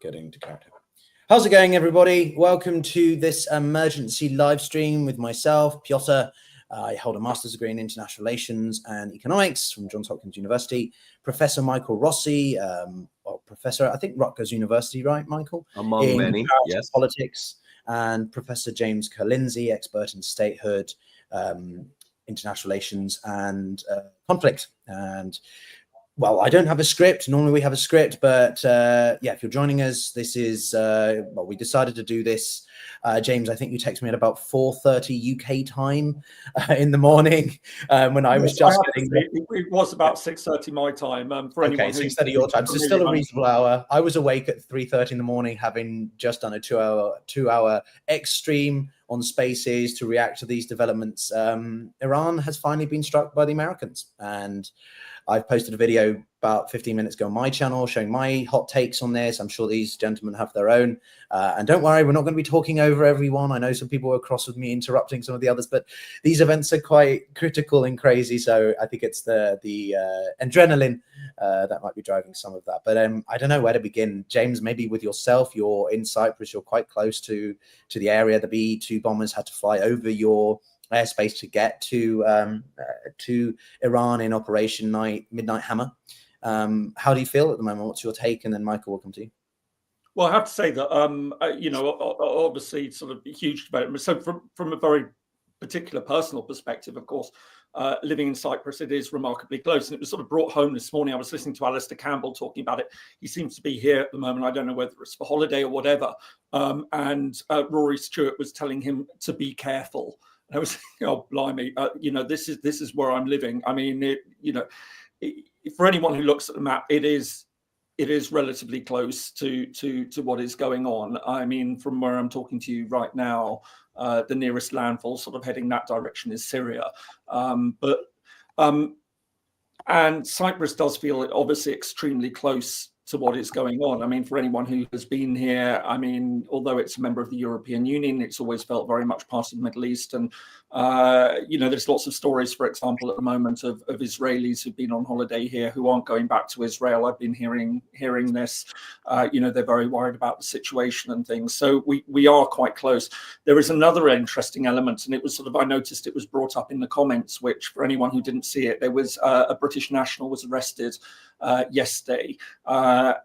Getting to character. How's it going, everybody? Welcome to this emergency live stream with myself, Pyotr. I hold a master's degree in international relations and economics from Johns Hopkins University. Professor Michael Rossi, Professor, I think Rutgers University, right, Michael? Among many, yes. Politics, and Professor James Kerlindsey, expert in statehood, international relations, and conflict. And well, I don't have a script. Normally we have a script, but yeah, if you're joining us, this is, well, we decided to do this. James, I think you texted me at about 4:30 UK time in the morning when I was just getting... It was about 6:30 my time. For anyone okay, 6:30 your time. So still a reasonable hour. I was awake at 3:30 in the morning, having just done a two-hour extreme on Spaces to react to these developments. Iran has finally been struck by the Americans, and I've posted a video about 15 minutes ago on my channel showing my hot takes on this. I'm sure these gentlemen have their own. And don't worry, we're not going to be talking over everyone. I know some people were cross with me interrupting some of the others, but these events are quite critical and crazy. So I think it's the adrenaline that might be driving some of that. But I don't know where to begin. James, maybe with yourself. You're in Cyprus. You're quite close to the area. The B-2 bombers had to fly over your airspace to get to Iran in Operation Midnight Hammer. How do you feel at the moment? What's your take? And then Michael, welcome to you. Well, I have to say that, you know, obviously sort of huge development. So from a very particular personal perspective, of course, living in Cyprus, it is remarkably close. And it was sort of brought home this morning. I was listening to Alistair Campbell talking about it. He seems to be here at the moment. I don't know whether it's for holiday or whatever. And Rory Stewart was telling him to be careful. And I was thinking, oh, blimey, you know, this is where I'm living. I mean, for anyone who looks at the map, it is relatively close to what is going on. I mean, from where I'm talking to you right now, the nearest landfall sort of heading that direction is Syria. And Cyprus does feel obviously extremely close to what is going on. I mean, for anyone who has been here, I mean, although it's a member of the European Union, it's always felt very much part of the Middle East. And, you know, there's lots of stories, for example, at the moment of Israelis who've been on holiday here who aren't going back to Israel. I've been hearing this, you know, they're very worried about the situation and things. So we are quite close. There is another interesting element, and it was sort of, I noticed it was brought up in the comments, which for anyone who didn't see it, there was a British national was arrested yesterday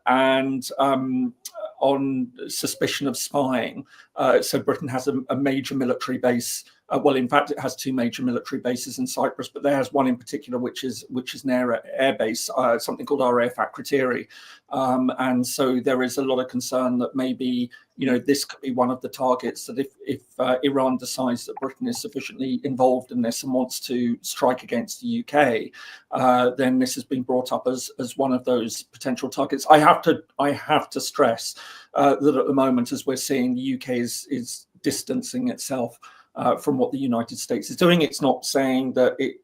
and on suspicion of spying. So Britain has a major military base. Well, in fact, it has two major military bases in Cyprus, but there has one in particular, which is an air base, something called RAF Akrotiri. And so there is a lot of concern that maybe, you know, this could be one of the targets that if Iran decides that Britain is sufficiently involved in this and wants to strike against the UK, then this has been brought up as one of those potential targets. I have to stress that at the moment, as we're seeing, the UK is distancing itself from what the United States is doing. It's not saying that it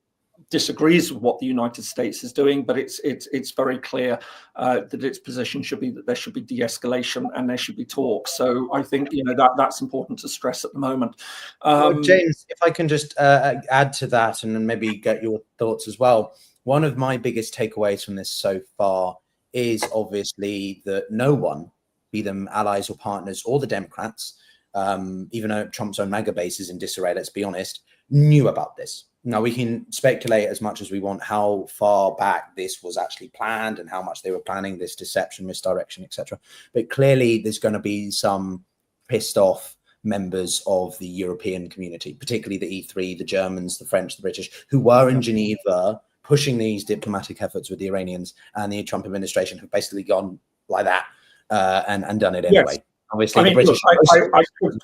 disagrees with what the United States is doing, but it's very clear that its position should be that there should be de-escalation and there should be talks. So I think, you know, that's important to stress at the moment. Well, James, if I can just add to that and then maybe get your thoughts as well. One of my biggest takeaways from this so far is obviously that no one, be them allies or partners or the Democrats, even though Trump's own MAGA base is in disarray, let's be honest, knew about this. Now, we can speculate as much as we want how far back this was actually planned and how much they were planning this deception, misdirection, etc. But clearly, there's going to be some pissed off members of the European community, particularly the E3, the Germans, the French, the British, who were in Geneva pushing these diplomatic efforts with the Iranians, and the Trump administration have basically gone like that and done it anyway. Yes. Obviously, I mean, the British.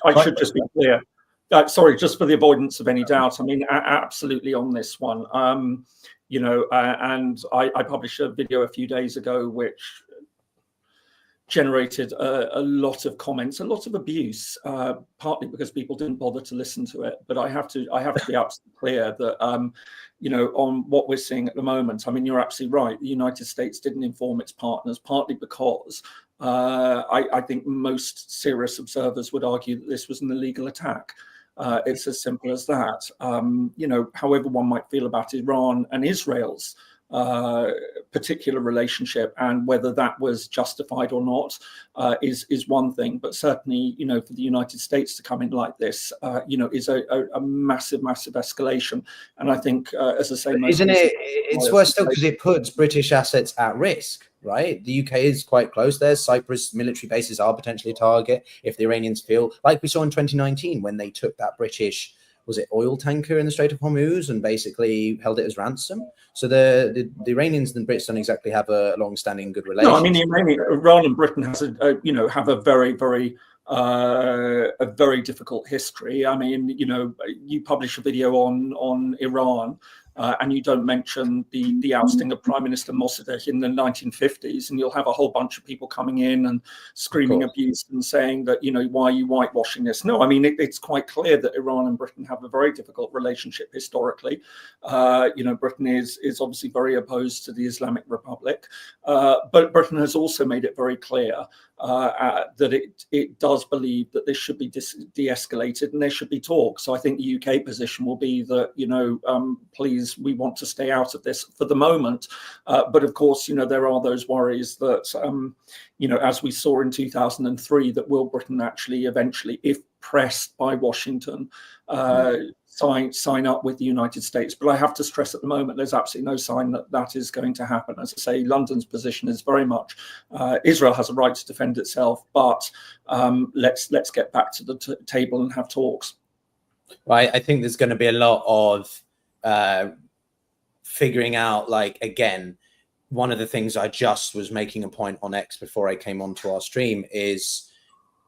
I should just be clear. Sorry, just for the avoidance of any doubt. I mean, absolutely on this one. You know, and I published a video a few days ago which generated a lot of comments, a lot of abuse, partly because people didn't bother to listen to it. But I have to be absolutely clear that you know, on what we're seeing at the moment, I mean, you're absolutely right. The United States didn't inform its partners, partly because I think most serious observers would argue that this was an illegal attack. It's as simple as that. You know, however one might feel about Iran and Israel's particular relationship, and whether that was justified or not is one thing. But certainly, for the United States to come in like this, is a massive escalation. And I think, as I say, isn't it? It's worse still because it puts British assets at risk. Right, the UK is quite close there. Cyprus military bases are potentially a target if the Iranians feel like we saw in 2019 when they took that British, was it oil tanker in the Strait of Hormuz, and basically held it as ransom. So the Iranians and the Brits don't exactly have a long-standing good relationship. No, I mean, Iran and Britain has have a very difficult history. I mean, you publish a video on Iran. And you don't mention the ousting of Prime Minister Mossadegh in the 1950s, and you'll have a whole bunch of people coming in and screaming abuse and saying that, why are you whitewashing this? No, I mean, it's quite clear that Iran and Britain have a very difficult relationship historically. Britain is obviously very opposed to the Islamic Republic, but Britain has also made it very clear that it does believe that this should be de-escalated and there should be talk. So I think the UK position will be that, please, we want to stay out of this for the moment. But of course, there are those worries that, as we saw in 2003, that will Britain actually eventually, if pressed by Washington, sign up with the United States. But I have to stress at the moment, there's absolutely no sign that that is going to happen. As I say, London's position is very much Israel has a right to defend itself, but let's get back to the table and have talks. Well, I think there's going to be a lot of figuring out, again, one of the things I just was making a point on X before I came onto our stream is,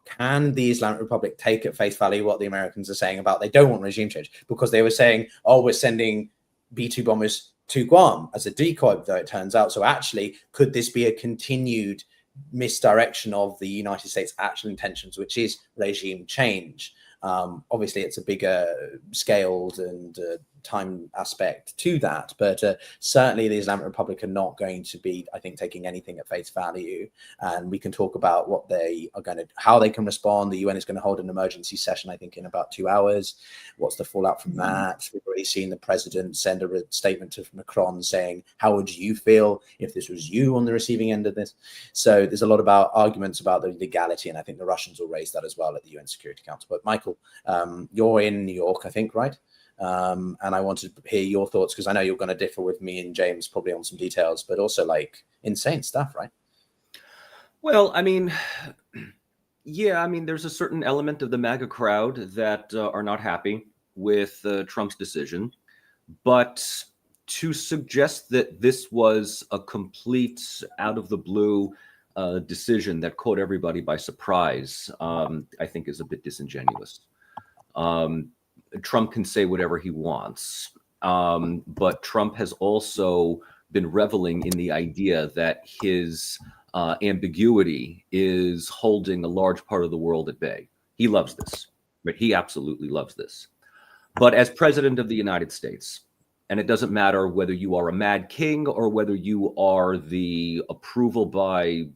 can the Islamic Republic take at face value what the Americans are saying about they don't want regime change? Because they were saying, oh, we're sending B-2 bombers to Guam as a decoy, though it turns out. So actually, could this be a continued misdirection of the United States' actual intentions, which is regime change? Obviously, it's a bigger scaled and time aspect to that, but certainly the Islamic Republic are not going to be, I think, taking anything at face value. And we can talk about what they are going to, how they can respond. The UN is going to hold an emergency session, I think, in about 2 hours. What's the fallout from that? We've already seen the president send a statement to Macron saying, how would you feel if this was you on the receiving end of this? So there's a lot about arguments about the legality, and I think the Russians will raise that as well at the UN Security Council. But Michael, you're in New York, I think, right? And I wanted to hear your thoughts, because I know you're going to differ with me and James probably on some details, but also insane stuff, right? Well, I mean, yeah, I mean, there's a certain element of the MAGA crowd that are not happy with Trump's decision. But to suggest that this was a complete out of the blue decision that caught everybody by surprise, I think is a bit disingenuous. Trump can say whatever he wants, but Trump has also been reveling in the idea that his ambiguity is holding a large part of the world at bay. He loves this, but he absolutely loves this. But as president of the United States, and it doesn't matter whether you are a mad king or whether you are the approval by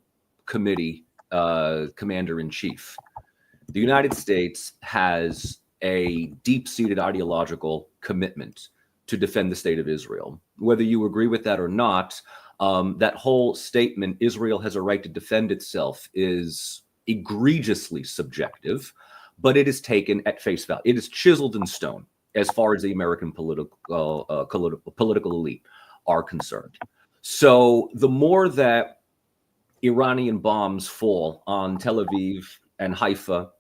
committee commander-in-chief, the United States has a deep-seated ideological commitment to defend the state of Israel. Whether you agree with that or not, that whole statement, Israel has a right to defend itself, is egregiously subjective, but it is taken at face value. It is chiseled in stone as far as the American political elite are concerned. So the more that Iranian bombs fall on Tel Aviv and Haifa,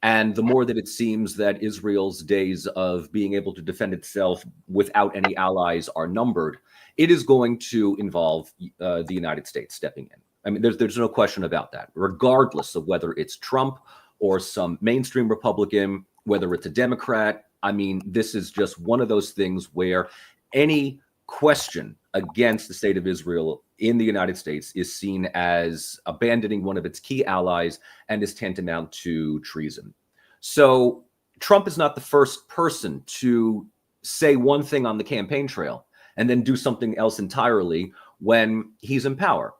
and the more that it seems that Israel's days of being able to defend itself without any allies are numbered, it is going to involve the United States stepping in. I mean, there's no question about that, regardless of whether it's Trump or some mainstream Republican, whether it's a Democrat. I mean, this is just one of those things where any question against the state of Israel in the United States is seen as abandoning one of its key allies and is tantamount to treason. So Trump is not the first person to say one thing on the campaign trail and then do something else entirely when he's in power.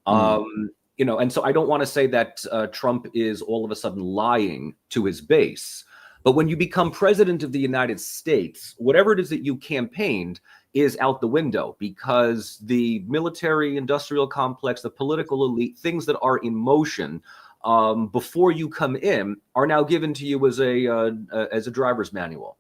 And so I don't want to say that Trump is all of a sudden lying to his base, But when you become president of the United States, whatever it is that you campaigned is out the window, because the military industrial complex, the political elite, things that are in motion before you come in are now given to you as a driver's manual.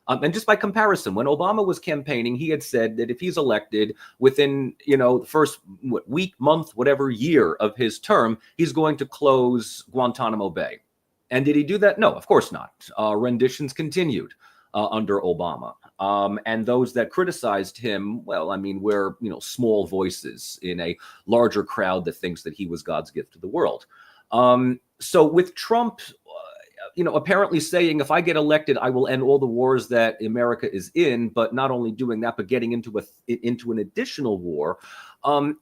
And just by comparison, when Obama was campaigning, he had said that if he's elected within, the first week, month, whatever year of his term, he's going to close Guantanamo Bay. And did he do that? No, of course not. Renditions continued under Obama. And those that criticized him, well, I mean, we're, small voices in a larger crowd that thinks that he was God's gift to the world. So with Trump, apparently saying, if I get elected, I will end all the wars that America is in, but not only doing that, but getting into an additional war,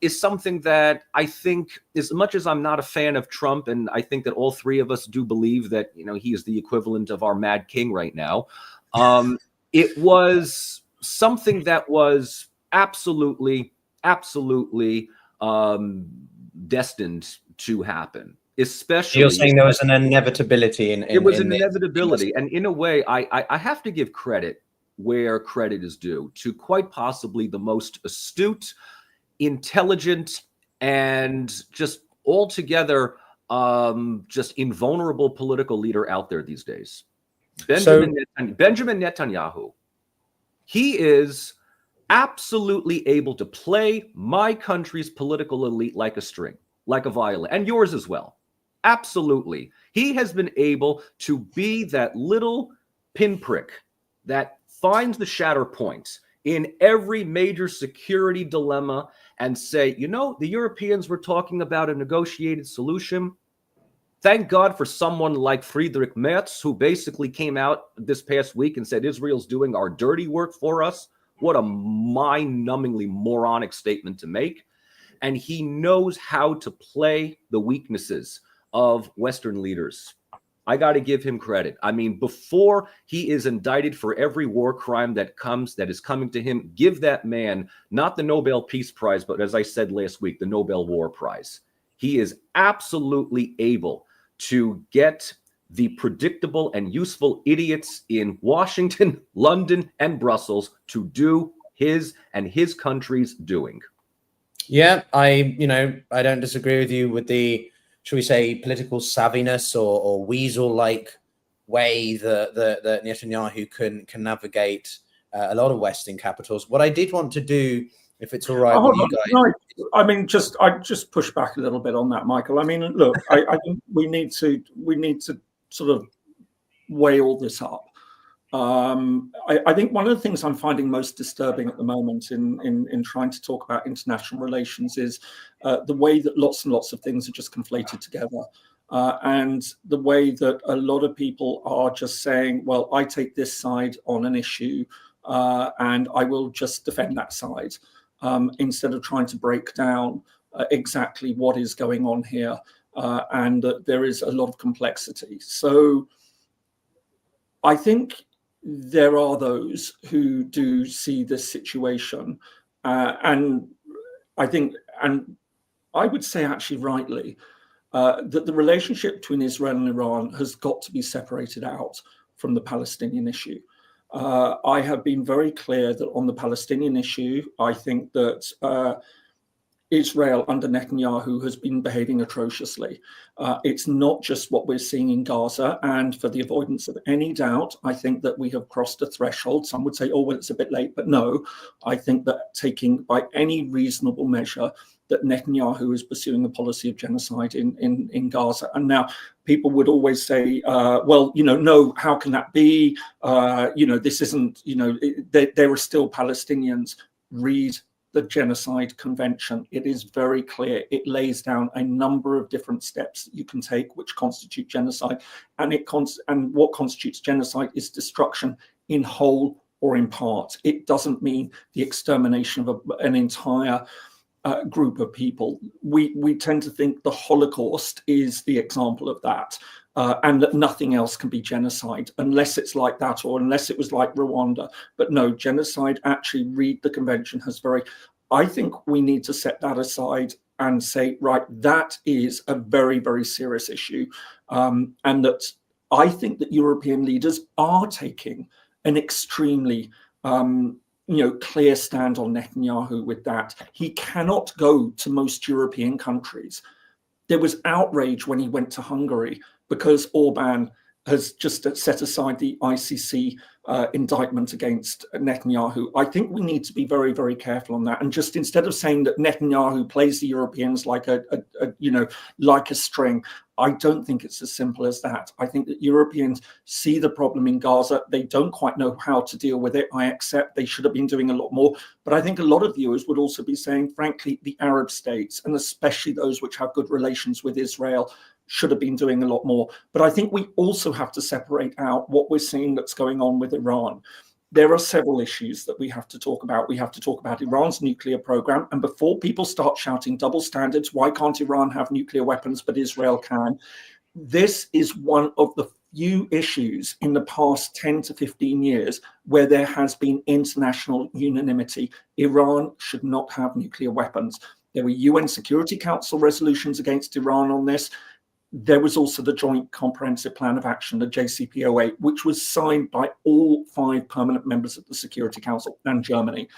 is something that I think, as much as I'm not a fan of Trump, and I think that all three of us do believe that, he is the equivalent of our Mad King right now, it was something that was absolutely destined to happen. Especially, you're saying there was an inevitability it was an inevitability, and in a way, I have to give credit where credit is due to quite possibly the most astute, intelligent, and just altogether just invulnerable political leader out there these days, Benjamin Netanyahu. He is absolutely able to play my country's political elite like a string, like a violin, and yours as well. Absolutely. He has been able to be that little pinprick that finds the shatter points in every major security dilemma and say, the Europeans were talking about a negotiated solution. Thank God for someone like Friedrich Merz, who basically came out this past week and said Israel's doing our dirty work for us. What a mind-numbingly moronic statement to make. And he knows how to play the weaknesses of Western leaders. I got to give him credit. I mean, before he is indicted for every war crime that is coming to him, give that man not the Nobel Peace Prize, but as I said last week, the Nobel War Prize. He is absolutely able to get the predictable and useful idiots in Washington, London, and Brussels to do his and his country's doing. Yeah, I don't disagree with you with the, should we say, political savviness or weasel-like way that Netanyahu can navigate a lot of Western capitals. What I did want to do, if it's all right with you guys, I just push back a little bit on that, Michael. I mean, look, I think we need to sort of weigh all this up. I think one of the things I'm finding most disturbing at the moment in trying to talk about international relations is the way that lots and lots of things are just conflated together. And the way that a lot of people are just saying, well, I take this side on an issue and I will just defend that side, instead of trying to break down exactly what is going on here, and that there is a lot of complexity. So I think there are those who do see this situation, and I think, and I would say actually rightly, that the relationship between Israel and Iran has got to be separated out from the Palestinian issue. I have been very clear that on the Palestinian issue, I think that Israel under Netanyahu has been behaving atrociously. It's not just what we're seeing in Gaza. And for the avoidance of any doubt, I think that we have crossed a threshold. Some would say, oh, well, it's a bit late. But no, I think that taking by any reasonable measure that Netanyahu is pursuing a policy of genocide in Gaza. And now people would always say, well, no, how can that be? This isn't, there are still Palestinians. Read the Genocide Convention. It is very clear. It lays down a number of different steps that you can take which constitute genocide. And what constitutes genocide is destruction in whole or in part. It doesn't mean the extermination of an entire group of people. We tend to think the Holocaust is the example of that, and that nothing else can be genocide unless it's like that or unless it was like Rwanda. But no, genocide, actually read the convention, I think we need to set that aside and say, right, that is a very, very serious issue, and that I think that European leaders are taking an extremely clear stand on Netanyahu with that. He cannot go to most European countries. There was outrage when he went to Hungary because Orbán has just set aside the ICC indictment against Netanyahu. I think we need to be very, very careful on that. And just instead of saying that Netanyahu plays the Europeans like like a string, I don't think it's as simple as that. I think that Europeans see the problem in Gaza. They don't quite know how to deal with it. I accept they should have been doing a lot more. But I think a lot of viewers would also be saying, frankly, the Arab states, and especially those which have good relations with Israel, should have been doing a lot more. But I think we also have to separate out what we're seeing that's going on with Iran. There are several issues that we have to talk about. We have to talk about Iran's nuclear program. And before people start shouting double standards, why can't Iran have nuclear weapons, but Israel can? This is one of the few issues in the past 10 to 15 years where there has been international unanimity. Iran should not have nuclear weapons. There were UN Security Council resolutions against Iran on this. There was also the Joint Comprehensive Plan of Action, the JCPOA, which was signed by all 5 permanent members of the Security Council and Germany,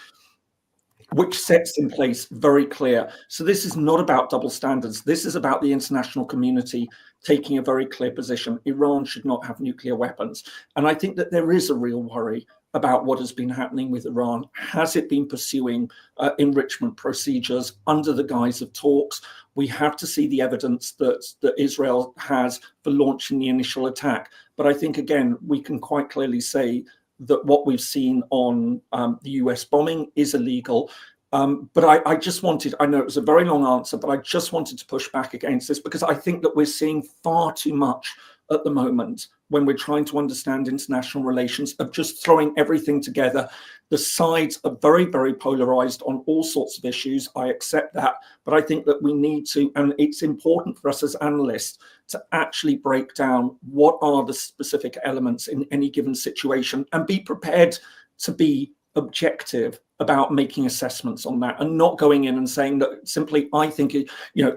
which sets in place very clear. So this is not about double standards. This is about the international community taking a very clear position. Iran should not have nuclear weapons. And I think that there is a real worry about what has been happening with Iran. Has it been pursuing enrichment procedures under the guise of talks? We have to see the evidence that Israel has for launching the initial attack. But I think, again, we can quite clearly say that what we've seen on the US bombing is illegal. But I just wanted, I know it was a very long answer, but I just wanted to push back against this because I think that we're seeing far too much at the moment when we're trying to understand international relations of just throwing everything together. The sides are very, very polarized on all sorts of issues. I accept that. But I think that we need to, and it's important for us as analysts to actually break down what are the specific elements in any given situation and be prepared to be objective about making assessments on that and not going in and saying that simply, I think,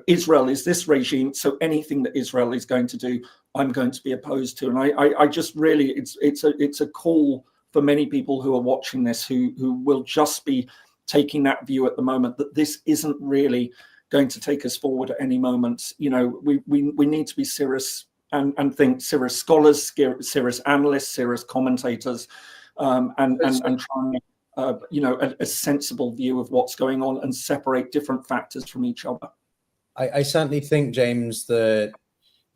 Israel is this regime, so anything that Israel is going to do, I'm going to be opposed to. And I just really, it's a call for many people who are watching this who will just be taking that view at the moment that this isn't really going to take us forward at any moment. We need to be serious and think serious scholars, serious analysts, serious commentators, and try a sensible view of what's going on and separate different factors from each other. I certainly think, James, that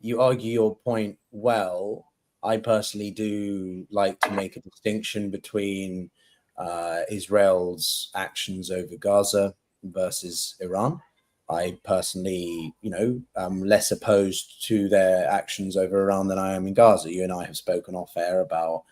you argue your point well. I personally do like to make a distinction between Israel's actions over Gaza versus Iran. I personally, am less opposed to their actions over Iran than I am in Gaza. You and I have spoken off air about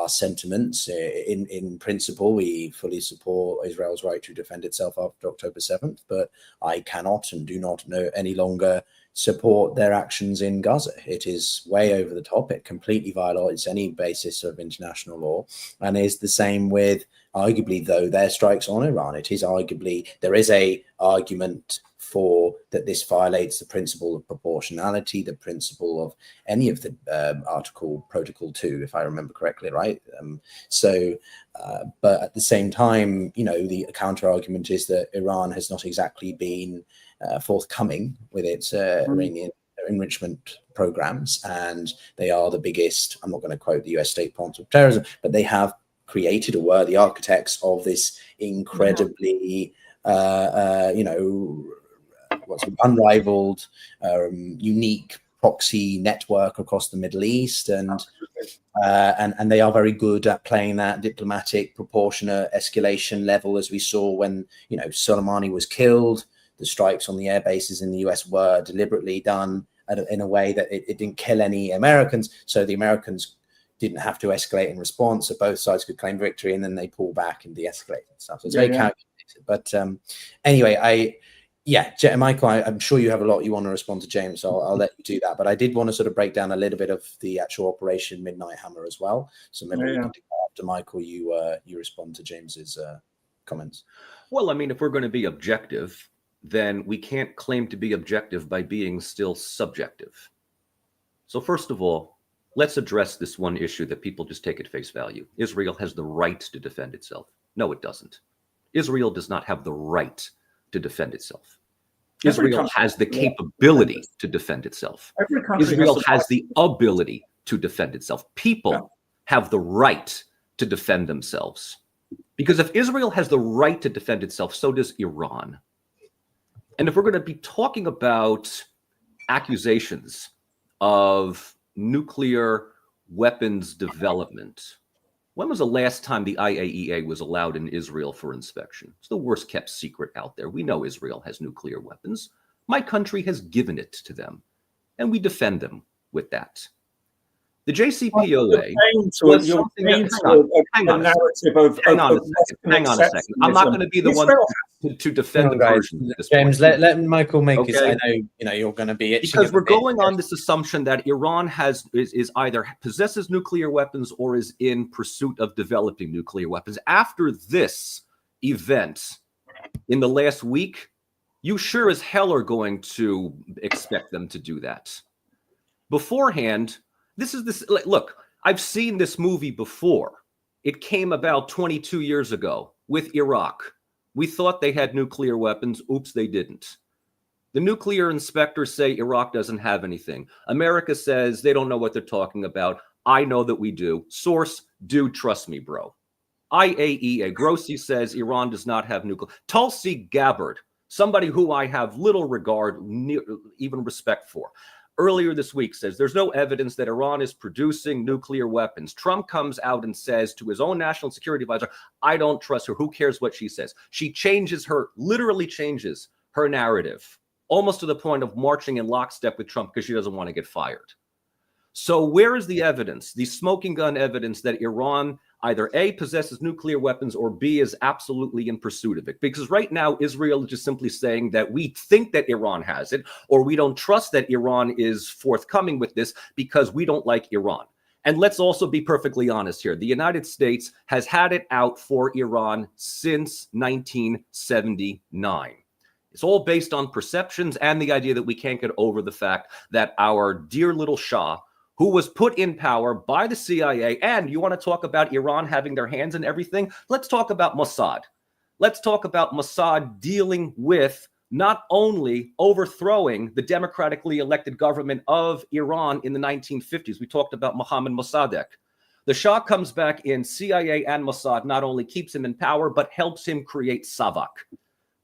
our sentiments. In principle, we fully support Israel's right to defend itself after October 7th, but I cannot and do not know any longer support their actions in Gaza. It is way over the top. It completely violates any basis of international law, and is the same with, arguably, though, their strikes on Iran. It is arguably, there is a argument for that this violates the principle of proportionality, the principle of any of the Protocol 2, if I remember correctly, right? But at the same time, the counter argument is that Iran has not exactly been forthcoming with its Iranian enrichment programs, and they are the biggest, I'm not going to quote the US State Department of Terrorism, but they have created or were the architects of this incredibly, unrivaled, unique proxy network across the Middle East, and they are very good at playing that diplomatic, proportionate escalation level, as we saw when Solommani was killed. The strikes on the air bases in the US were deliberately done in a way that it didn't kill any Americans, so the Americans didn't have to escalate in response, so both sides could claim victory, and then they pull back and de-escalate and stuff. So it's very calculated. But anyway, Michael, I'm sure you have a lot you want to respond to James, so I'll let you do that. But I did want to sort of break down a little bit of the actual Operation Midnight Hammer as well. So maybe we can do that after Michael, you respond to James's comments. Well, I mean, if we're going to be objective, then we can't claim to be objective by being still subjective. So first of all, let's address this one issue that people just take at face value. Israel has the right to defend itself. No, it doesn't. Israel does not have the right to defend itself. Israel has the capability to defend itself. Israel has the ability to defend itself. People have the right to defend themselves. Because if Israel has the right to defend itself, so does Iran. And if we're going to be talking about accusations of nuclear weapons development, when was the last time the IAEA was allowed in Israel for inspection? It's the worst kept secret out there. We know Israel has nuclear weapons. My country has given it to them, and we defend them with that. The JCPOA was something that, hang on a second. I'm not going to be the one to defend the version. James, let Michael make his. I know you're going to be itching because we're going on this assumption that Iran is either possesses nuclear weapons or is in pursuit of developing nuclear weapons. After this event in the last week, you sure as hell are going to expect them to do that. Beforehand, look, I've seen this movie before. It came about 22 years ago with Iraq. We thought they had nuclear weapons. Oops, they didn't. The nuclear inspectors say Iraq doesn't have anything. America says they don't know what they're talking about. I know that we do. Source, do trust me, bro. IAEA, Grossi says Iran does not have nuclear. Tulsi Gabbard, somebody who I have little regard, even respect for, earlier this week says there's no evidence that Iran is producing nuclear weapons. Trump comes out and says to his own national security advisor, I don't trust her. Who cares what she says? She literally changes her narrative, almost to the point of marching in lockstep with Trump because she doesn't want to get fired. So where is the evidence, the smoking gun evidence that Iran either A, possesses nuclear weapons, or B, is absolutely in pursuit of it? Because right now, Israel is just simply saying that we think that Iran has it, or we don't trust that Iran is forthcoming with this because we don't like Iran. And let's also be perfectly honest here. The United States has had it out for Iran since 1979. It's all based on perceptions and the idea that we can't get over the fact that our dear little Shah, who was put in power by the CIA, and you want to talk about Iran having their hands in everything? Let's talk about Mossad. Let's talk about Mossad dealing with not only overthrowing the democratically elected government of Iran in the 1950s. We talked about Mohammad Mossadegh. The Shah comes back in, CIA and Mossad not only keeps him in power, but helps him create Savak,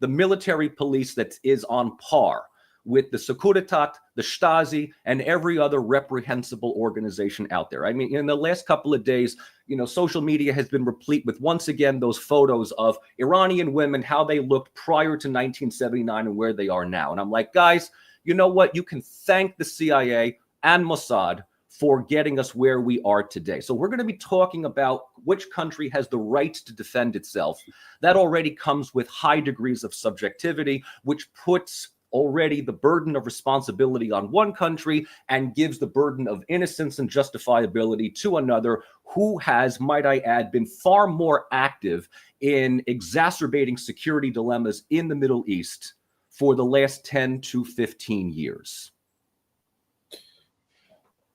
the military police that is on par with the Securitat, the Stasi, and every other reprehensible organization out there. I mean, in the last couple of days, social media has been replete with, once again, those photos of Iranian women, how they looked prior to 1979 and where they are now. And I'm like, guys, you know what? You can thank the CIA and Mossad for getting us where we are today. So we're going to be talking about which country has the right to defend itself. That already comes with high degrees of subjectivity, which puts already the burden of responsibility on one country and gives the burden of innocence and justifiability to another who has, might I add, been far more active in exacerbating security dilemmas in the Middle East for the last 10 to 15 years.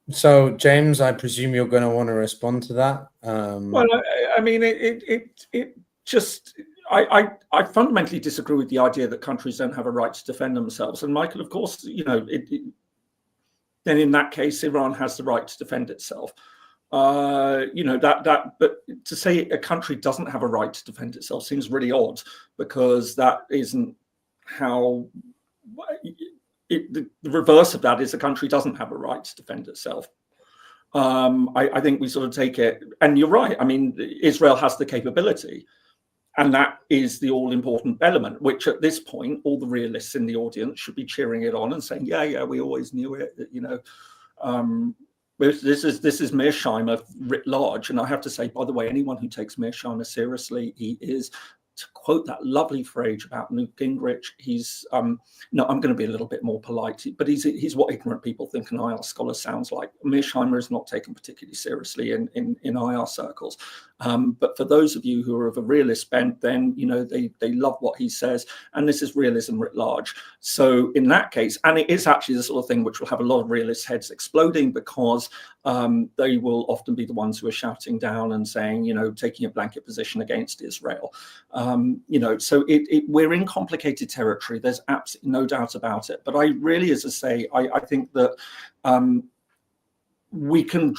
So, James, I presume you're going to want to respond to that. Well, I mean, I fundamentally disagree with the idea that countries don't have a right to defend themselves. And Michael, of course, then in that case, Iran has the right to defend itself. But to say a country doesn't have a right to defend itself seems really odd, because that isn't how. The reverse of that is a country doesn't have a right to defend itself. I think we sort of take it, and you're right. I mean, Israel has the capability. And that is the all-important element, which at this point, all the realists in the audience should be cheering it on and saying, yeah, we always knew it. This is Mearsheimer writ large. And I have to say, by the way, anyone who takes Mearsheimer seriously, he is to quote that lovely phrase about Newt Gingrich, he's no, I'm going to be a little bit more polite, but he's what ignorant people think an IR scholar sounds like. Mearsheimer is not taken particularly seriously in IR circles, but for those of you who are of a realist bent, then they love what he says, and this is realism writ large. So in that case, and it is actually the sort of thing which will have a lot of realist heads exploding, because they will often be the ones who are shouting down and saying, taking a blanket position against Israel. So we're in complicated territory. There's absolutely no doubt about it. But I really, as I say, I think that we can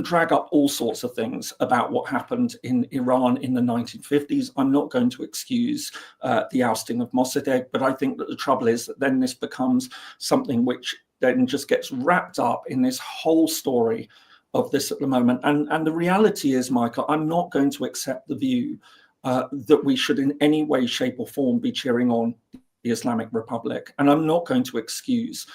drag up all sorts of things about what happened in Iran in the 1950s. I'm not going to excuse the ousting of Mossadegh, but I think that the trouble is that then this becomes something which then just gets wrapped up in this whole story of this at the moment. And the reality is, Michael, I'm not going to accept the view that we should in any way, shape or form be cheering on the Islamic Republic. And I'm not going to excuse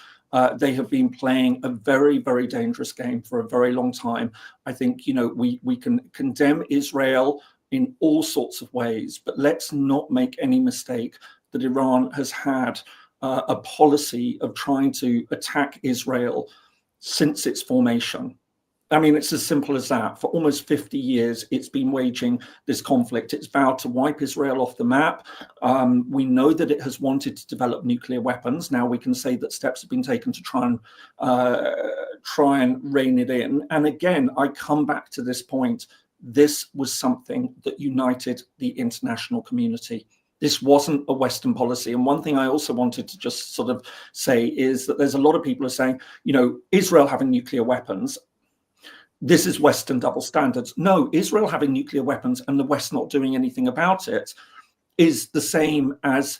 they have been playing a very, very dangerous game for a very long time. I think, we can condemn Israel in all sorts of ways, but let's not make any mistake that Iran has had a policy of trying to attack Israel since its formation. I mean, it's as simple as that. For almost 50 years, it's been waging this conflict. It's vowed to wipe Israel off the map. We know that it has wanted to develop nuclear weapons. Now we can say that steps have been taken to try and rein it in. And again, I come back to this point. This was something that united the international community. This wasn't a Western policy. And one thing I also wanted to just sort of say is that there's a lot of people who are saying, Israel having nuclear weapons, this is Western double standards. No, Israel having nuclear weapons and the West not doing anything about it is the same as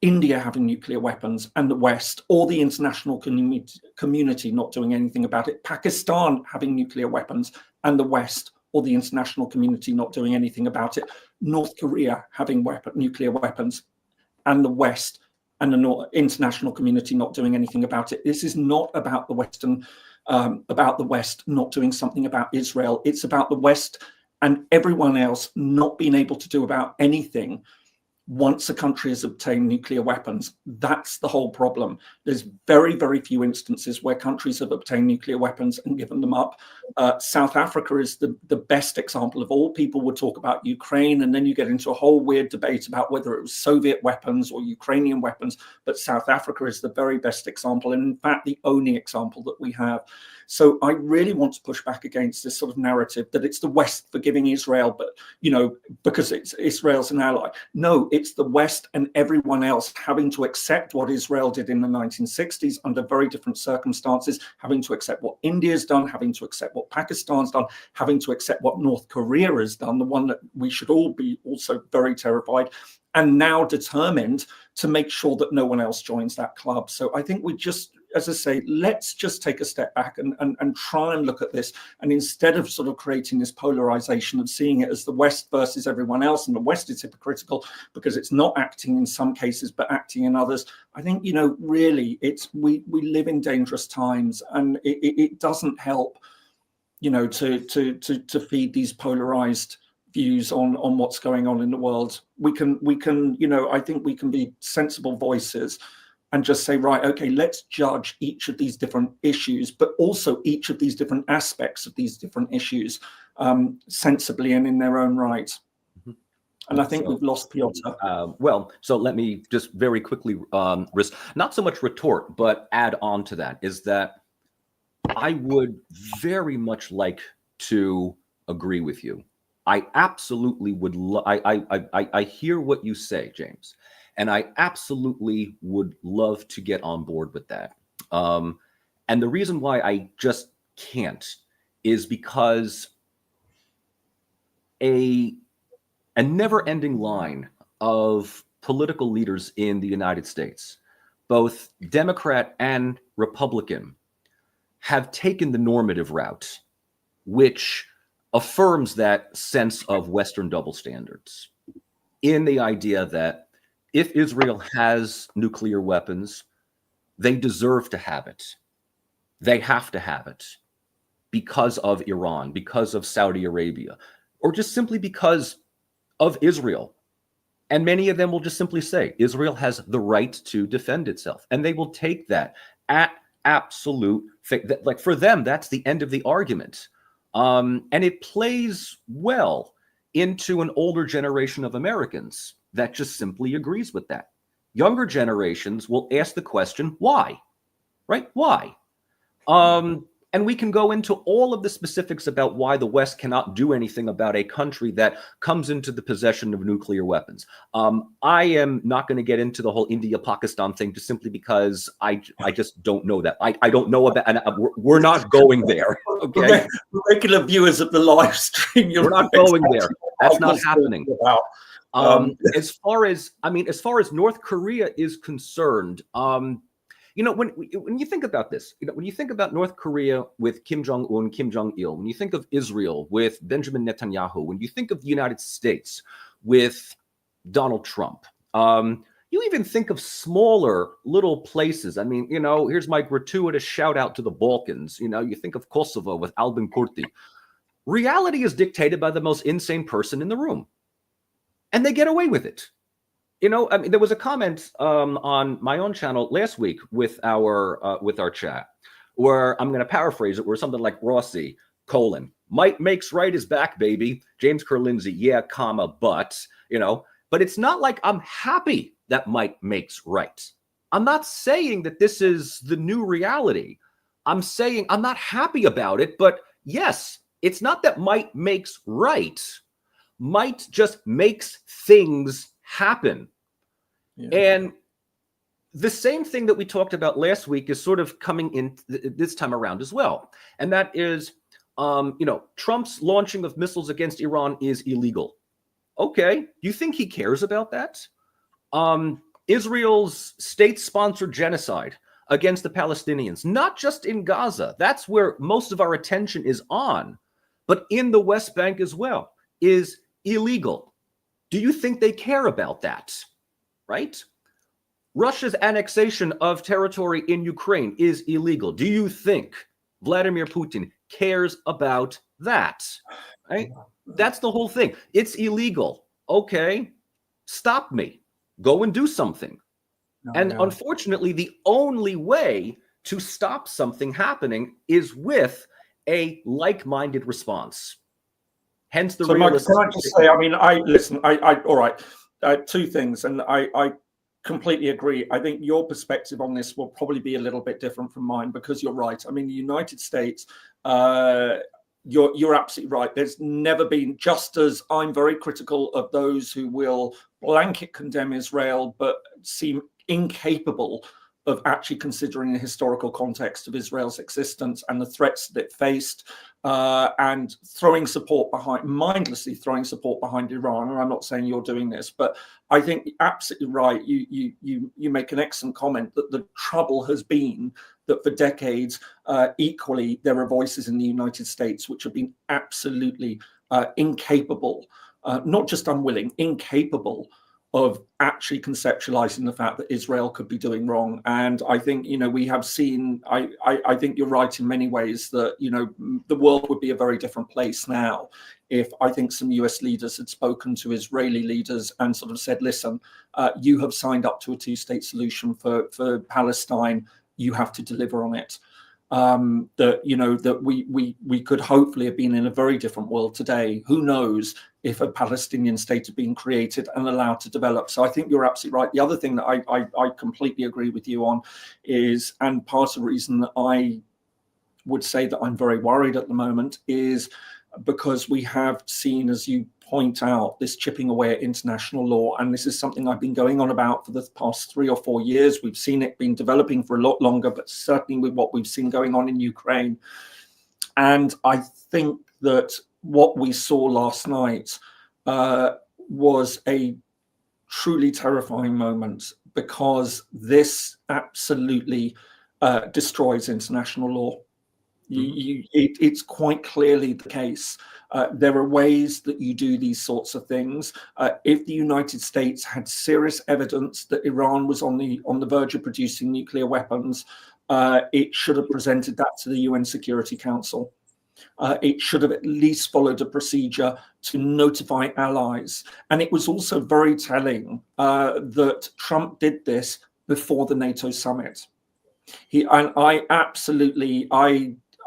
India having nuclear weapons and the West or the international community not doing anything about it. Pakistan having nuclear weapons and the West or the international community not doing anything about it. North Korea having nuclear weapons and the West and the international community not doing anything about it. This is not about the West not doing something about Israel. It's about the West and everyone else not being able to do about anything once a country has obtained nuclear weapons. That's the whole problem. There's very, very few instances where countries have obtained nuclear weapons and given them up. South Africa is the best example of all. People would talk about Ukraine, and then you get into a whole weird debate about whether it was Soviet weapons or Ukrainian weapons. But South Africa is the very best example, and in fact, the only example that we have. So I really want to push back against this sort of narrative that it's the West forgiving Israel, but, because Israel's an ally. No, it's the West and everyone else having to accept what Israel did in the 1960s under very different circumstances, having to accept what India's done, having to accept what Pakistan's done, having to accept what North Korea has done, the one that we should all be also very terrified, and now determined to make sure that no one else joins that club. So I think we just, as I say, let's just take a step back and try and look at this. And instead of sort of creating this polarization of seeing it as the West versus everyone else, and the West is hypocritical because it's not acting in some cases, but acting in others. I think, really we live in dangerous times, and it doesn't help, to feed these polarized views on what's going on in the world. We can, I think we can be sensible voices and just say, right, okay, let's judge each of these different issues, but also each of these different aspects of these different issues sensibly and in their own right. Mm-hmm. And I think we've lost Pyotr. So let me just very quickly, not so much retort, but add on to that, is that I would very much like to agree with you. I absolutely would. I hear what you say, James, and I absolutely would love to get on board with that. And the reason why I just can't is because a never-ending line of political leaders in the United States, both Democrat and Republican, have taken the normative route, which affirms that sense of Western double standards in the idea that if Israel has nuclear weapons, they deserve to have it. They have to have it because of Iran, because of Saudi Arabia, or just simply because of Israel And many of them will just simply say Israel has the right to defend itself. And they will take that at absolute, like for them, that's the end of the argument. And it plays well into an older generation of Americans that just simply agrees with that. Younger generations will ask the question, why? Right? Why? And we can go into all of the specifics about why the West cannot do anything about a country that comes into the possession of nuclear weapons. I am not going to get into the whole India-Pakistan thing just simply because I just don't know that. I don't know about, and we're not going there. Okay, regular viewers of the live stream, we're not going there. That's not happening. As far as North Korea is concerned, when you think about this, when you think about North Korea with Kim Jong-un, Kim Jong-il, when you think of Israel with Benjamin Netanyahu, when you think of the United States with Donald Trump, you even think of smaller little places. I mean, here's my gratuitous shout out to the Balkans. You think of Kosovo with Albin Kurti. Reality is dictated by the most insane person in the room, and they get away with it. There was a comment on my own channel last week with our chat, where I'm going to paraphrase it, where something like Rossi, : Might makes right is back, baby. James Kerr Lindsay, yeah, but, but it's not like I'm happy that might makes right. I'm not saying that this is the new reality. I'm saying I'm not happy about it, but yes, it's not that might makes right. Might just makes things happen. Yeah. And the same thing that we talked about last week is sort of coming in this time around as well. And that is, Trump's launching of missiles against Iran is illegal. Okay. Do you think he cares about that? Israel's state-sponsored genocide against the Palestinians, not just in Gaza, that's where most of our attention is on, but in the West Bank as well, is illegal. Do you think they care about that? Right? Russia's annexation of territory in Ukraine is illegal. Do you think Vladimir Putin cares about that? Right? That's the whole thing. It's illegal. Okay, stop me. Go and do something. Unfortunately, the only way to stop something happening is with a like-minded response. Hence the realistic. Can I just say, all right. Two things, and I completely agree. I think your perspective on this will probably be a little bit different from mine, because you're right. I mean, the United States, you're absolutely right. There's never been, just as I'm very critical of those who will blanket condemn Israel, but seem incapable of actually considering the historical context of Israel's existence and the threats that it faced, and mindlessly throwing support behind Iran. And I'm not saying you're doing this, but I think you're absolutely right. You make an excellent comment that the trouble has been that for decades, equally, there are voices in the United States which have been absolutely incapable, not just unwilling, incapable of actually conceptualizing the fact that Israel could be doing wrong. And I think, we have seen, I think you're right in many ways that, the world would be a very different place now if I think some US leaders had spoken to Israeli leaders and sort of said, listen, you have signed up to a two-state solution for Palestine. You have to deliver on it. That we could hopefully have been in a very different world today. Who knows if a Palestinian state had been created and allowed to develop. So I think you're absolutely right. The other thing that I completely agree with you on is, and part of the reason that I would say that I'm very worried at the moment, is because we have seen, as you point out, this chipping away at international law. And this is something I've been going on about for the past 3 or 4 years. We've seen it been developing for a lot longer, but certainly with what we've seen going on in Ukraine. And I think that what we saw last night was a truly terrifying moment, because this absolutely destroys international law. It's quite clearly the case. There are ways that you do these sorts of things. If the United States had serious evidence that Iran was on the verge of producing nuclear weapons, it should have presented that to the UN Security Council. It should have at least followed a procedure to notify allies. And it was also very telling that Trump did this before the NATO summit.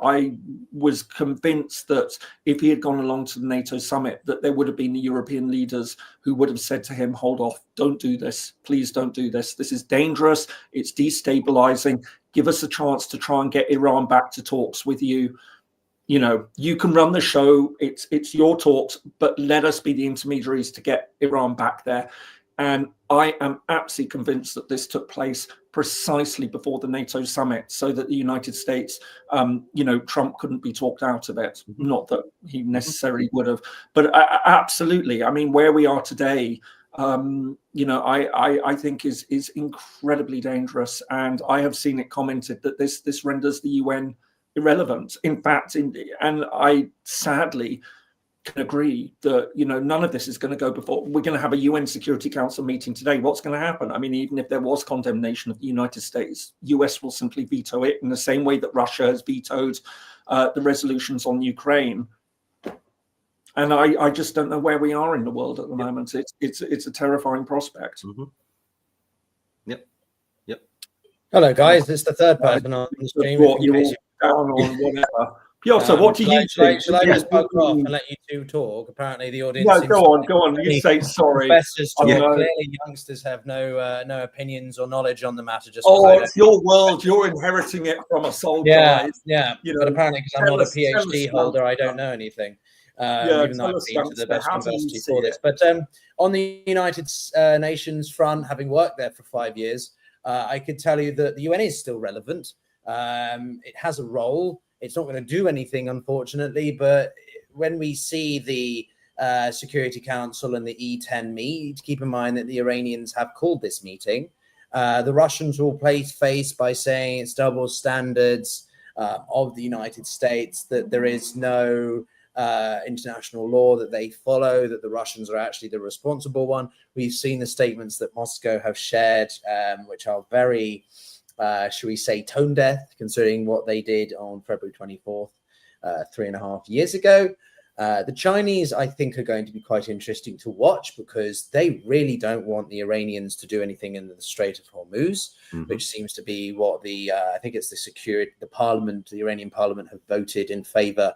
I was convinced that if he had gone along to the NATO summit, that there would have been the European leaders who would have said to him, hold off, don't do this, please don't do this. This is dangerous, it's destabilizing. Give us a chance to try and get Iran back to talks with you. You know, you can run the show, it's your talks, but let us be the intermediaries to get Iran back there. And I am absolutely convinced that this took place precisely before the NATO summit, so that the United States, Trump couldn't be talked out of it. Not that he necessarily would have, but absolutely. I mean, where we are today, I think is incredibly dangerous. And I have seen it commented that this renders the UN irrelevant. In fact, and I sadly can agree that none of this is going to go before we're going to have a UN Security Council meeting today. What's going to happen? I mean, even if there was condemnation of the United States, US will simply veto it in the same way that Russia has vetoed the resolutions on Ukraine. And I just don't know where we are in the world at the moment. It's a terrifying prospect. Yep. Hello, guys. It's the third person on the stream. Down on whatever. Pyotr, what do you think? Shall I just bug off and let you two talk? Apparently, the audience. No, go on. You say sorry. Clearly, youngsters have no opinions or knowledge on the matter. Just it's your world. You're inheriting it from us old guys. Yeah. But apparently, because I'm not a PhD holder, I don't know anything. Even though I've been to the best university for this. But on the United Nations front, having worked there for 5 years, I could tell you that the UN is still relevant. It has a role. It's not going to do anything, unfortunately, but when we see the Security Council and the E10 meet, keep in mind that the Iranians have called this meeting. The Russians will place face by saying it's double standards of the United States, that there is no international law that they follow, that the Russians are actually the responsible one. We've seen the statements that Moscow have shared, which are very... should we say tone deaf, considering what they did on February 24th, 3.5 years ago. The Chinese, I think, are going to be quite interesting to watch, because they really don't want the Iranians to do anything in the Strait of Hormuz, which seems to be what I think it's the Iranian parliament have voted in favor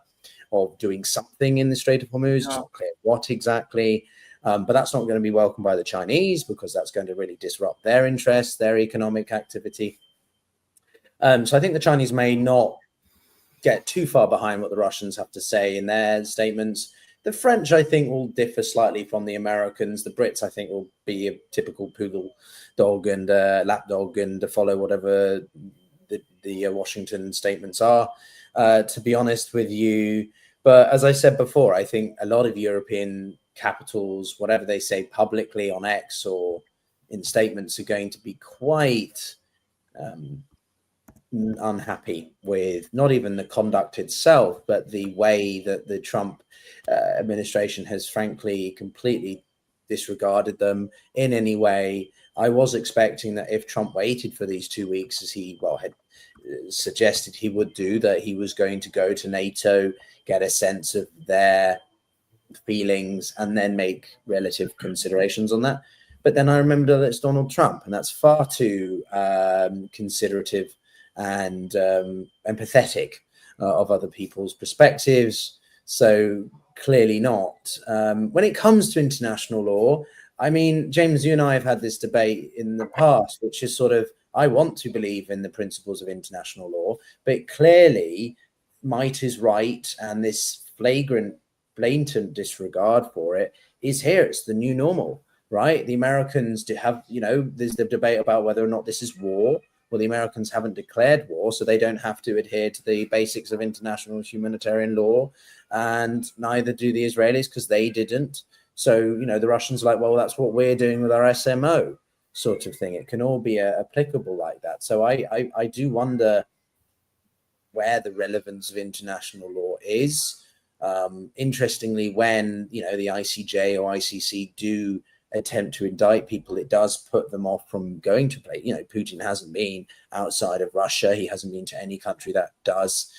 of doing something in the Strait of Hormuz. It's not clear what exactly. But that's not going to be welcomed by the Chinese, because that's going to really disrupt their interests, their economic activity. So I think the Chinese may not get too far behind what the Russians have to say in their statements. The French, I think, will differ slightly from the Americans. The Brits, I think, will be a typical poodle dog and lapdog and follow whatever the Washington statements are, to be honest with you. But as I said before, I think a lot of European capitals, whatever they say publicly on X or in statements, are going to be quite unhappy with not even the conduct itself, but the way that the Trump administration has frankly completely disregarded them in any way. I was expecting that if Trump waited for these 2 weeks, as he had suggested he would do, that he was going to go to NATO, get a sense of their feelings, and then make relative considerations on that. But then I remember that it's Donald Trump, and that's far too considerative and empathetic of other people's perspectives. So clearly not. When it comes to international law, I mean, James, you and I have had this debate in the past, which is sort of, I want to believe in the principles of international law, but clearly might is right, and this blatant disregard for it is here. It's the new normal, right? The Americans have, there's the debate about whether or not this is war. Well, the Americans haven't declared war, so they don't have to adhere to the basics of international humanitarian law, and neither do the Israelis, because they didn't. So, the Russians are like, well, that's what we're doing with our SMO sort of thing. It can all be applicable like that. So I do wonder where the relevance of international law is. Interestingly, when, the ICJ or ICC do attempt to indict people, it does put them off from going to play. Putin hasn't been outside of Russia. He hasn't been to any country that does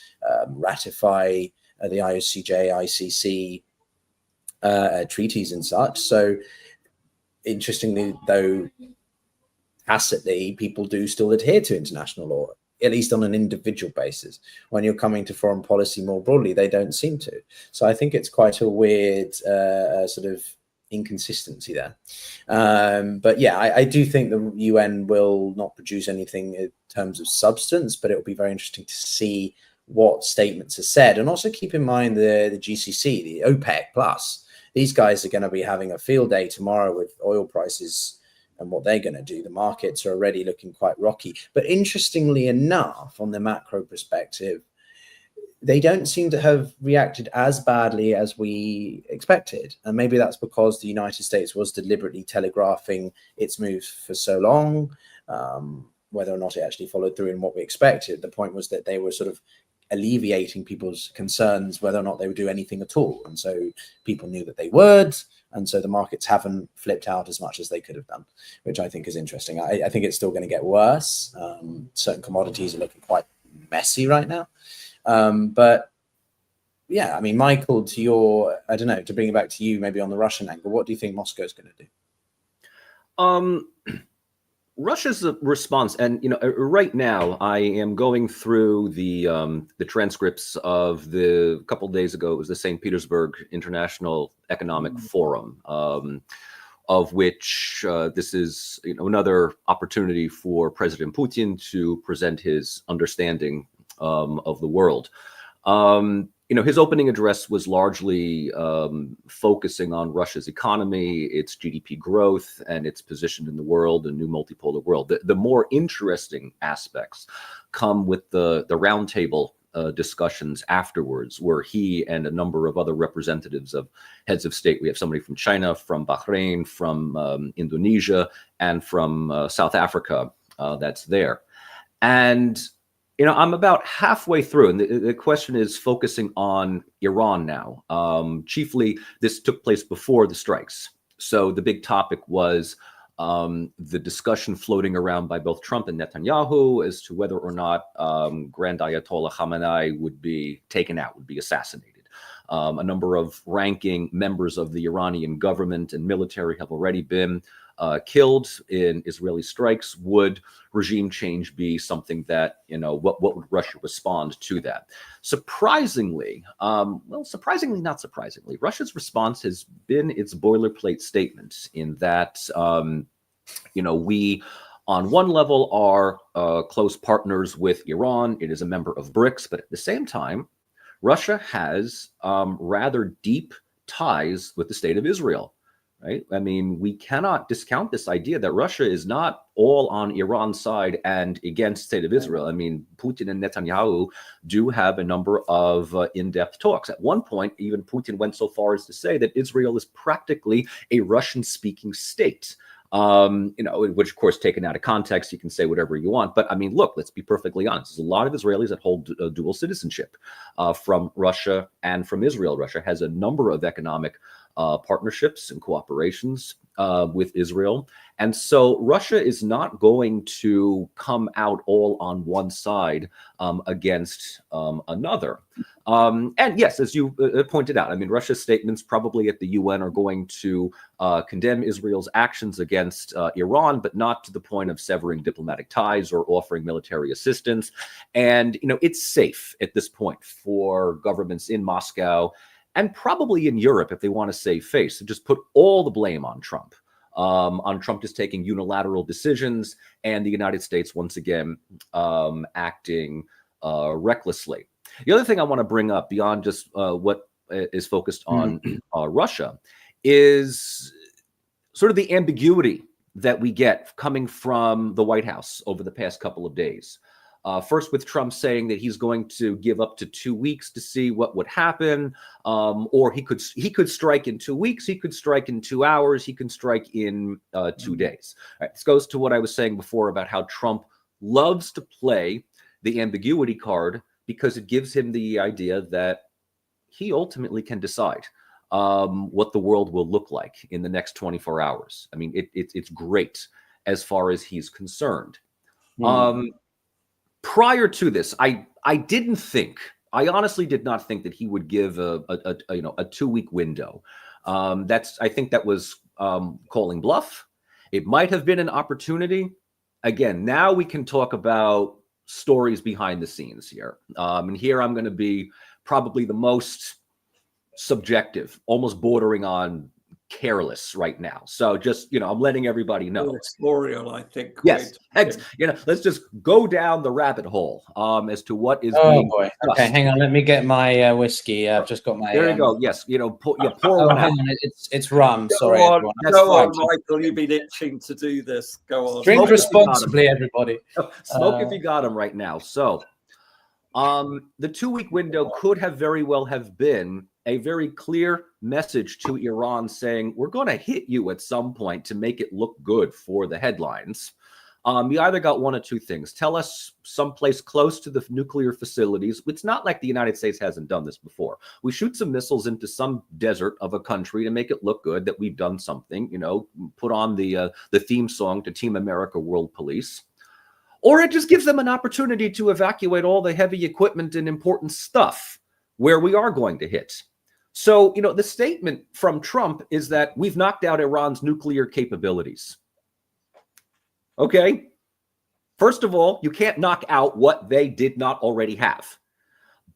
ratify the IOCJ, ICC treaties and such. So interestingly, though, tacitly, people do still adhere to international law, at least on an individual basis. When you're coming to foreign policy more broadly, they don't seem to. So I think it's quite a weird sort of inconsistency there. But yeah, I do think the UN will not produce anything in terms of substance, but it'll be very interesting to see what statements are said. And also keep in mind the GCC, the OPEC plus. These guys are going to be having a field day tomorrow with oil prices and what they're going to do. The markets are already looking quite rocky. But interestingly enough, on the macro perspective, they don't seem to have reacted as badly as we expected. And maybe that's because the United States was deliberately telegraphing its moves for so long, whether or not it actually followed through in what we expected. The point was that they were sort of alleviating people's concerns whether or not they would do anything at all. And so people knew that they would. And so the markets haven't flipped out as much as they could have done, which I think is interesting. I think it's still going to get worse. Certain commodities are looking quite messy right now. But yeah, I mean, Michael, to your, I don't know, to bring it back to you, maybe on the Russian angle, what do you think Moscow is going to do? Russia's response, and right now I am going through the transcripts of the couple of days ago. It was the St. Petersburg International Economic Forum, of which this is another opportunity for President Putin to present his understanding of the world. His opening address was largely focusing on Russia's economy, its GDP growth, and its position in the world, a new multipolar world. The more interesting aspects come with the roundtable discussions afterwards, where he and a number of other representatives of heads of state, we have somebody from China, from Bahrain, from Indonesia, and from South Africa that's there. And I'm about halfway through, and the question is focusing on Iran now. Chiefly, this took place before the strikes. So the big topic was the discussion floating around by both Trump and Netanyahu as to whether or not Grand Ayatollah Khamenei would be taken out, would be assassinated. A number of ranking members of the Iranian government and military have already been killed in Israeli strikes. Would regime change be something that, what would Russia respond to that? Surprisingly, surprisingly, not surprisingly, Russia's response has been its boilerplate statement in that, we on one level are close partners with Iran. It is a member of BRICS, but at the same time, Russia has rather deep ties with the state of Israel. Right? I mean, we cannot discount this idea that Russia is not all on Iran's side and against the state of Israel. I mean, Putin and Netanyahu do have a number of in-depth talks. At one point, even Putin went so far as to say that Israel is practically a Russian-speaking state. Which of course, taken out of context, you can say whatever you want. But I mean, look, let's be perfectly honest. There's a lot of Israelis that hold dual citizenship from Russia and from Israel. Russia has a number of economic partnerships and cooperations with Israel. And so Russia is not going to come out all on one side against another. And yes, as you pointed out, I mean, Russia's statements probably at the UN are going to condemn Israel's actions against Iran, but not to the point of severing diplomatic ties or offering military assistance. And, it's safe at this point for governments in Moscow and probably in Europe, if they want to save face, to just put all the blame on Trump. On Trump just taking unilateral decisions, and the United States once again acting recklessly. The other thing I want to bring up beyond just what is focused on Russia is sort of the ambiguity that we get coming from the White House over the past couple of days. First, with Trump saying that he's going to give up to 2 weeks to see what would happen, or he could strike in 2 weeks, he could strike in 2 hours, he can strike in 2 days. All right, this goes to what I was saying before about how Trump loves to play the ambiguity card because it gives him the idea that he ultimately can decide what the world will look like in the next 24 hours. I mean, it's great as far as he's concerned. Prior to this, I didn't think I honestly did not think that he would give a 2-week window. I think that was calling bluff. It might have been an opportunity. Again, now we can talk about stories behind the scenes here. And here I'm going to be probably the most subjective, almost bordering on careless right now. So just, I'm letting everybody know. Editorial, I think. Yes. Let's just go down the rabbit hole as to what is being boy. discussed. Okay, hang on. Let me get my whiskey. I've just got my. There you go. Yes. Pour one out. It's rum. Sorry, everyone. That's fine. Michael. You've been itching to do this. Go on. Drink responsibly, everybody. Smoke if you got them right now. So, the 2-week window could have very well have been a very clear message to Iran saying, we're going to hit you at some point to make it look good for the headlines. You either got one of two things. Tell us someplace close to the nuclear facilities. It's not like the United States hasn't done this before. We shoot some missiles into some desert of a country to make it look good that we've done something, put on the theme song to Team America World Police. Or it just gives them an opportunity to evacuate all the heavy equipment and important stuff where we are going to hit. So, the statement from Trump is that we've knocked out Iran's nuclear capabilities. Okay. First of all, you can't knock out what they did not already have,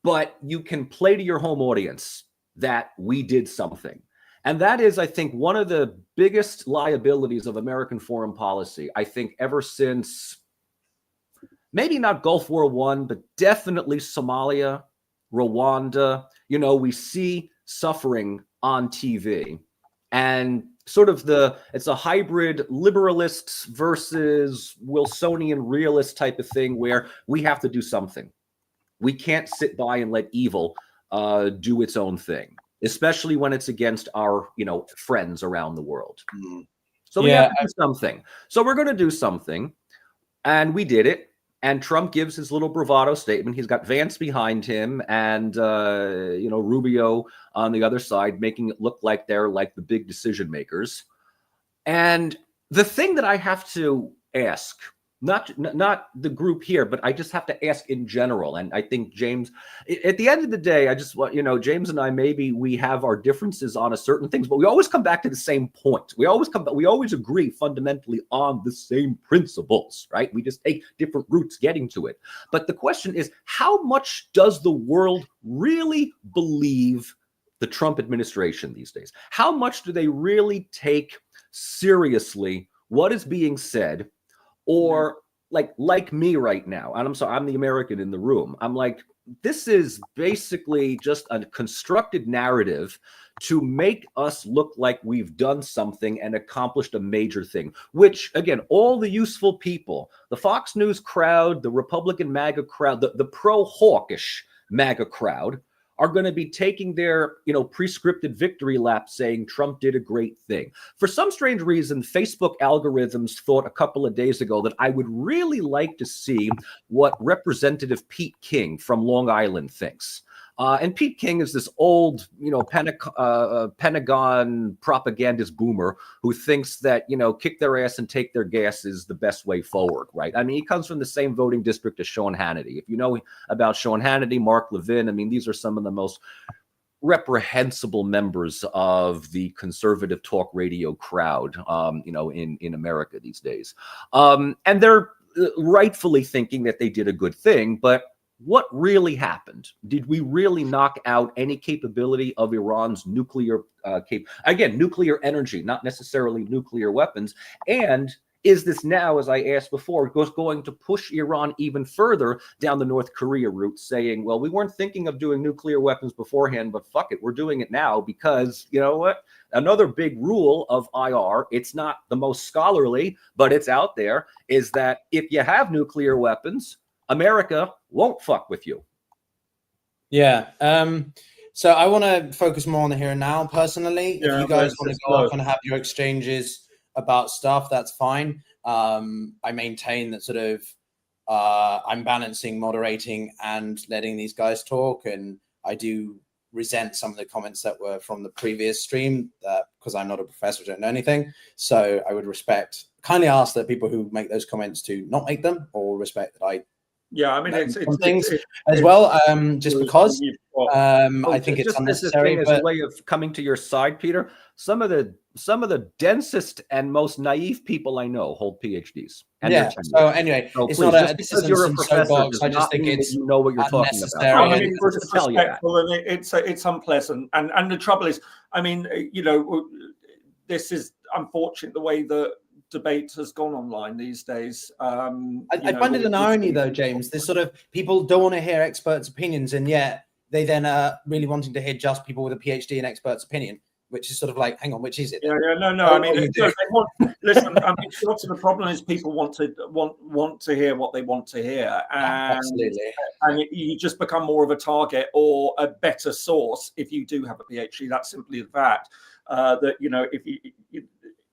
but you can play to your home audience that we did something. And that is, I think, one of the biggest liabilities of American foreign policy, I think, ever since maybe not Gulf War I, but definitely Somalia, Rwanda. We see suffering on TV, and sort of it's a hybrid liberalists versus Wilsonian realist type of thing where we have to do something. We can't sit by and let evil do its own thing, especially when it's against our, friends around the world. So we have to do something. So we're going to do something, and we did it. And Trump gives his little bravado statement. He's got Vance behind him and, Rubio on the other side, making it look like they're like the big decision makers. And the thing that I have to ask, not the group here, but I just have to ask in general. And I think James, at the end of the day, I just want, James and I, maybe we have our differences on a certain things, but we always come back to the same point. We always agree fundamentally on the same principles, right? We just take different routes getting to it. But the question is, how much does the world really believe the Trump administration these days? How much do they really take seriously what is being said? Or like me right now, and I'm the American in the room. I'm like, this is basically just a constructed narrative to make us look like we've done something and accomplished a major thing, which, again, all the useful people, the Fox News crowd, the Republican MAGA crowd, the pro-hawkish MAGA crowd, are going to be taking their, pre-scripted victory lap saying Trump did a great thing. For some strange reason, Facebook algorithms thought a couple of days ago that I would really like to see what Representative Pete King from Long Island thinks. And Pete King is this old, Pentagon propagandist boomer who thinks that, kick their ass and take their gas is the best way forward, right? I mean, he comes from the same voting district as Sean Hannity. If you know about Sean Hannity, Mark Levin, I mean, these are some of the most reprehensible members of the conservative talk radio crowd, in America these days. And they're rightfully thinking that they did a good thing, but what really happened? Did we really knock out any capability of Iran's nuclear nuclear energy, not necessarily nuclear weapons? And is this now, as I asked before, going to push Iran even further down the North Korea route, saying, well, we weren't thinking of doing nuclear weapons beforehand, but fuck it, we're doing it now because, you know what? Another big rule of IR, it's not the most scholarly, but it's out there, is that if you have nuclear weapons, America won't fuck with you. Yeah. So I want to focus more on the here and now personally. If you guys want to go off and have your exchanges about stuff, that's fine. I maintain that sort of I'm balancing moderating and letting these guys talk. And I do resent some of the comments that were from the previous stream because I'm not a professor, don't know anything. So I would kindly ask that people who make those comments to not make them, or respect that I Yeah, I mean, it's things as well. Just because I think it's just unnecessary. As a way of coming to your side, Peter, some of the densest and most naive people I know hold PhDs. Yeah. So anyway, so it's please, not just because you're a professor does I just not think mean it's that you know what you're talking about. I mean, It's it's disrespectful and it's unpleasant. And the trouble is, I mean, you know, this is unfortunate the way the debate has gone online these days. I find it an irony, though, James. There's sort of people don't want to hear experts' opinions, and yet they then are really wanting to hear just people with a PhD in experts' opinion, which is sort of like, hang on, which is it? Yeah, no. I mean, listen. I mean, what's the problem is people want to hear what they want to hear, and you just become more of a target or a better source if you do have a PhD. That's simply the fact that, you know,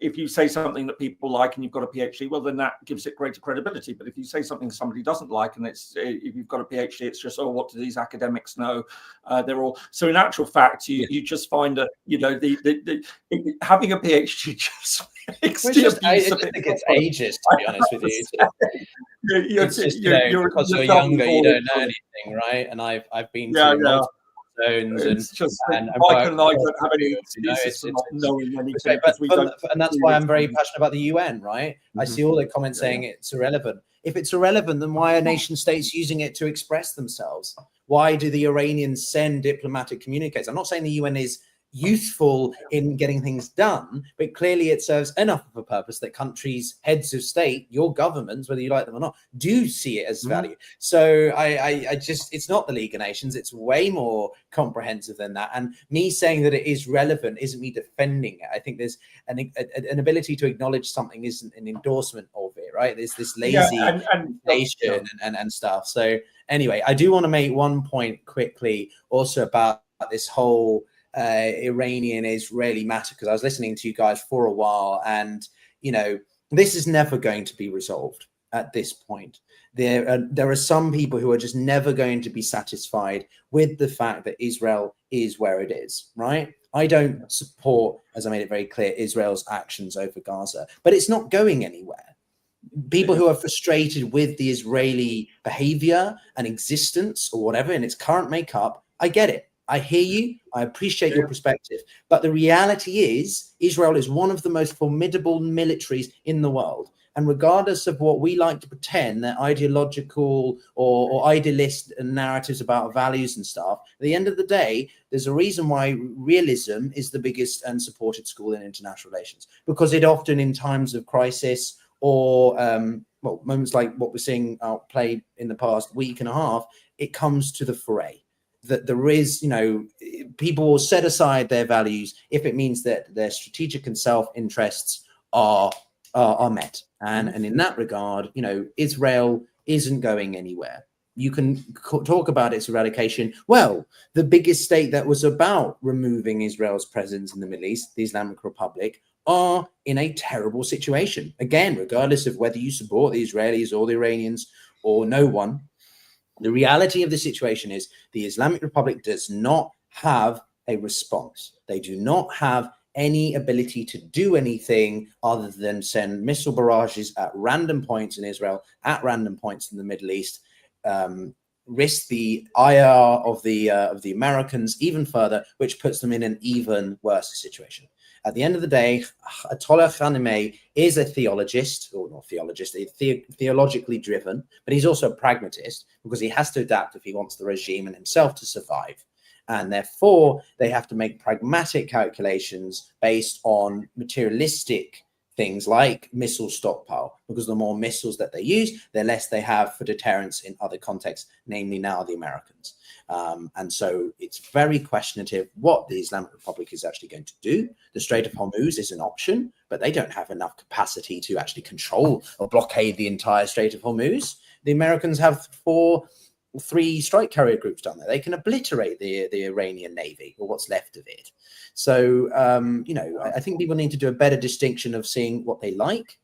if you say something that people like and you've got a PhD, well, then that gives it greater credibility. But if you say something somebody doesn't like and if you've got a PhD, it's just, oh, what do these academics know? They're all so. In actual fact, you just find that, you know, the having a PhD just makes the abuse I think it's ageist, to be honest with you. Because you're younger, you don't know anything, right? And I've been through multiple zones, and Mike and I don't have any excuses for not knowing anything. And that's why I'm very passionate about the UN, right? I see all the comments saying it's irrelevant. If it's irrelevant, then why are nation states using it to express themselves? Why do the Iranians send diplomatic communicators? I'm not saying the UN is useful in getting things done, but clearly it serves enough of a purpose that countries, heads of state, your governments, whether you like them or not, do see it as value. So I just, it's not the League of Nations, it's way more comprehensive than that. And me saying that it is relevant isn't me defending it. I think there's an ability to acknowledge something isn't an endorsement of it, right? There's this lazy nation and stuff. So anyway, I do want to make one point quickly also about this whole Iranian-Israeli matter, because I was listening to you guys for a while, and you know, this is never going to be resolved at this point. There are some people who are just never going to be satisfied with the fact that Israel is where it is, right? I don't support, as I made it very clear, Israel's actions over Gaza, but it's not going anywhere. People who are frustrated with the Israeli behavior and existence or whatever in its current makeup, I get it. I hear you. I appreciate your perspective. But the reality is, Israel is one of the most formidable militaries in the world. And regardless of what we like to pretend, that ideological or idealist narratives about values and stuff, at the end of the day, there's a reason why realism is the biggest and supported school in international relations. Because it often, in times of crisis or moments like what we're seeing played in the past week and a half, it comes to the fray. That there is, you know, people will set aside their values if it means that their strategic and self-interests are met. And in that regard, you know, Israel isn't going anywhere. You can talk about its eradication. Well, the biggest state that was about removing Israel's presence in the Middle East, the Islamic Republic, are in a terrible situation. Again, regardless of whether you support the Israelis or the Iranians or no one, the reality of the situation is the Islamic Republic does not have a response. They do not have any ability to do anything other than send missile barrages at random points in Israel, at random points in the Middle East, risk the IR of the Americans even further, which puts them in an even worse situation. At the end of the day, Ayatollah Khamenei is a theologist, or not theologist, theologically driven, but he's also a pragmatist because he has to adapt if he wants the regime and himself to survive. And therefore, they have to make pragmatic calculations based on materialistic things like missile stockpile, because the more missiles that they use, the less they have for deterrence in other contexts, namely now the Americans. And so it's very questionable what the Islamic Republic is actually going to do. The Strait of Hormuz is an option, but they don't have enough capacity to actually control or blockade the entire Strait of Hormuz. The Americans have 3 strike carrier groups down there. They can obliterate the Iranian Navy or what's left of it. So, you know, I think people need to do a better distinction of seeing what they like,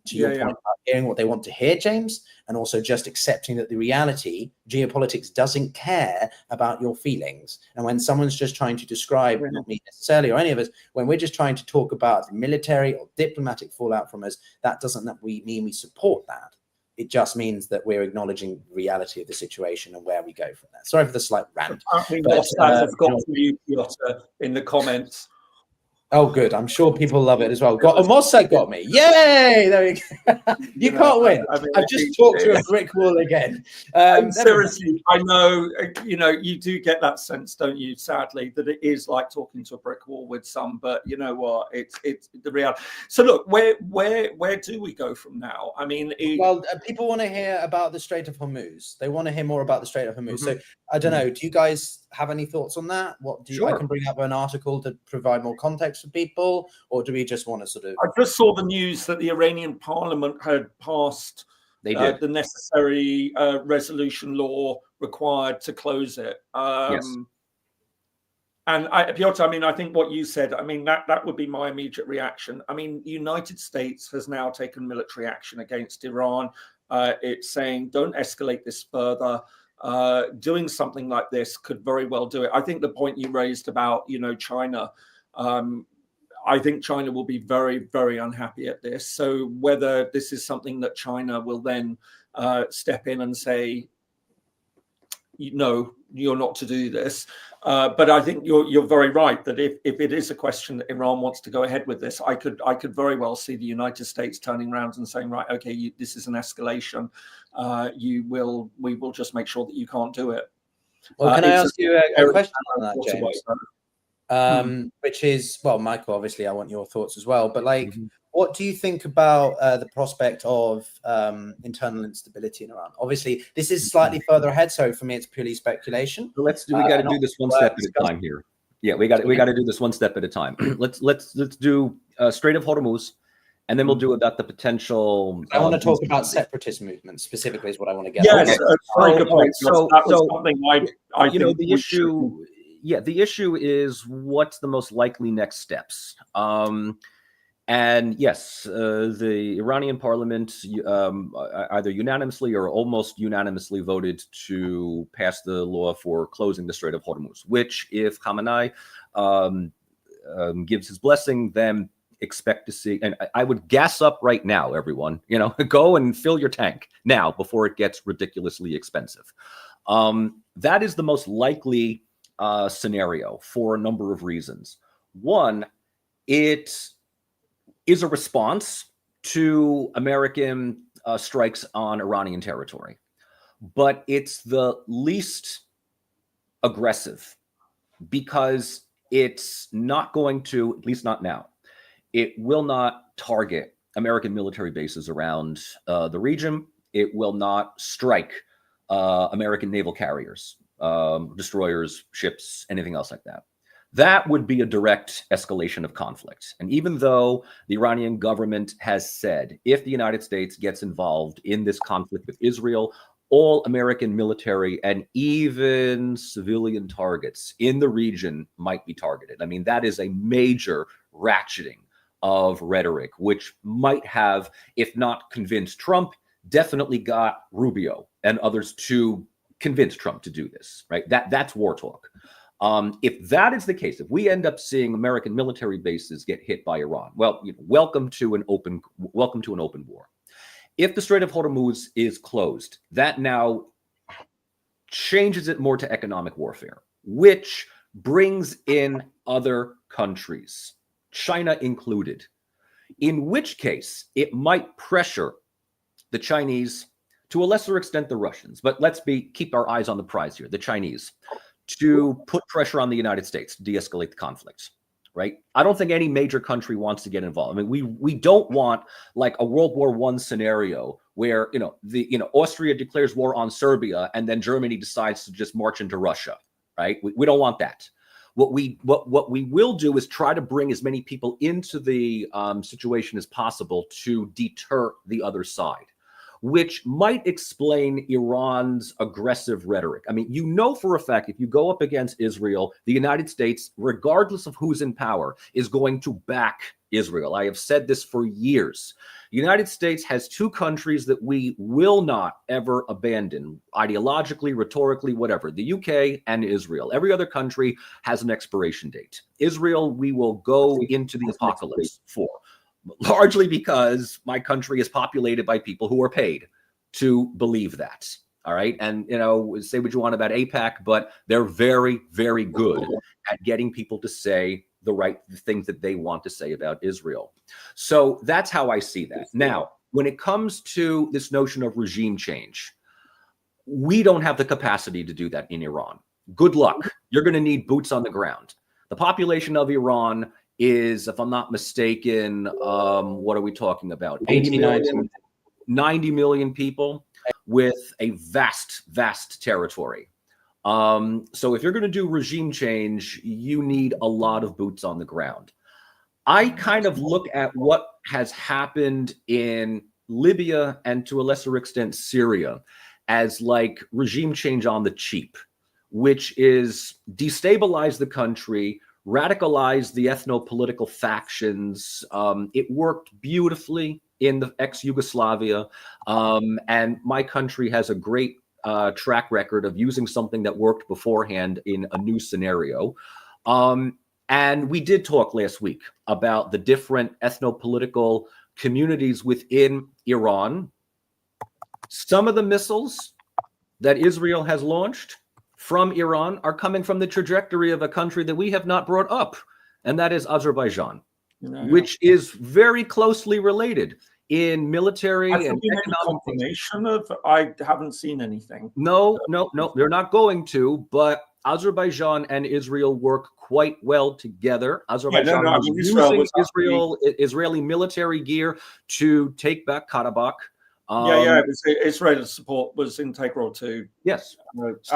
to your point about hearing what they want to hear, James, and also just accepting that the reality, geopolitics doesn't care about your feelings. And when someone's just trying to describe, not me necessarily or any of us, when we're just trying to talk about the military or diplomatic fallout from us, that doesn't mean we support that. It just means that we're acknowledging the reality of the situation and where we go from there. Sorry for the slight rant. I've got you, Pyotr, in the comments. Oh, good. I'm sure people love it as well. Mossa got me. Yay! There we go. You can't win. I mean, I've just talked to a brick wall again. Seriously, I know, you do get that sense, don't you, sadly, that it is like talking to a brick wall with some, but you know what? It's the reality. So look, where do we go from now? I mean, people want to hear about the Strait of Hormuz. They want to hear more about the Strait of Hormuz. So I don't know. Do you guys have any thoughts on that? What do you? Sure. I can bring up an article to provide more context for people, or do we just want to sort of? I just saw the news that the Iranian parliament had passed the necessary resolution law required to close it. Yes. And Pyotr, I mean, I think what you said, I mean, that would be my immediate reaction. I mean, the United States has now taken military action against Iran. It's saying, don't escalate this further. Doing something like this could very well do it. I think the point you raised about, China, I think China will be very, very unhappy at this. So whether this is something that China will then step in and say, no, you're not to do this. But I think you're very right that if it is a question that Iran wants to go ahead with this, I could very well see the United States turning around and saying, right, okay, this is an escalation. We will just make sure that you can't do it. Well, can I ask you a question on that, James? Which is, well, Michael, obviously I want your thoughts as well, but like, what do you think about the prospect of internal instability in Iran? Obviously, this is slightly further ahead, so for me, it's purely speculation. So we got to do this one step at a time here. Yeah, we got to do this one step at a time. let's do Strait of Hormuz, and then we'll do about the potential. I want to talk about separatist movements specifically, is what I want to get. Yes, okay. Good point. So something I think the issue. Yeah, the issue is what's the most likely next steps. And yes, the Iranian parliament either unanimously or almost unanimously voted to pass the law for closing the Strait of Hormuz, which if Khamenei gives his blessing, then expect to see. And I would gas up right now, everyone, go and fill your tank now before it gets ridiculously expensive. That is the most likely scenario for a number of reasons. One, it is a response to American strikes on Iranian territory, but it's the least aggressive because it's not going to, at least not now, it will not target American military bases around the region. It will not strike American naval carriers, destroyers, ships, anything else like that. That would be a direct escalation of conflict. And even though the Iranian government has said, if the United States gets involved in this conflict with Israel, all American military and even civilian targets in the region might be targeted. I mean, that is a major ratcheting of rhetoric, which might have, if not convinced Trump, definitely got Rubio and others to convince Trump to do this, right? That's war talk. If that is the case, if we end up seeing American military bases get hit by Iran, well, welcome to an open war. If the Strait of Hormuz is closed, that now changes it more to economic warfare, which brings in other countries, China included, in which case it might pressure the Chinese, to a lesser extent the Russians, but let's keep our eyes on the prize here, the Chinese, to put pressure on the United States to de-escalate the conflict, right? I don't think any major country wants to get involved. I mean, we don't want like a World War I scenario where Austria declares war on Serbia and then Germany decides to just march into Russia, right? We don't want that. What we will do is try to bring as many people into the situation as possible to deter the other side, which might explain Iran's aggressive rhetoric. I mean, for a fact, if you go up against Israel, the United States, regardless of who's in power, is going to back Israel. I have said this for years. The United States has two countries that we will not ever abandon, ideologically, rhetorically, whatever, the UK and Israel. Every other country has an expiration date. Israel, we will go into the apocalypse for. Largely because my country is populated by people who are paid to believe that. All right. And, say what you want about AIPAC, but they're very, very good at getting people to say the things that they want to say about Israel. So that's how I see that. Now, when it comes to this notion of regime change, we don't have the capacity to do that in Iran. Good luck. You're going to need boots on the ground. The population of Iran is, if I'm not mistaken, what are we talking about? 80 million, 90 million people with a vast, vast territory. So if you're going to do regime change, you need a lot of boots on the ground. I kind of look at what has happened in Libya and to a lesser extent Syria as like regime change on the cheap, which is destabilize the country, radicalize the ethno-political factions. It worked beautifully in the ex-Yugoslavia, and my country has a great track record of using something that worked beforehand in a new scenario. And we did talk last week about the different ethno-political communities within Iran. Some of the missiles that Israel has launched from Iran are coming from the trajectory of a country that we have not brought up, and that is Azerbaijan, which is very closely related in military and economic confirmation of. I haven't seen anything. No, they're not going to, but Azerbaijan and Israel work quite well together. Azerbaijan was using Israeli military gear to take back Karabakh. Israel's support was integral to. Yes.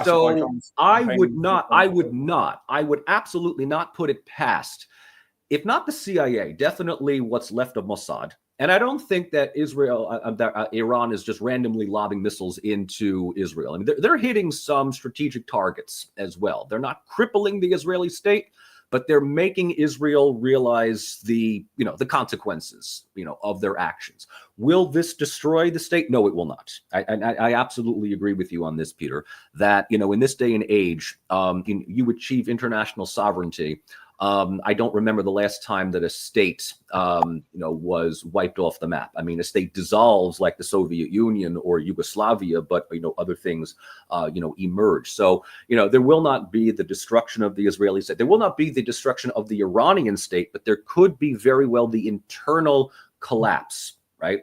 So I would absolutely not put it past, if not the CIA, definitely what's left of Mossad. And I don't think that Iran is just randomly lobbing missiles into Israel. I mean, they're hitting some strategic targets as well. They're not crippling the Israeli state, but they're making Israel realize the consequences, of their actions. Will this destroy the state? No, it will not. I absolutely agree with you on this, Peter, that, in this day and age, you achieve international sovereignty. I don't remember the last time that a state, was wiped off the map. I mean, a state dissolves like the Soviet Union or Yugoslavia, but, other things, emerge. So, there will not be the destruction of the Israeli state. There will not be the destruction of the Iranian state, but there could be very well the internal collapse, right?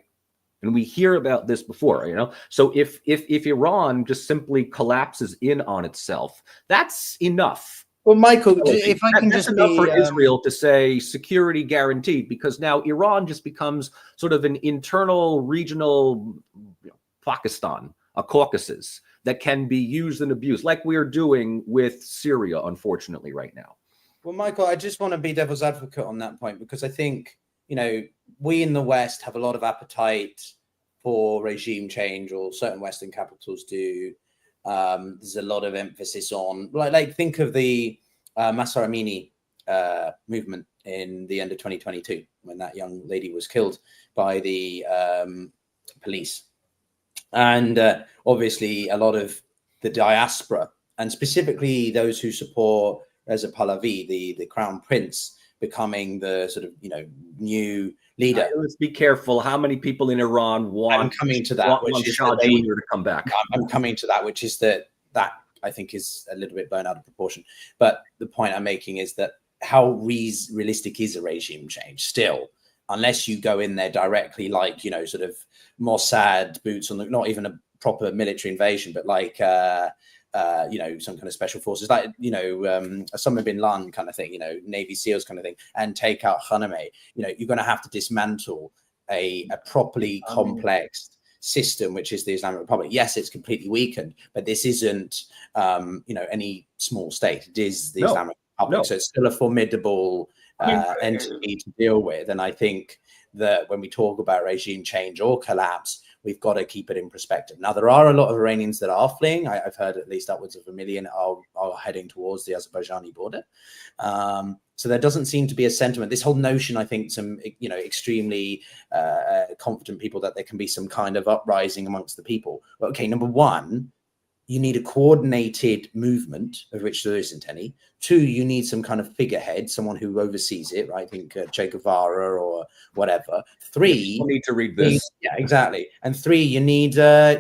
And we hear about this before, So if Iran just simply collapses in on itself, that's enough. Well, Michael, if I can just enough for Israel to say security guaranteed, because now Iran just becomes sort of an internal regional Pakistan, a Caucasus that can be used and abused, like we are doing with Syria, unfortunately, right now. Well, Michael, I just want to be devil's advocate on that point, because I think, we in the West have a lot of appetite for regime change, or certain Western capitals do. There's a lot of emphasis on, like think of the Mahsa Amini movement in the end of 2022, when that young lady was killed by the police. And obviously a lot of the diaspora, and specifically those who support Reza Pahlavi, the crown prince, becoming the sort of, new leader. Let's be careful. How many people in Iran want? I'm coming to that, which is Shah Jr. to come back. I'm coming to that, which is that I think is a little bit blown out of proportion. But the point I'm making is that how realistic is a regime change still, unless you go in there directly, like, sort of Mossad boots on the, not even a proper military invasion, but like, some kind of special forces, like, Osama bin Laden kind of thing, Navy SEALs kind of thing, and take out Khamenei. You're going to have to dismantle a properly complex system, which is the Islamic Republic. Yes, it's completely weakened, but this isn't, any small state. It is the Islamic Republic, so it's still a formidable entity to deal with. And I think that when we talk about regime change or collapse, we've got to keep it in perspective. Now, there are a lot of Iranians that are fleeing. I've heard at least upwards of 1 million are heading towards the Azerbaijani border. So there doesn't seem to be a sentiment. This whole notion, I think, some extremely confident people that there can be some kind of uprising amongst the people. Well, okay, number one, you need a coordinated movement, of which there isn't any. 2, you need some kind of figurehead, someone who oversees it, right? I think Che Guevara or whatever. 3, you need to read this. Yeah, exactly. And 3, you need the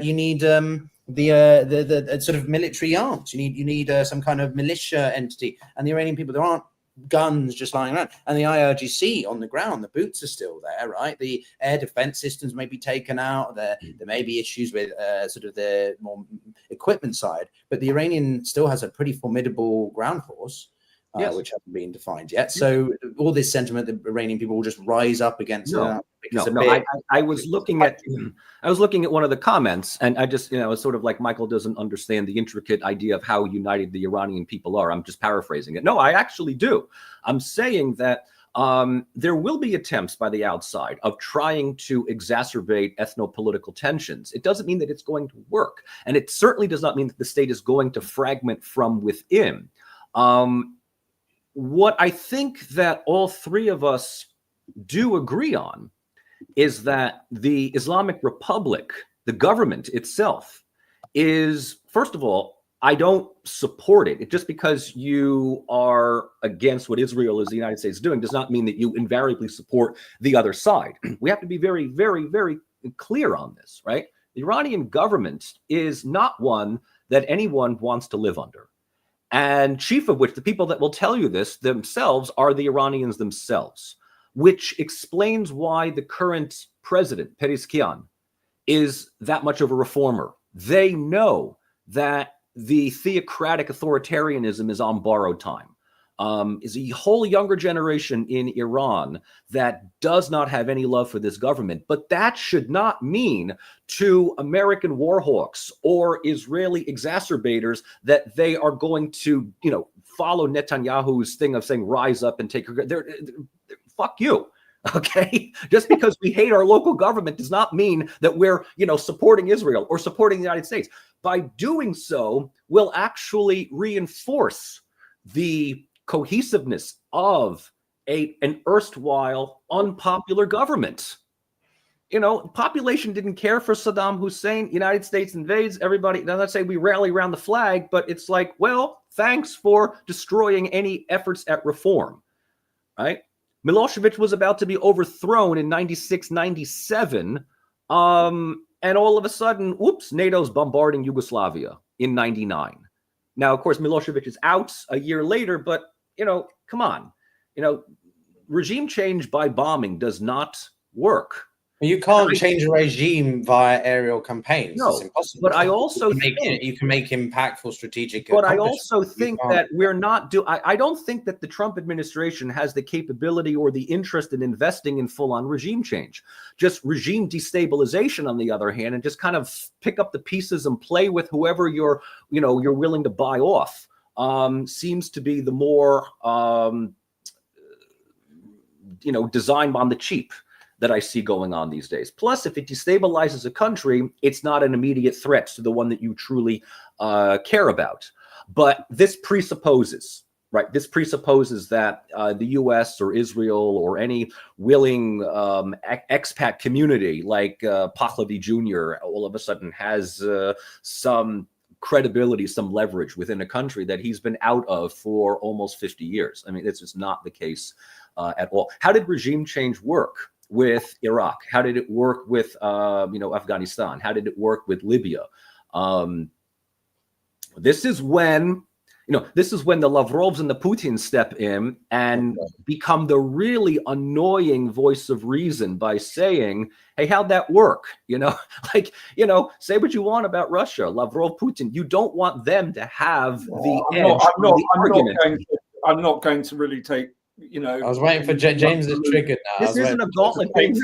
sort of military arms. You need some kind of militia entity. And the Iranian people, there aren't guns just lying around, and the IRGC on the ground, the boots are still there, right? The air defense systems may be taken out. There may be issues with sort of the more equipment side, but the Iranian still has a pretty formidable ground force, yes, which hasn't been defined yet. So all this sentiment that Iranian people will just rise up against I was looking at one of the comments, and I just, it's sort of like Michael doesn't understand the intricate idea of how united the Iranian people are. I'm just paraphrasing it. No, I actually do. I'm saying that there will be attempts by the outside of trying to exacerbate ethno-political tensions. It doesn't mean that it's going to work, and it certainly does not mean that the state is going to fragment from within. What I think that all 3 of us do agree on is that the Islamic Republic, the government itself, is, first of all, I don't support it. Just because you are against what Israel is the United States doing does not mean that you invariably support the other side. We have to be very, very, very clear on this, right? The Iranian government is not one that anyone wants to live under. And chief of which, the people that will tell you this themselves are the Iranians themselves, which explains why the current president, Pezeshkian, is that much of a reformer. They know that the theocratic authoritarianism is on borrowed time. Is a whole younger generation in Iran that does not have any love for this government. But that should not mean to American warhawks or Israeli exacerbators that they are going to, follow Netanyahu's thing of saying, rise up and take your... Fuck you. Okay, just because we hate our local government does not mean that we're, supporting Israel or supporting the United States. By doing so, we'll actually reinforce the cohesiveness of an erstwhile unpopular government. Population didn't care for Saddam Hussein. United States invades everybody. Now, let's say we rally around the flag, but it's like, well, thanks for destroying any efforts at reform, right? Milosevic was about to be overthrown in 96, 97. And all of a sudden, whoops, NATO's bombarding Yugoslavia in 99. Now, of course, Milosevic is out a year later, but, come on. Regime change by bombing does not work. You can't change a regime via aerial campaigns. No, it's impossible. But I also think you can make impactful strategic. But I also think that we're not I don't think that the Trump administration has the capability or the interest in investing in full-on regime change. Just regime destabilization, on the other hand, and just kind of pick up the pieces and play with whoever you're willing to buy off. Seems to be the more design on the cheap that I see going on these days. Plus, if it destabilizes a country, it's not an immediate threat to the one that you truly care about. But this presupposes, right? This presupposes that the US or Israel or any willing expat community like Pahlavi Jr. all of a sudden has some credibility, some leverage within a country that he's been out of for almost 50 years. I mean, it's just not the case at all. How did regime change work with Iraq? How did it work with Afghanistan? How did it work with Libya? This is when the Lavrovs and the Putins step in and become the really annoying voice of reason by saying, hey, how'd that work? Say what you want about Russia, Lavrov, Putin. You don't want them to have the edge. I'm not going to really take, I was waiting for James is triggered now. This isn't a gauntlet thing.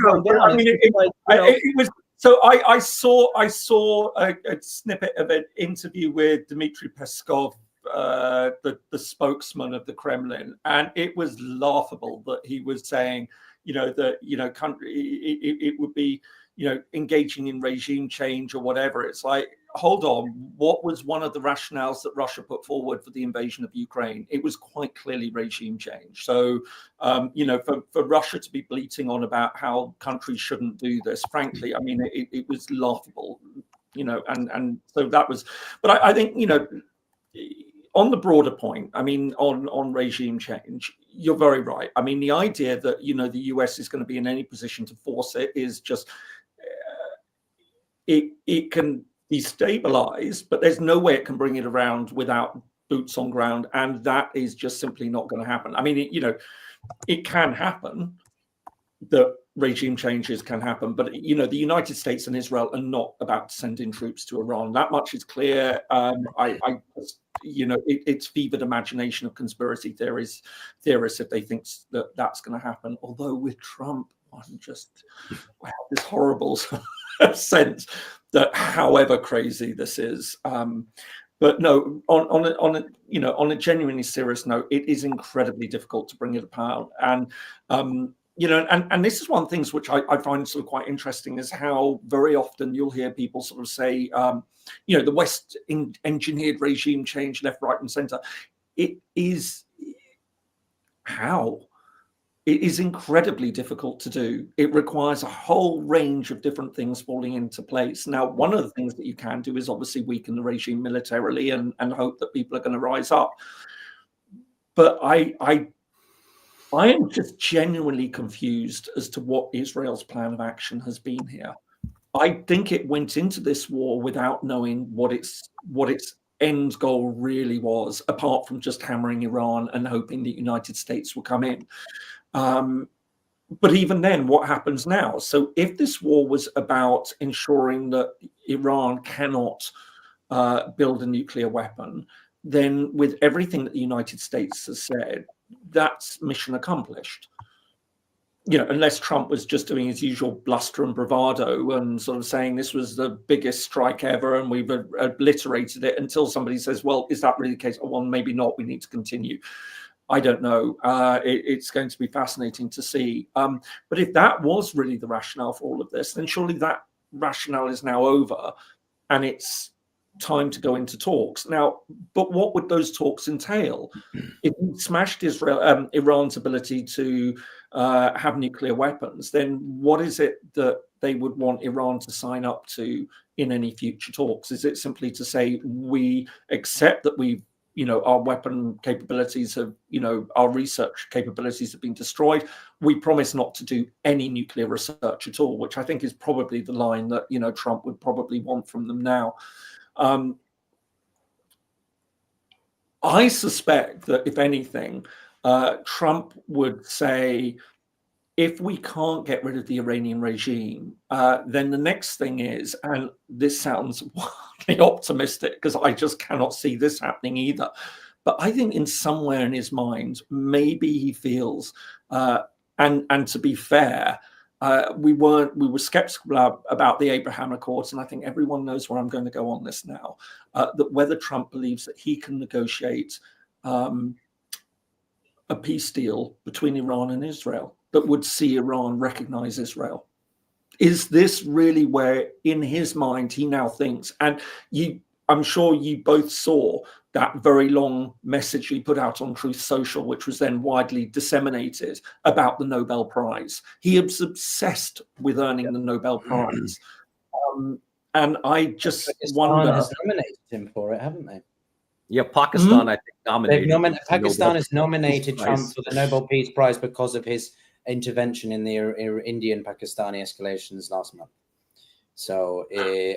I saw a snippet of an interview with Dmitry Peskov, the spokesman of the Kremlin, and it was laughable that he was saying, country it would be, engaging in regime change or whatever. It's like, hold on, what was one of the rationales that Russia put forward for the invasion of Ukraine? It was quite clearly regime change. So, for Russia to be bleating on about how countries shouldn't do this, frankly, I mean, it was laughable. and so that was. But I think, on the broader point, I mean, on regime change, you're very right. I mean, the idea that, the US is going to be in any position to force it is just, it can destabilize, but there's no way it can bring it around without boots on ground. And that is just simply not going to happen. I mean, it can happen, that regime changes can happen, but the United States and Israel are not about to send in troops to Iran. That much is clear. It's fevered imagination of conspiracy theorists if they think that that's going to happen. Although with Trump, one just this horrible sense that however crazy this is. But no, on a genuinely serious note, it is incredibly difficult to bring it about. And and this is one of the things which I find sort of quite interesting, is how very often you'll hear people sort of say, the West engineered regime change left, right, and center. It is incredibly difficult to do. It requires a whole range of different things falling into place. Now, one of the things that you can do is obviously weaken the regime militarily and hope that people are going to rise up. But I am just genuinely confused as to what Israel's plan of action has been here. I think it went into this war without knowing what its end goal really was, apart from just hammering Iran and hoping the United States will come in. But even then, what happens now? So if this war was about ensuring that Iran cannot build a nuclear weapon, then with everything that the United States has said, that's mission accomplished. Unless Trump was just doing his usual bluster and bravado and sort of saying this was the biggest strike ever and we've obliterated it, until somebody says, well, is that really the case? Oh, well, maybe not. We need to continue. I don't know. It's going to be fascinating to see. But if that was really the rationale for all of this, then surely that rationale is now over and it's time to go into talks. Now, but what would those talks entail? If we smashed Iran's ability to have nuclear weapons, then what is it that they would want Iran to sign up to in any future talks? Is it simply to say, we accept that we've our weapon capabilities have, our research capabilities have been destroyed. We promise not to do any nuclear research at all, which I think is probably the line that, Trump would probably want from them now. I suspect that if anything, Trump would say, if we can't get rid of the Iranian regime, then the next thing is, and this sounds wildly optimistic because I just cannot see this happening either, but I think in somewhere in his mind, maybe he feels, and to be fair, we were skeptical about the Abraham Accords, and I think everyone knows where I'm going to go on this now, that whether Trump believes that he can negotiate a peace deal between Iran and Israel that would see Iran recognize Israel. Is this really where, in his mind, he now thinks? And I'm sure you both saw that very long message he put out on Truth Social, which was then widely disseminated, about the Nobel Prize. He is obsessed with earning the Nobel Prize. And I just wonder... has nominated him for it, haven't they? Yeah, Pakistan, I think, nominated. Pakistan has nominated Trump for the Nobel Peace Prize because of his intervention in the Indian-Pakistani escalations last month. So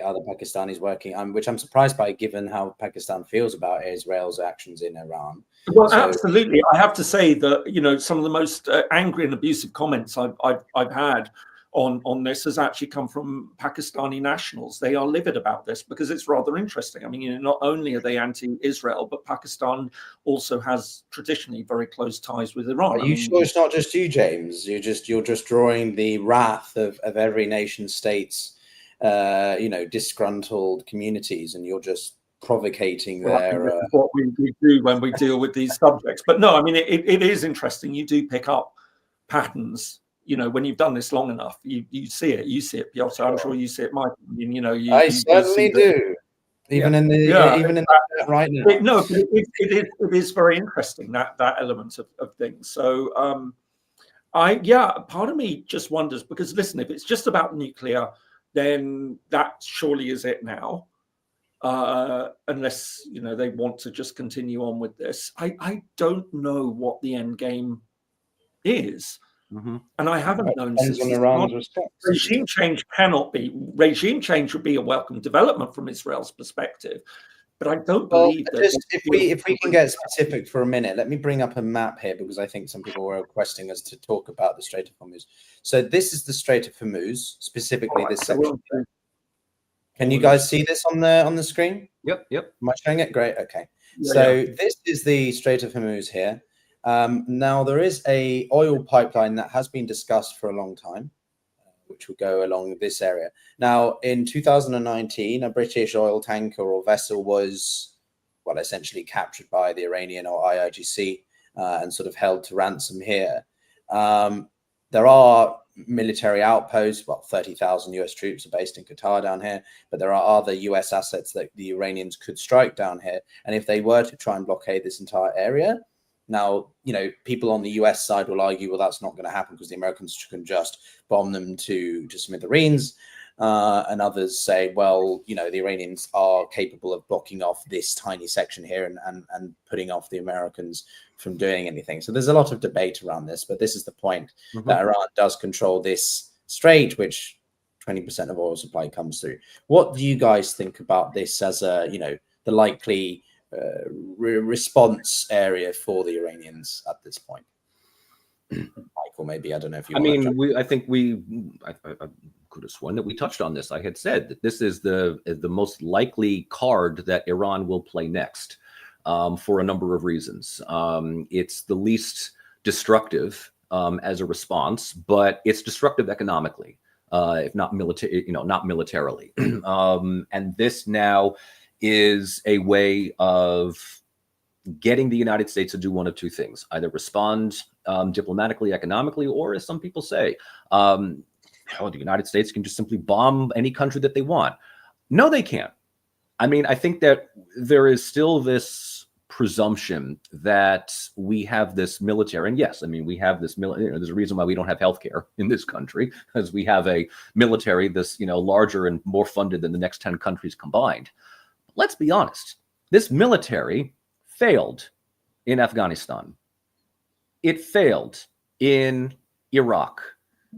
other Pakistanis working, which I'm surprised by, given how Pakistan feels about Israel's actions in Iran. Well, absolutely. I have to say that some of the most angry and abusive comments I've had on this has actually come from Pakistani nationals. They are livid about this because it's rather interesting. I mean, not only are they anti-Israel, but Pakistan also has traditionally very close ties with Iran. Are you sure it's not just you, James? You're just drawing the wrath of every nation state's disgruntled communities, and you're just provocating what we do when we deal with these subjects. But no, I mean, it is interesting. You do pick up patterns. When you've done this long enough, you see it. You see it, Pyotr. I'm sure you see it, Mike. I certainly do. Even in that right now. No, but it is very interesting, that element of things. So part of me just wonders, because listen, if it's just about nuclear, then that surely is it now. Unless, you know, they want to just continue on with this. I don't know what the end game is. And I haven't known since on Iran's response. Regime change cannot be. Regime change would be a welcome development from Israel's perspective. But I don't believe that. Just if we can get specific for a minute, let me bring up a map here, because I think some people were requesting us to talk about the Strait of Hormuz. So this is the Strait of Hormuz, specifically this section. Can you guys see this on the screen? Yep. Am I showing it? Great. Okay. Yeah, So this is the Strait of Hormuz here. Now there is a oil pipeline that has been discussed for a long time, which will go along this area. Now, in 2019, a British oil tanker or vessel was, well, essentially captured by the Iranian or IRGC and sort of held to ransom here. There are military outposts, well, 30,000 US troops are based in Qatar down here, but there are other US assets that the Iranians could strike down here. And if they were to try and blockade this entire area, now, you know, people on the US side will argue, well, that's not going to happen because the Americans can just bomb them to smithereens. And others say, well, you know, the Iranians are capable of blocking off this tiny section here and putting off the Americans from doing anything. So there's a lot of debate around this, but this is the point, that Iran does control this strait, which 20% of oil supply comes through. What do you guys think about this as a, you know, the likely response area for the Iranians at this point? Michael, maybe, I don't know if you. I mean, I could have sworn that we touched on this. I had said that this is the most likely card that Iran will play next, for a number of reasons. It's the least destructive as a response, but it's destructive economically, if not not militarily. And this now is a way of getting the United States to do one of two things: either respond diplomatically, economically, or, as some people say, the United States can just simply bomb any country that they want. No, they can't. I mean, I think that there is still this presumption that we have this military, and yes, I mean, we have this military. There's a reason why we don't have healthcare in this country, because we have a military that's, larger and more funded than the next 10 countries combined. Let's be honest. This military failed in Afghanistan. It failed in Iraq.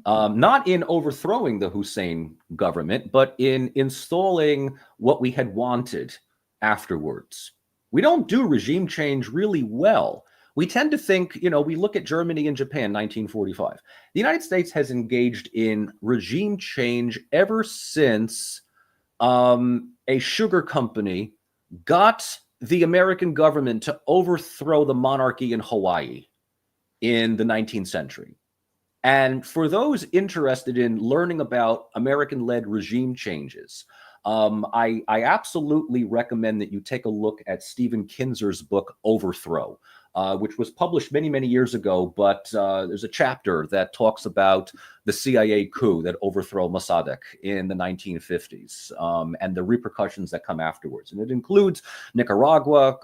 Not in overthrowing the Hussein government, but in installing what we had wanted afterwards. We don't do regime change really well. We tend to think, we look at Germany and Japan, 1945. The United States has engaged in regime change ever since a sugar company got the American government to overthrow the monarchy in Hawaii in the 19th century. And for those interested in learning about American-led regime changes, I absolutely recommend that you take a look at Stephen Kinzer's book, Overthrow, which was published many, many years ago. But there's a chapter that talks about the CIA coup that overthrew Mossadegh in the 1950s and the repercussions that come afterwards. And it includes Nicaragua,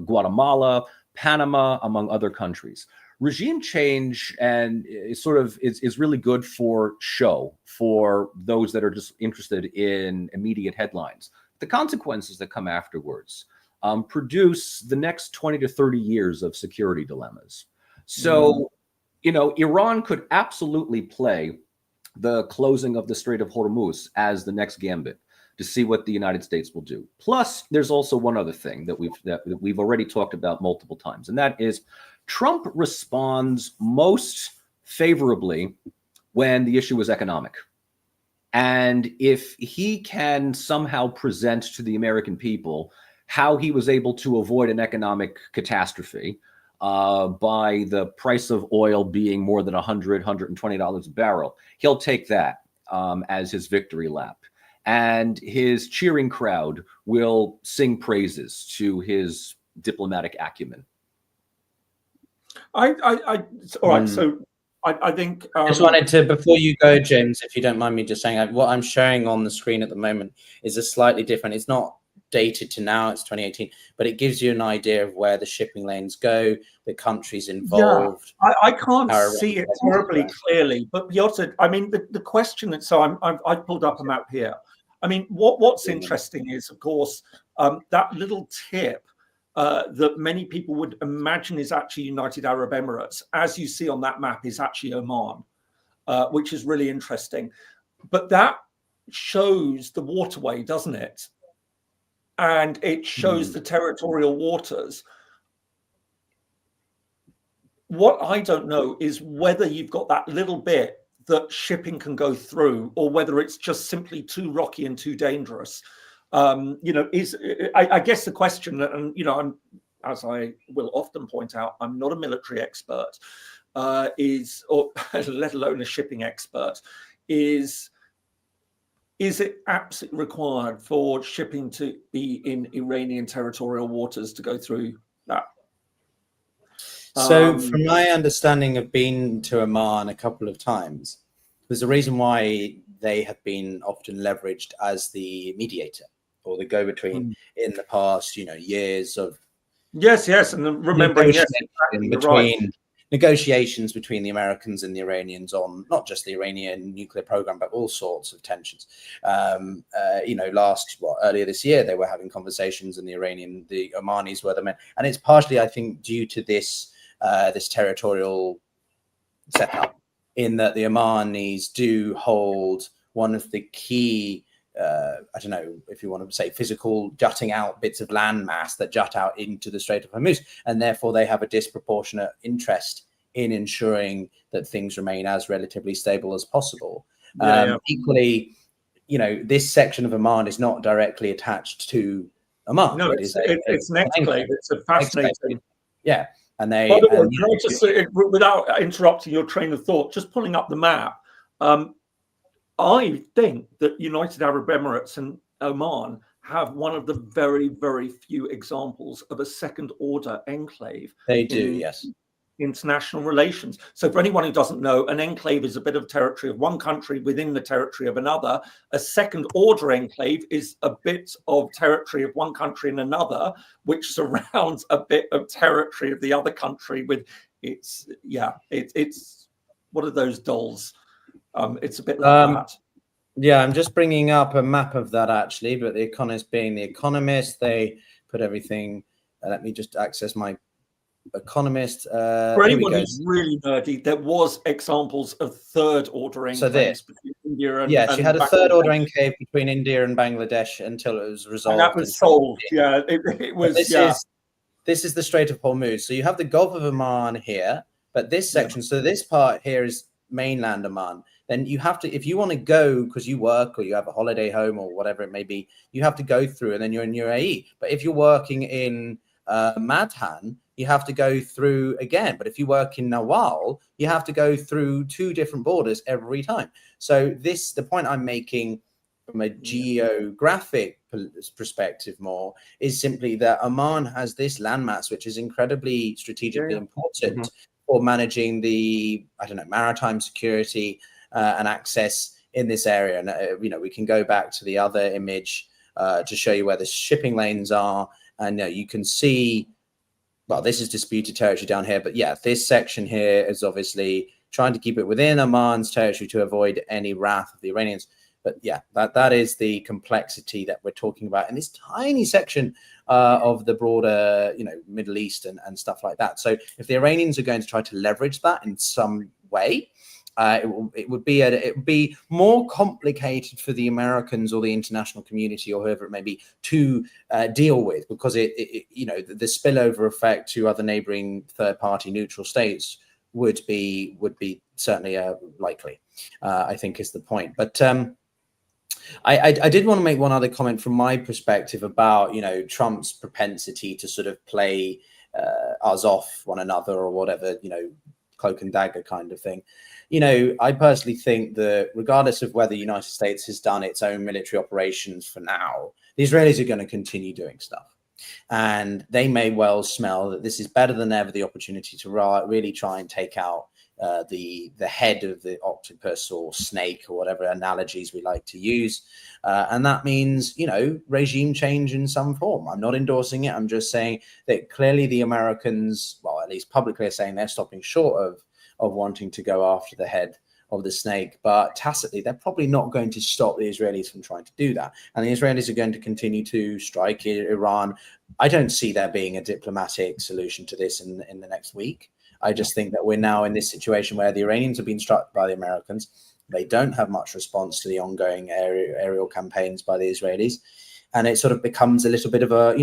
Guatemala, Panama, among other countries. Regime change and is really good for show for those that are just interested in immediate headlines. The consequences that come afterwards produce the next 20 to 30 years of security dilemmas. So, Iran could absolutely play the closing of the Strait of Hormuz as the next gambit to see what the United States will do. Plus, there's also one other thing that we've already talked about multiple times, and that is Trump responds most favorably when the issue is economic. And if he can somehow present to the American people how he was able to avoid an economic catastrophe by the price of oil being more than $100, $120 a barrel, he'll take that as his victory lap. And his cheering crowd will sing praises to his diplomatic acumen. All right. So I think I just wanted to, before you go, James, if you don't mind me just saying, what I'm showing on the screen at the moment is a slightly different. It's not dated to now, it's 2018, but it gives you an idea of where the shipping lanes go, the countries involved. Yeah, I can't see it terribly clearly, but Pyotr, I mean, the question that, so I've pulled up a map here. I mean, what's interesting is, of course, that little tip that many people would imagine is actually United Arab Emirates, as you see on that map, is actually Oman, which is really interesting. But that shows the waterway, doesn't it? And it shows the territorial waters. What I don't know is whether you've got that little bit that shipping can go through, or whether it's just simply too rocky and too dangerous. You know, I guess the question, and you know, as I will often point out, I'm not a military expert, or let alone a shipping expert, is it absolutely required for shipping to be in Iranian territorial waters to go through that? So from my understanding of being to Oman a couple of times, there's a reason why they have been often leveraged as the mediator or the go-between in the past, you know, years of yes, and remembering negotiations between the Americans and the Iranians on not just the Iranian nuclear program, but all sorts of tensions. You know, earlier this year, they were having conversations, and the Omanis were the men, and it's partially, I think, due to this territorial setup, in that the Omanis do hold one of the key, I don't know if you want to say physical jutting out bits of landmass that jut out into the Strait of Hormuz, and therefore they have a disproportionate interest in ensuring that things remain as relatively stable as possible. Equally, you know, this section of Oman is not directly attached to Oman. No, it's an enclave. It's a fascinating. Yeah. And they, by the way, can I just say, without interrupting your train of thought, just pulling up the map, I think that United Arab Emirates and Oman have one of the very, very few examples of a second order enclave. They do, yes. International relations. So for anyone who doesn't know, an enclave is a bit of territory of one country within the territory of another. A second order enclave is a bit of territory of one country in another, which surrounds a bit of territory of the other country with its, it's what are those dolls? It's a bit like that. Yeah, I'm just bringing up a map of that actually, but the Economist being the Economist, they put everything, let me just access my Economist. For anyone who's really nerdy, there was examples of third order enclaves between India and you had a third order enclave between India and Bangladesh until it was resolved. And that was solved. Yeah, it was. This is the Strait of Hormuz. So you have the Gulf of Oman here, but this section, so this part here is mainland Oman. Then you have to, if you want to go because you work or you have a holiday home or whatever it may be, you have to go through, and then you're in UAE. But if you're working in Madhan, you have to go through again. But if you work in Nawal, you have to go through two different borders every time. So the point I'm making from a geographic perspective more is simply that Oman has this landmass, which is incredibly strategically important for managing the, maritime security and access in this area. And, we can go back to the other image to show you where the shipping lanes are. And you can see, well, this is disputed territory down here, but this section here is obviously trying to keep it within Oman's territory to avoid any wrath of the Iranians. But that is the complexity that we're talking about in this tiny section of the broader, Middle East and stuff like that. So if the Iranians are going to try to leverage that in some way, it would be more complicated for the Americans or the international community or whoever it may be to deal with, because the spillover effect to other neighboring third-party neutral states would be certainly likely. I think is the point. But I did want to make one other comment from my perspective about Trump's propensity to sort of play us off one another or whatever, cloak and dagger kind of thing. I personally think that regardless of whether the United States has done its own military operations for now, the Israelis are going to continue doing stuff. And they may well smell that this is better than ever the opportunity to really try and take out the head of the octopus or snake or whatever analogies we like to use. And that means, regime change in some form. I'm not endorsing it. I'm just saying that clearly the Americans, well, at least publicly, are saying they're stopping short of wanting to go after the head of the snake, but tacitly they're probably not going to stop the Israelis from trying to do that. And the Israelis are going to continue to strike Iran. I don't see there being a diplomatic solution to this in the next week. I just think that we're now in this situation where the Iranians have been struck by the Americans. They don't have much response to the ongoing aerial campaigns by the Israelis. And it sort of becomes a little bit of a,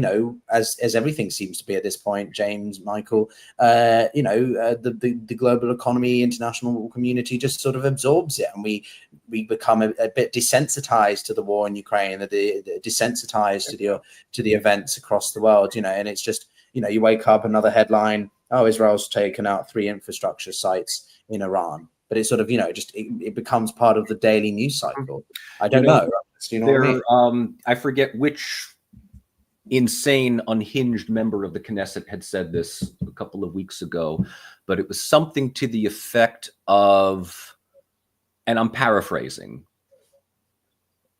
as everything seems to be at this point, James, Michael, the global economy, international community just sort of absorbs it. And we become a bit desensitized to the war in Ukraine, desensitized to the events across the world, and it's just, you wake up, another headline, oh, Israel's taken out 3 infrastructure sites in Iran. But it's sort of, it becomes part of the daily news cycle. I don't know. Do you know what I mean? I forget which insane, unhinged member of the Knesset had said this a couple of weeks ago, but it was something to the effect of, and I'm paraphrasing,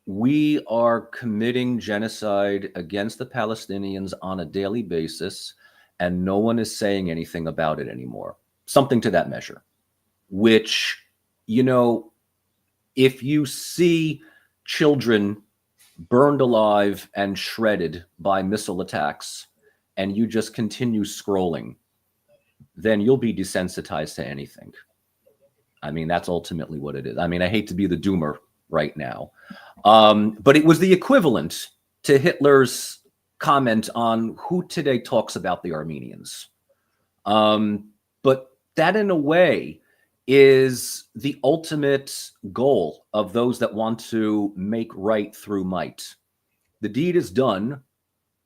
we are committing genocide against the Palestinians on a daily basis, and no one is saying anything about it anymore. Something to that measure, which, if you see children burned alive and shredded by missile attacks, and you just continue scrolling, then you'll be desensitized to anything. I mean, that's ultimately what it is. I mean, I hate to be the doomer right now, but it was the equivalent to Hitler's comment on who today talks about the Armenians. But that, in a way, is the ultimate goal of those that want to make right through might. The deed is done.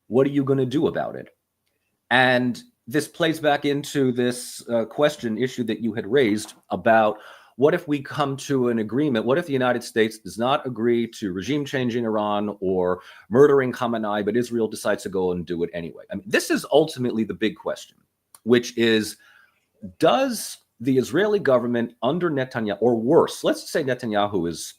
What are you going to do about it? And this plays back into this issue that you had raised about what if we come to an agreement? What if the United States does not agree to regime change in Iran or murdering Khamenei, but Israel decides to go and do it anyway? I mean, this is ultimately the big question, which is, does the Israeli government under Netanyahu, or worse, let's say Netanyahu is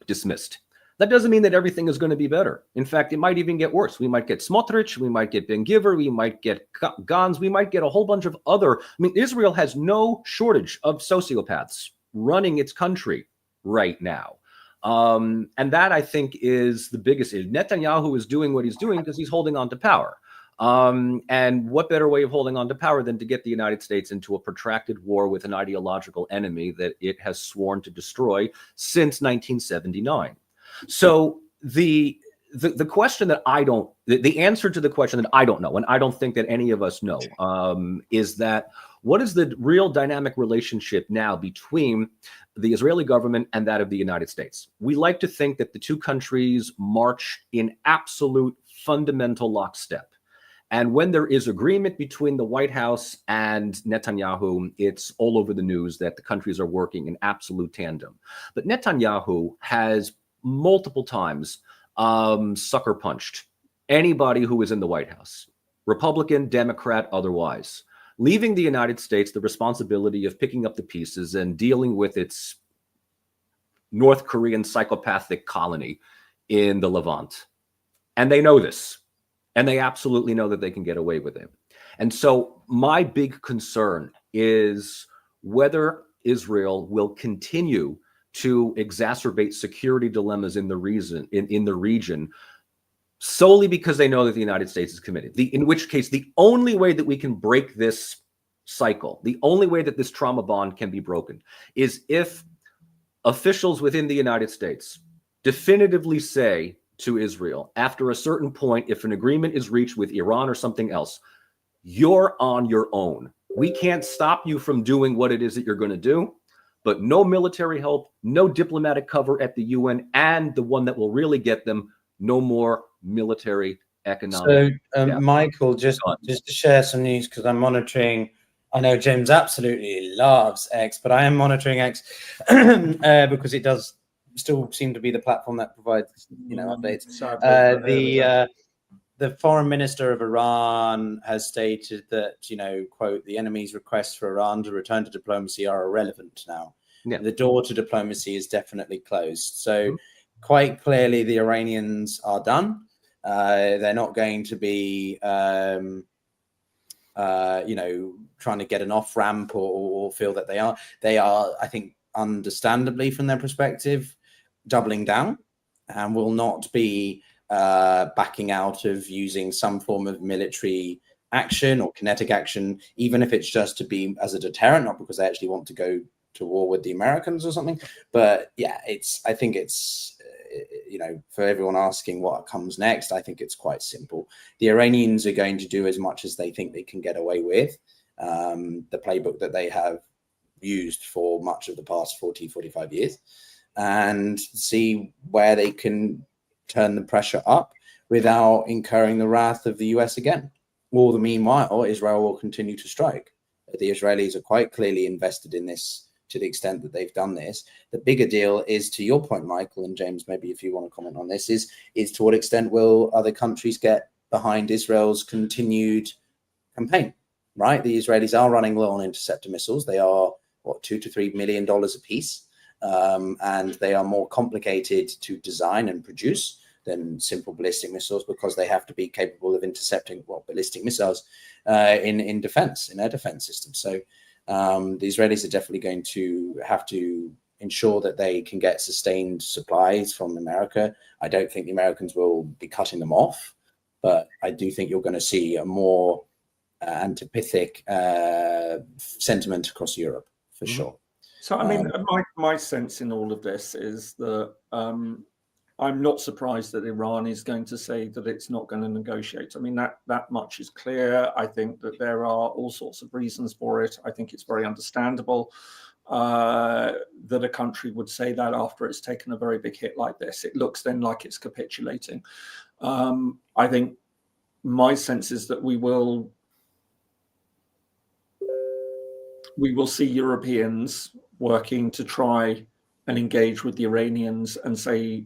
dismissed, that doesn't mean that everything is going to be better. In fact, it might even get worse. We might get Smotrich, we might get Ben-Gvir, we might get Gantz, we might get a whole bunch of other. I mean, Israel has no shortage of sociopaths running its country right now. And that, I think, is the biggest issue. Netanyahu is doing what he's doing because he's holding on to power. And what better way of holding on to power than to get the United States into a protracted war with an ideological enemy that it has sworn to destroy since 1979. So the question that the answer to the question that I don't know, and I don't think that any of us know, is that what is the real dynamic relationship now between the Israeli government and that of the United States? We like to think that the two countries march in absolute fundamental lockstep. And when there is agreement between the White House and Netanyahu, it's all over the news that the countries are working in absolute tandem. But Netanyahu has multiple times sucker punched anybody who is in the White House, Republican, Democrat, otherwise, leaving the United States the responsibility of picking up the pieces and dealing with its North Korean psychopathic colony in the Levant. And they know this. And they absolutely know that they can get away with it. And so my big concern is whether Israel will continue to exacerbate security dilemmas in the region solely because they know that the United States is committed. In which case, the only way that we can break this cycle, the only way that this trauma bond can be broken, is if officials within the United States definitively say to Israel, after a certain point, if an agreement is reached with Iran or something else, you're on your own. We can't stop you from doing what it is that you're going to do, but no military help, no diplomatic cover at the UN, and the one that will really get them, no more military economic. So, Michael, just to share some news, because I'm monitoring. I know James absolutely loves X, but I am monitoring X because it does still seem to be the platform that provides, updates. the foreign minister of Iran has stated that, quote, the enemy's requests for Iran to return to diplomacy are irrelevant now. Yeah. The door to diplomacy is definitely closed. So quite clearly the Iranians are done. They're not going to be, trying to get an off ramp or feel that they are. They are, I think, understandably from their perspective, doubling down and will not be backing out of using some form of military action or kinetic action, even if it's just to be as a deterrent, not because they actually want to go to war with the Americans or something. But yeah, I think it's, for everyone asking what comes next, I think it's quite simple. The Iranians are going to do as much as they think they can get away with. The playbook that they have used for much of the past 40, 45 years, and see where they can turn the pressure up without incurring the wrath of the US again. All the meanwhile, Israel will continue to strike. The Israelis are quite clearly invested in this to the extent that they've done this. The bigger deal is, to your point, Michael, and James, maybe if you want to comment on this, is to what extent will other countries get behind Israel's continued campaign, right? The Israelis are running low on interceptor missiles. They are, $2 to $3 million a piece. And they are more complicated to design and produce than simple ballistic missiles, because they have to be capable of intercepting ballistic missiles in defense, in air defense systems. So the Israelis are definitely going to have to ensure that they can get sustained supplies from America. I don't think the Americans will be cutting them off, but I do think you're going to see a more antipathic sentiment across Europe for sure. So, I mean, my sense in all of this is that I'm not surprised that Iran is going to say that it's not going to negotiate. I mean, that much is clear. I think that there are all sorts of reasons for it. I think it's very understandable that a country would say that after it's taken a very big hit like this. It looks then like it's capitulating. I think my sense is that we will see Europeans working to try and engage with the Iranians and say,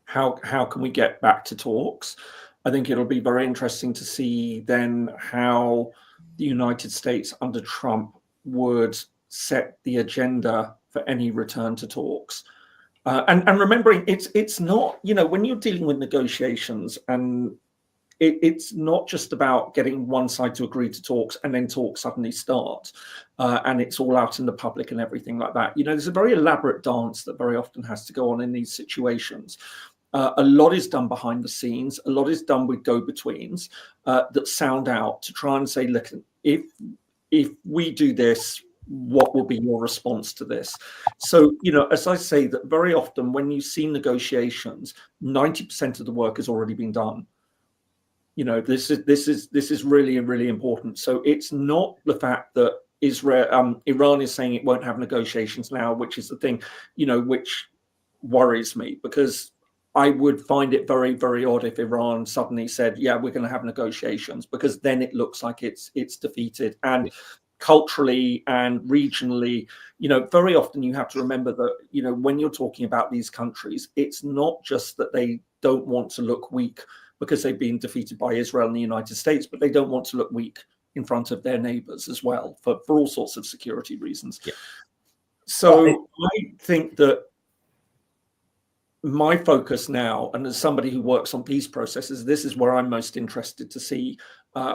how can we get back to talks? I think it'll be very interesting to see then how the United States under Trump would set the agenda for any return to talks. And remembering, it's not, when you're dealing with negotiations, and it's not just about getting one side to agree to talks and then talks suddenly start and it's all out in the public and everything like that. There's a very elaborate dance that very often has to go on in these situations. A lot is done behind the scenes. A lot is done with go-betweens that sound out to try and say, look, if we do this, what will be your response to this? So, as I say, that very often when you see negotiations, 90% of the work has already been done. This is really, really important. So it's not the fact that Iran is saying it won't have negotiations now, which is the thing, which worries me, because I would find it very, very odd if Iran suddenly said, yeah, we're going to have negotiations, because then it looks like it's defeated. And culturally and regionally, very often you have to remember that, when you're talking about these countries, it's not just that they don't want to look weak because they've been defeated by Israel and the United States, but they don't want to look weak in front of their neighbors as well, for all sorts of security reasons. Yeah. So I think that my focus now, and as somebody who works on peace processes, this is where I'm most interested to see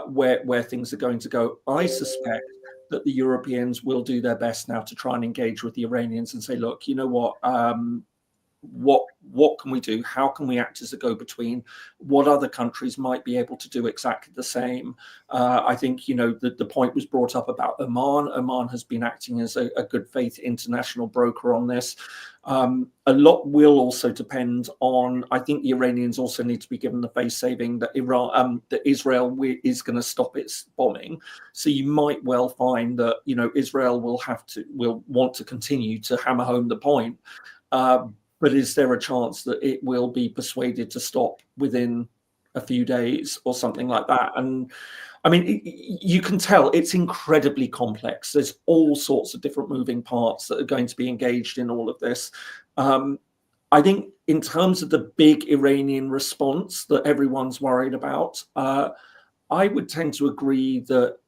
where things are going to go. I suspect that the Europeans will do their best now to try and engage with the Iranians and say, look, you know what can we do? How can we act as a go-between? What other countries might be able to do exactly the same? I think, the point was brought up about Oman. Oman has been acting as a good faith international broker on this. A lot will also depend on, I think the Iranians also need to be given the face saving that Israel is going to stop its bombing. So you might well find that, Israel will want to continue to hammer home the point. But is there a chance that it will be persuaded to stop within a few days or something like that? And I mean, you can tell it's incredibly complex. There's all sorts of different moving parts that are going to be engaged in all of this. I think in terms of the big Iranian response that everyone's worried about, I would tend to agree that,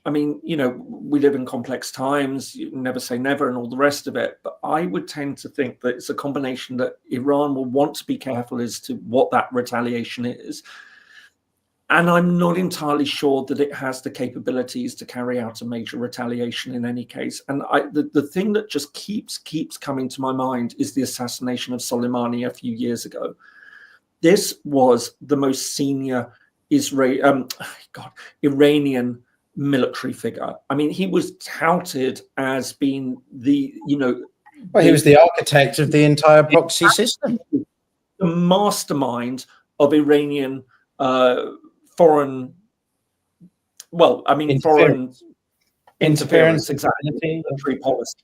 I mean, you know, we live in complex times, you never say never and all the rest of it. But I would tend to think that it's a combination that Iran will want to be careful as to what that retaliation is. And I'm not entirely sure that it has the capabilities to carry out a major retaliation in any case. And the thing that just keeps coming to my mind is the assassination of Solommani a few years ago. This was the most senior Iranian military figure. I mean, he was touted as being the, you know... Well, he was the architect of the entire proxy system. The mastermind of Iranian foreign... Well, I mean, foreign interference, exactly, military policy.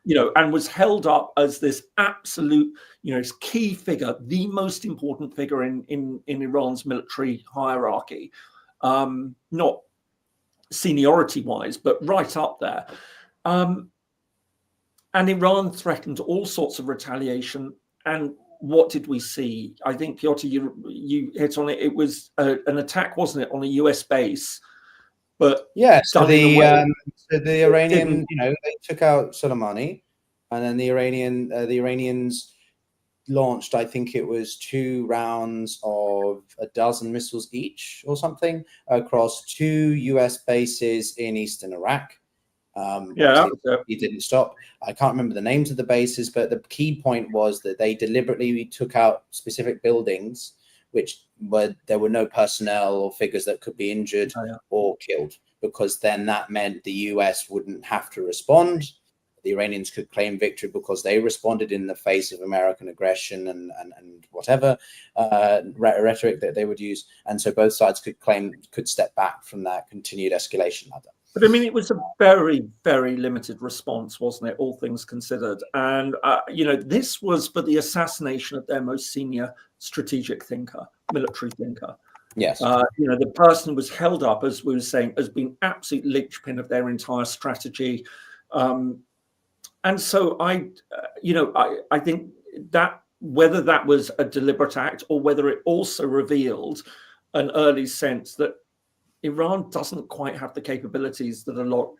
You know, and was held up as this absolute, you know, key figure, the most important figure in Iran's military hierarchy. Not seniority wise, but right up there. And Iran threatened all sorts of retaliation. And what did we see? I think, Pyotr, you hit on it. It was an attack, wasn't it, on a US base? But yeah, so the Iranian, you know, they took out Solommani, and then the Iranians launched, I think it was 2 rounds of a dozen missiles each or something across 2 US bases in eastern Iraq. He didn't stop. I can't remember the names of the bases, but the key point was that they deliberately took out specific buildings there were no personnel or figures that could be injured or killed, because then that meant the US wouldn't have to respond. The Iranians could claim victory because they responded in the face of American aggression and whatever rhetoric that they would use. And so both sides could step back from that continued escalation ladder. But I mean, it was a very, very limited response, wasn't it, all things considered? And, you know, this was for the assassination of their most senior strategic thinker, military thinker. Yes. You know, the person was held up, as we were saying, as being absolute linchpin of their entire strategy. And so I think that whether that was a deliberate act or whether it also revealed an early sense that Iran doesn't quite have the capabilities that a lot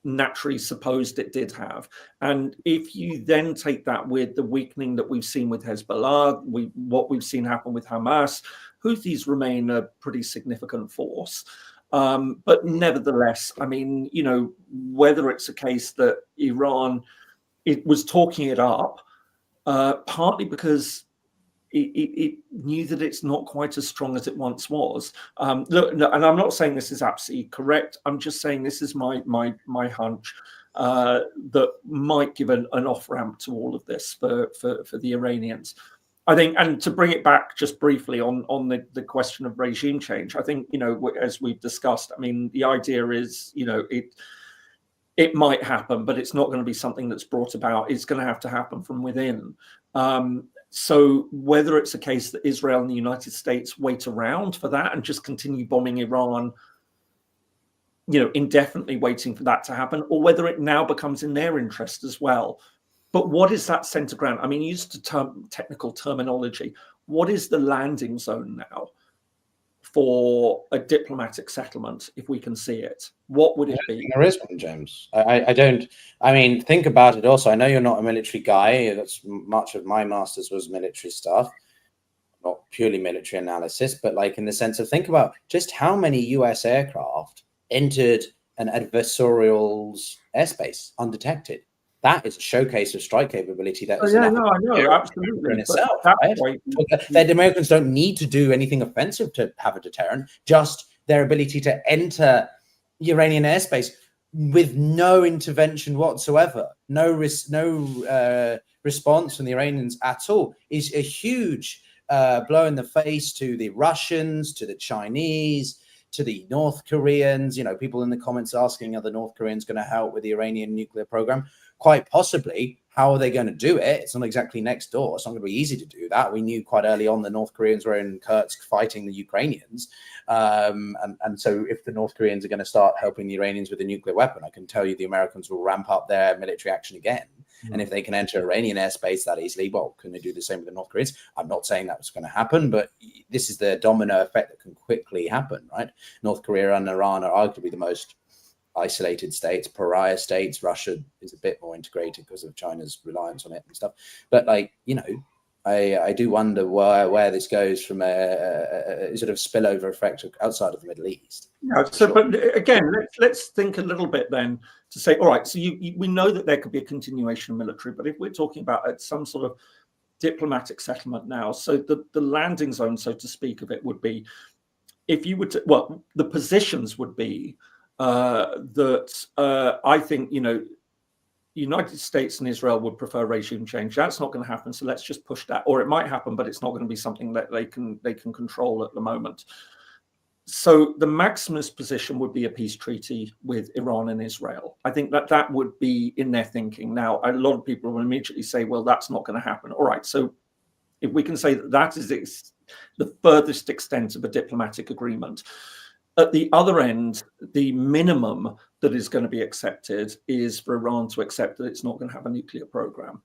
naturally supposed it did have. And if you then take that with the weakening that we've seen with Hezbollah, what we've seen happen with Hamas, Houthis remain a pretty significant force. But nevertheless, I mean, you know, whether it's a case that Iran was talking it up, partly because it knew that it's not quite as strong as it once was. Look, and I'm not saying this is absolutely correct. I'm just saying this is my hunch that might give an off-ramp to all of this for the Iranians. I think, and to bring it back just briefly on the question of regime change, I think, you know, as we've discussed, I mean, the idea is, you know, it might happen, but it's not going to be something that's brought about. It's going to have to happen from within. So whether it's a case that Israel and the United States wait around for that and just continue bombing Iran, you know, indefinitely waiting for that to happen, or whether it now becomes in their interest as well. But what is that center ground? I mean, used to technical terminology. What is the landing zone now for a diplomatic settlement, if we can see it? What would it be? There is one, James. I mean, think about it also. I know you're not a military guy. That's much of my master's was military stuff, not purely military analysis, but like in the sense of think about just how many US aircraft entered an adversarial's airspace undetected. That is a showcase of strike capability. That is I know, absolutely. In itself, right? The Americans don't need to do anything offensive to have a deterrent, just their ability to enter Iranian airspace with no intervention whatsoever, no response from the Iranians at all, is a huge blow in the face to the Russians, to the Chinese, to the North Koreans. You know, people in the comments asking, are the North Koreans going to help with the Iranian nuclear program? Quite possibly. How are they going to do it? It's not exactly next door. It's not going to be easy to do that. We knew quite early on the North Koreans were in Kursk fighting the Ukrainians. And so if the North Koreans are going to start helping the Iranians with a nuclear weapon, I can tell you the Americans will ramp up their military action again. And if they can enter Iranian airspace that easily, well, can they do the same with the North Koreans? I'm not saying that's going to happen, but this is the domino effect that can quickly happen, right? North Korea and Iran are arguably the most isolated states, pariah states. Russia is a bit more integrated because of China's reliance on it and stuff. But I do wonder where this goes from a sort of spillover effect outside of the Middle East. Yeah, so, sure. But again, let's think a little bit then to say, all right, so we know that there could be a continuation of military, but if we're talking about some sort of diplomatic settlement now, so the landing zone, so to speak, of it would be, if you were to, well, the positions would be that I think, United States and Israel would prefer regime change. That's not going to happen. So let's just push that. Or it might happen, but it's not going to be something that they can control at the moment. So the maximalist position would be a peace treaty with Iran and Israel. I think that would be in their thinking. Now, a lot of people will immediately say, well, that's not going to happen. All right. So if we can say that is the furthest extent of a diplomatic agreement. At the other end, the minimum that is going to be accepted is for Iran to accept that it's not going to have a nuclear program.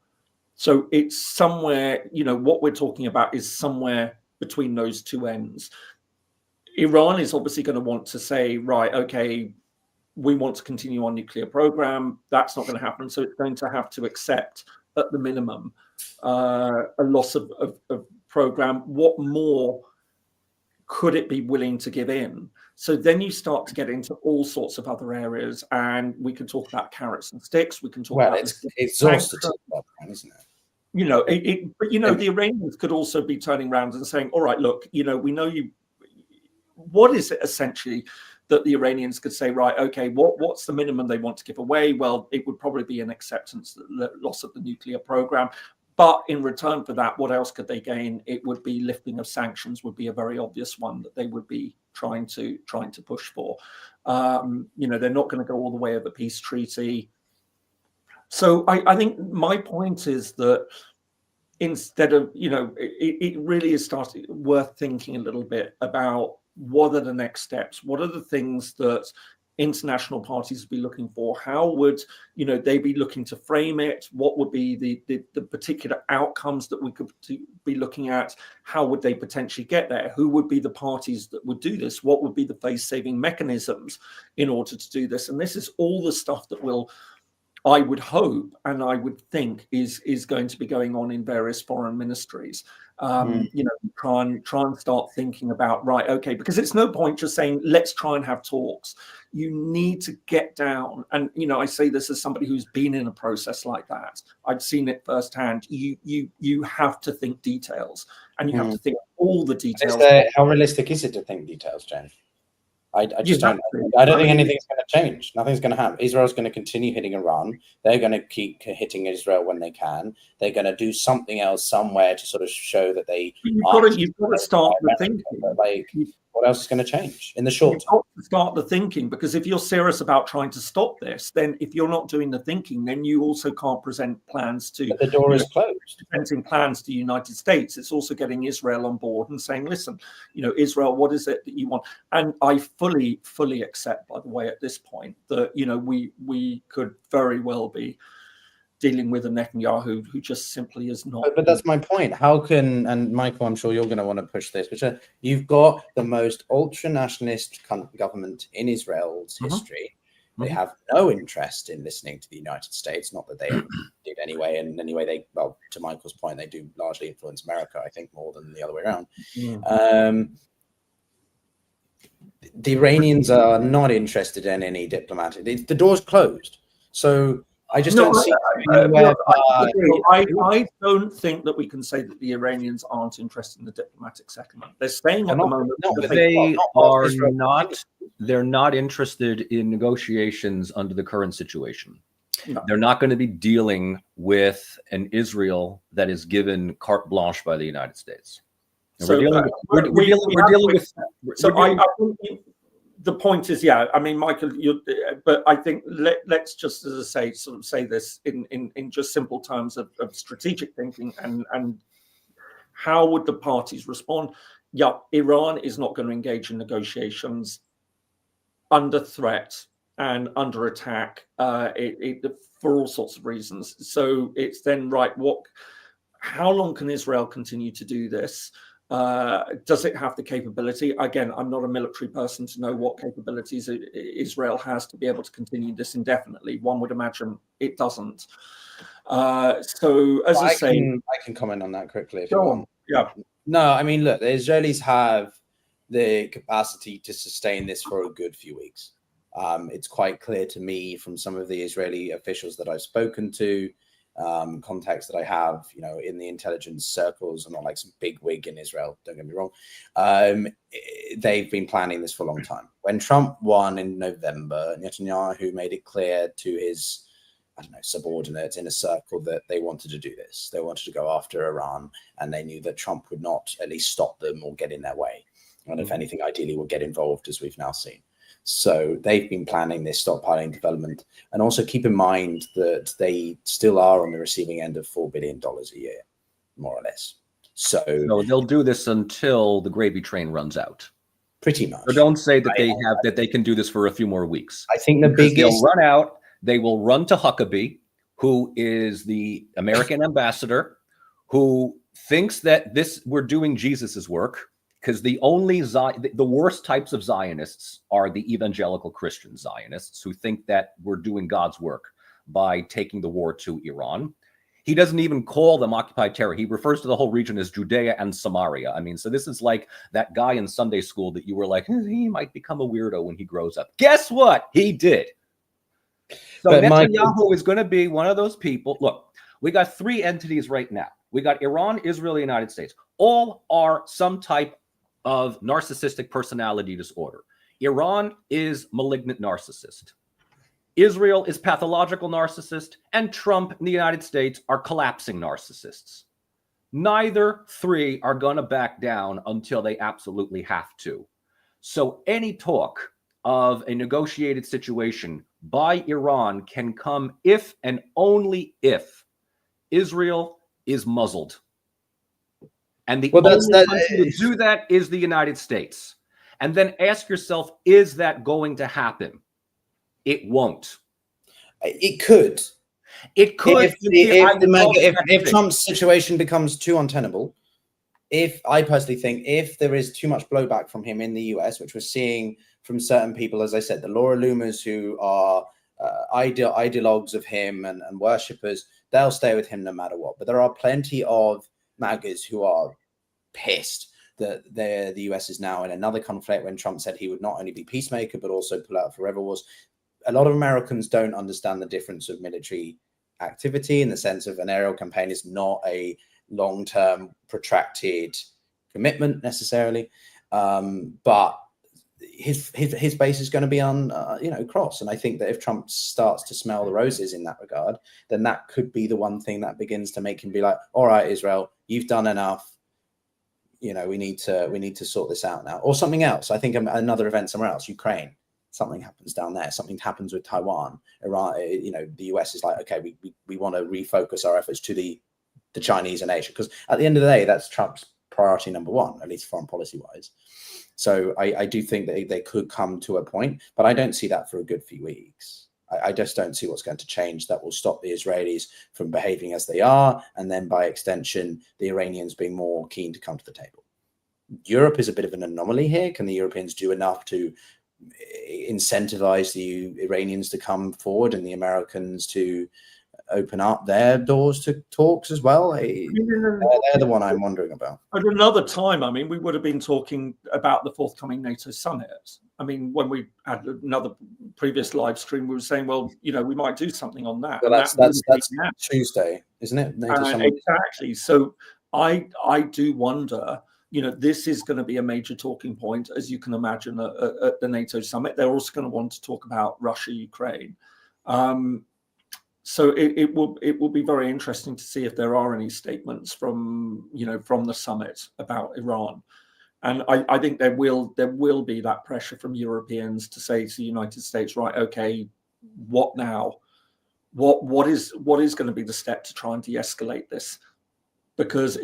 So it's somewhere, what we're talking about is somewhere between those two ends. Iran is obviously going to want to say, right, okay, we want to continue our nuclear program. That's not going to happen. So it's going to have to accept at the minimum a loss of program. What more could it be willing to give in? So then you start to get into all sorts of other areas, and we can talk about carrots and sticks. We can talk about it's exhausted, isn't it? But the Iranians could also be turning around and saying, all right, look, we know you. What is it essentially that the Iranians could say, right, okay, what's the minimum they want to give away? Well, it would probably be an acceptance of the loss of the nuclear program. But in return for that, what else could they gain? It would be lifting of sanctions would be a very obvious one that they would be trying to push for. They're not going to go all the way of the peace treaty. So I think my point is that instead of, it really is worth thinking a little bit about what are the next steps? What are the things that international parties would be looking for? How would they be looking to frame it? What would be the particular outcomes that we could be looking at? How would they potentially get there? Who would be the parties that would do this? What would be the face-saving mechanisms in order to do this? And this is all the stuff that I would hope and I would think is going to be going on in various foreign ministries. Try and start thinking about, right, okay, because it's no point just saying, let's try and have talks. You need to get down. And, I say this as somebody who's been in a process like that. I've seen it firsthand. You have to think details, and you have to think all the details. How realistic is it to think details, James? I just don't think anything's going to change. Nothing's going to happen. Israel's going to continue hitting Iran. They're going to keep hitting Israel when they can. They're going to do something else somewhere to sort of show that they. You've got to start the thinking. What else is going to change in the short term? You've got to start the thinking, because if you're serious about trying to stop this, then if you're not doing the thinking, then you also can't present plans to. But the door is closed. Presenting plans to the United States. It's also getting Israel on board and saying, listen, Israel, what is it that you want? And I fully accept, by the way, at this point that we could very well be dealing with a Netanyahu who just simply is not. But that's my point. How can, and Michael, I'm sure you're going to want to push this, but you've got the most ultra-nationalist government in Israel's history. They have no interest in listening to the United States, not that they did anyway. And anyway, to Michael's point, they do largely influence America, I think, more than the other way around. The Iranians are not interested in any diplomatic. The door's closed. So I just don't see. I don't think that we can say that the Iranians aren't interested in the diplomatic settlement. They're saying at the moment. They're not interested in negotiations under the current situation. No. They're not going to be dealing with an Israel that is given carte blanche by the United States. So we're dealing with. The point is, I mean, Michael, but I think let's just, as I say, sort of say this in just simple terms of strategic thinking and how would the parties respond? Yeah, Iran is not going to engage in negotiations under threat and under attack for all sorts of reasons. So it's then right, how long can Israel continue to do this? Does it have the capability? Again, I'm not a military person to know what capabilities Israel has to be able to continue this indefinitely. One would imagine it doesn't. So, as I say, I can comment on that quickly if go you on. want. Yeah. No, I mean, look, the Israelis have the capacity to sustain this for a good few weeks. It's quite clear to me from some of the Israeli officials that I've spoken to, contacts that I have, in the intelligence circles. I'm not like some big wig in Israel, don't get me wrong. They've been planning this for a long time. When Trump won in November, Netanyahu made it clear to his, subordinates in a circle that they wanted to do this. They wanted to go after Iran, and they knew that Trump would not at least stop them or get in their way. And if anything, ideally would get involved, as we've now seen. So they've been planning this stockpiling development. And also keep in mind that they still are on the receiving end of $4 billion a year, more or less. So they'll do this until the gravy train runs out. Pretty much. So don't say that they can do this for a few more weeks. I think the biggest... They'll run out. They will run to Huckabee, who is the American ambassador, who thinks that we're doing Jesus's work. Because the worst types of Zionists are the evangelical Christian Zionists who think that we're doing God's work by taking the war to Iran. He doesn't even call them occupied terror. He refers to the whole region as Judea and Samaria. I mean, so this is like that guy in Sunday school that you were like, he might become a weirdo when he grows up. Guess what? He did. So Netanyahu is going to be one of those people. Look, we got three entities right now. We got Iran, Israel, the United States. All are some type of narcissistic personality disorder. Iran is malignant narcissist. Israel is pathological narcissist, and Trump and the United States are collapsing narcissists. Neither three are going to back down until they absolutely have to. So any talk of a negotiated situation by Iran can come if and only if Israel is muzzled. And the only country to do that is the United States. And then ask yourself, is that going to happen? It won't. It could. It could. If Trump's situation becomes too untenable, I personally think if there is too much blowback from him in the US, which we're seeing from certain people, as I said, the Laura Loomers who are ideologues of him and worshippers, they'll stay with him no matter what. But there are plenty of MAGAs who are pissed that the US is now in another conflict when Trump said he would not only be peacemaker, but also pull out forever wars. A lot of Americans don't understand the difference of military activity in the sense of an aerial campaign is not a long-term protracted commitment necessarily. But his base is going to be on, cross. And I think that if Trump starts to smell the roses in that regard, then that could be the one thing that begins to make him be like, all right, Israel, you've done enough. We need to sort this out now, or something else. I think another event somewhere else, Ukraine, something happens down there. Something happens with Taiwan, Iran. The US is like, okay, we want to refocus our efforts to the Chinese and Asia, because at the end of the day, that's Trump's priority number one, at least foreign policy wise. So I do think that they could come to a point, but I don't see that for a good few weeks. I just don't see what's going to change that will stop the Israelis from behaving as they are, and then by extension, the Iranians being more keen to come to the table. Europe is a bit of an anomaly here. Can the Europeans do enough to incentivize the Iranians to come forward and the Americans to open up their doors to talks as well? They're the one I'm wondering about. At another time, we would have been talking about the forthcoming NATO summit. When we had another previous live stream, we were saying, well, we might do something on that. Well, that's Tuesday, isn't it? NATO summit. Exactly. So I do wonder, this is going to be a major talking point, as you can imagine, at the NATO summit. They're also going to want to talk about Russia, Ukraine. So it will be very interesting to see if there are any statements from the summit about Iran, and I think there will be that pressure from Europeans to say to the United States, right, okay, what now? What is going to be the step to try and de-escalate this? Because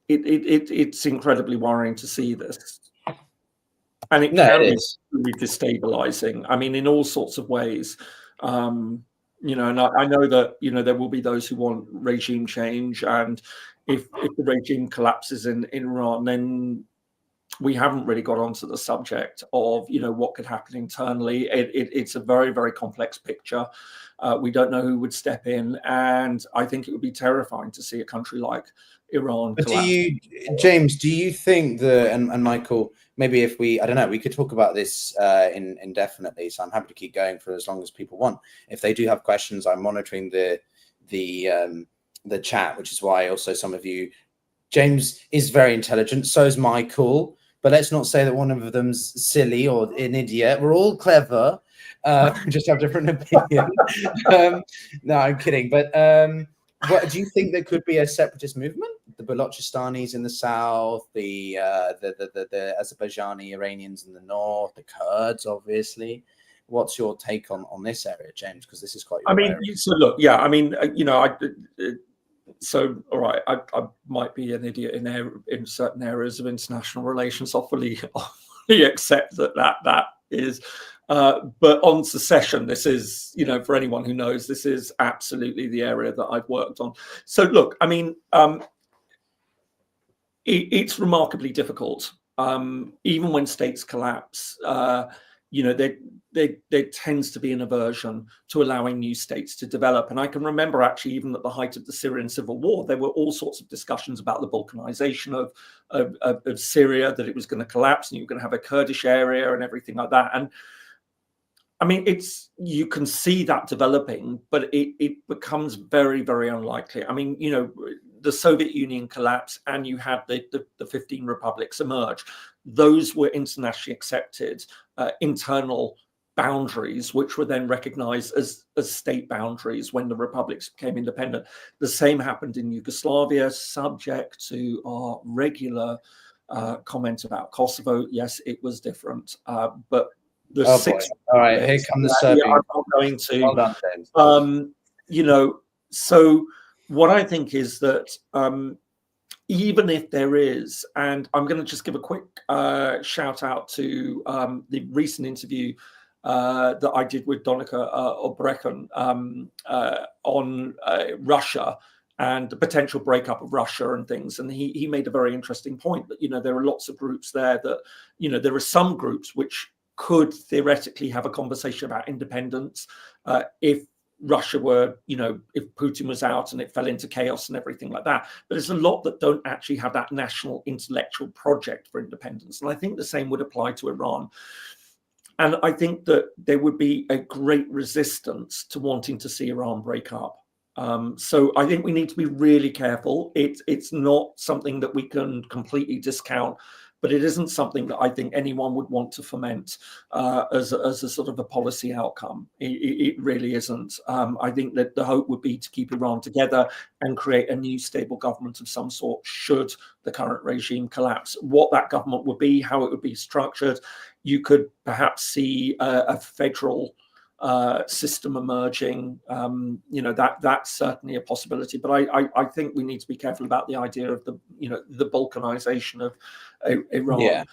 it's incredibly worrying to see this. and it can be really destabilizing. I mean, in all sorts of ways. You know, and I know that, you know, there will be those who want regime change, and if the regime collapses in Iran, then we haven't really got onto the subject of, you know, what could happen internally. It's a very, very complex picture. We don't know who would step in, and I think it would be terrifying to see a country like Iran collapse. James, do you think and Michael, maybe if I don't know, we could talk about this indefinitely, so I'm happy to keep going for as long as people want. If they do have questions, I'm monitoring the chat, which is why also some of you, James is very intelligent, so is Michael, but let's not say that one of them's silly or an idiot. We're all clever, just have different opinions. No, I'm kidding. But what do you think there could be a separatist movement? The Balochistanis in the south, the Azerbaijani Iranians in the north, the Kurds, obviously. What's your take on this area, James? Because this is quite. I mean, so look, yeah. I mean, you know, so all right, I might be an idiot in certain areas of international relations. I'll fully accept that is. But on secession, this is, you know, for anyone who knows, this is absolutely the area that I've worked on. So look, I mean, it's remarkably difficult. Even when states collapse, you know, there tends to be an aversion to allowing new states to develop. And I can remember actually, even at the height of the Syrian civil war, there were all sorts of discussions about the balkanization of Syria, that it was going to collapse and you were going to have a Kurdish area and everything like that. And I mean, you can see that developing, but it becomes very, very unlikely. I mean, you know, the Soviet Union collapsed and you had the 15 republics emerge. Those were internationally accepted internal boundaries, which were then recognized as state boundaries when the republics became independent. The same happened in Yugoslavia, subject to our regular comment about Kosovo. Yes, it was different, but the all right, here comes the Serbian. I'm not going to. Well done, James. You know, so what I think is that even if there is, and I'm going to just give a quick shout out to the recent interview that I did with Donica Obrechen on Russia and the potential breakup of Russia and things. And he made a very interesting point that, you know, there are lots of groups there that, you know, there are some groups which could theoretically have a conversation about independence if Russia were, you know, if Putin was out and it fell into chaos and everything like that. But there's a lot that don't actually have that national intellectual project for independence. And I think the same would apply to Iran. And I think that there would be a great resistance to wanting to see Iran break up. So I think we need to be really careful. It's not something that we can completely discount, but it isn't something that I think anyone would want to foment as a sort of a policy outcome. It really isn't. I think that the hope would be to keep Iran together and create a new stable government of some sort should the current regime collapse. What that government would be, how it would be structured, you could perhaps see a federal system emerging. You know, that's certainly a possibility. But I think we need to be careful about the idea of the, you know, the balkanization of Iran. Yeah.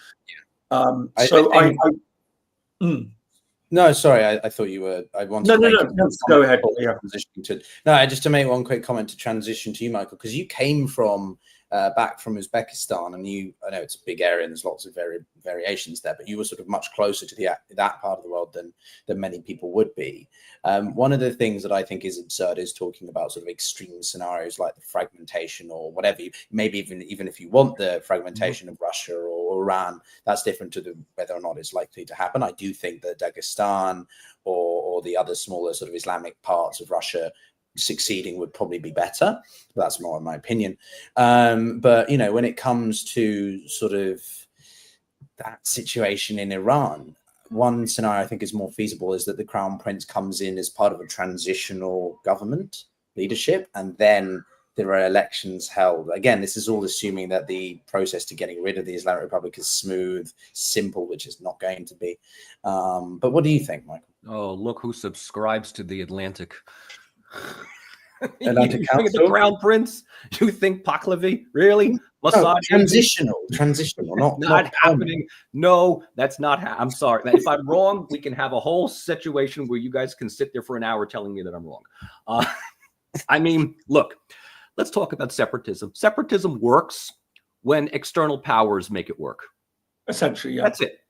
No, sorry, I thought you were. I wanted. No. Go ahead. Yeah. Just to make one quick comment to transition to you, Michael, because you came from back from Uzbekistan, and I know it's a big area and there's lots of variations there, but you were sort of much closer to that part of the world than many people would be. One of the things that I think is absurd is talking about sort of extreme scenarios like the fragmentation or whatever. Maybe even if you want the fragmentation of Russia or Iran, that's different to whether or not it's likely to happen. I do think that Dagestan or the other smaller sort of Islamic parts of Russia succeeding would probably be better. That's more in my opinion. But, you know, when it comes to sort of that situation in Iran, one scenario I think is more feasible is that the Crown Prince comes in as part of a transitional government leadership, and then there are elections held. Again, this is all assuming that the process to getting rid of the Islamic Republic is smooth, simple, which is not going to be. But what do you think, Michael? Oh, look who subscribes to the Atlantic. Atlantic Council? The Crown Prince? You think Pahlavi? Really? transitional, not happening. No, that's not. I'm sorry. If I'm wrong, we can have a whole situation where you guys can sit there for an hour telling me that I'm wrong. I mean, look, let's talk about separatism. Separatism works when external powers make it work. Essentially, yeah. That's it.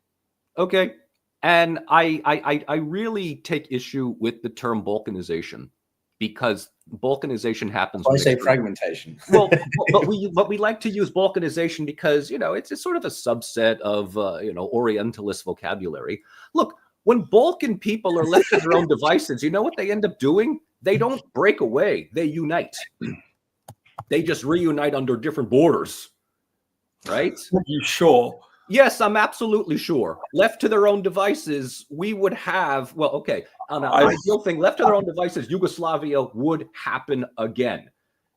Okay. And I really take issue with the term balkanization, because balkanization happens. I say fragmentation. Well, but we like to use balkanization because, you know, it's sort of a subset of you know, Orientalist vocabulary. Look, when Balkan people are left to their own devices, you know what they end up doing? They don't break away; they unite. They just reunite under different borders, right? Are you sure? Yes, I'm absolutely sure. Left to their own devices, we would have, well, okay, on an ideal thing, left to their own devices, Yugoslavia would happen again.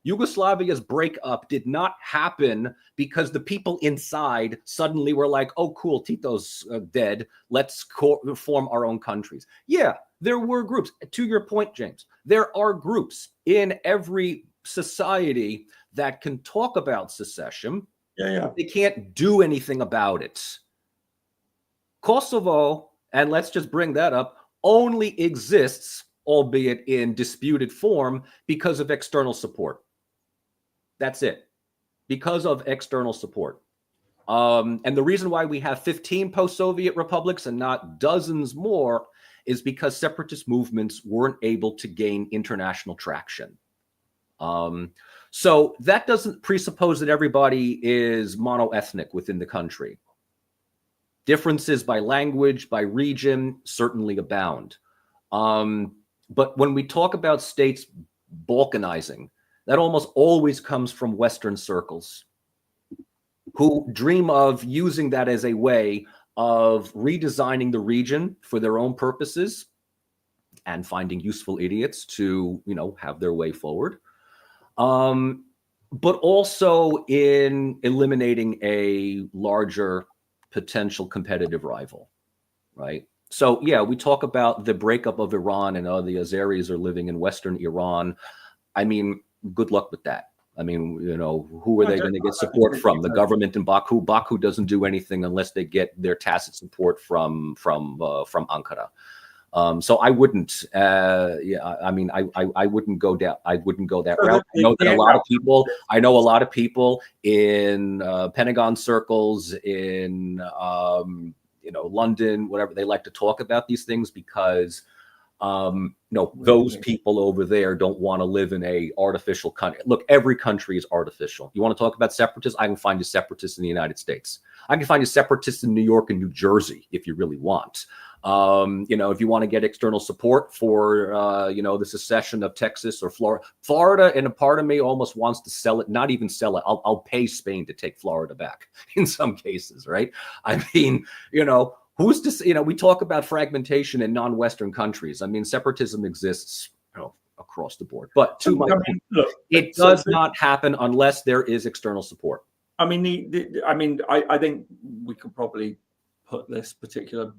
Yugoslavia's breakup did not happen because the people inside suddenly were like, oh, cool, Tito's dead. Let's form our own countries. Yeah, there were groups. To your point, James, there are groups in every society that can talk about secession. Yeah. They can't do anything about it. Kosovo, and let's just bring that up, only exists, albeit in disputed form, because of external support. That's it. Because of external support. And the reason why we have 15 post-Soviet republics and not dozens more is because separatist movements weren't able to gain international traction. So that doesn't presuppose that everybody is monoethnic within the country. Differences by language, by region, certainly abound. But when we talk about states balkanizing, that almost always comes from Western circles who dream of using that as a way of redesigning the region for their own purposes and finding useful idiots to, you know, have their way forward. But also in eliminating a larger potential competitive rival, right? So yeah, we talk about the breakup of Iran and the Azeris are living in Western Iran. I mean, good luck with that. I mean, you know, who are they going to get support from? The government in Baku. Baku doesn't do anything unless they get their tacit support from Ankara. So I wouldn't, I mean, I wouldn't go down. I wouldn't go that route. I know that a lot of people. I know a lot of people in Pentagon circles, in you know, London, whatever. They like to talk about these things because no, those people over there don't want to live in a artificial country. Look, every country is artificial. You want to talk about separatists? I can find you separatists in the United States. I can find you separatists in New York and New Jersey if you really want. You know, if you want to get external support for, you know, the secession of Texas or Florida, and a part of me almost wants to sell it, not even sell it. I'll pay Spain to take Florida back in some cases, right? I mean, you know, who's to, you know, we talk about fragmentation in non-Western countries. I mean, separatism exists, you know, across the board. But to my point, look, it does not happen unless there is external support. I mean, I think we could probably put this particular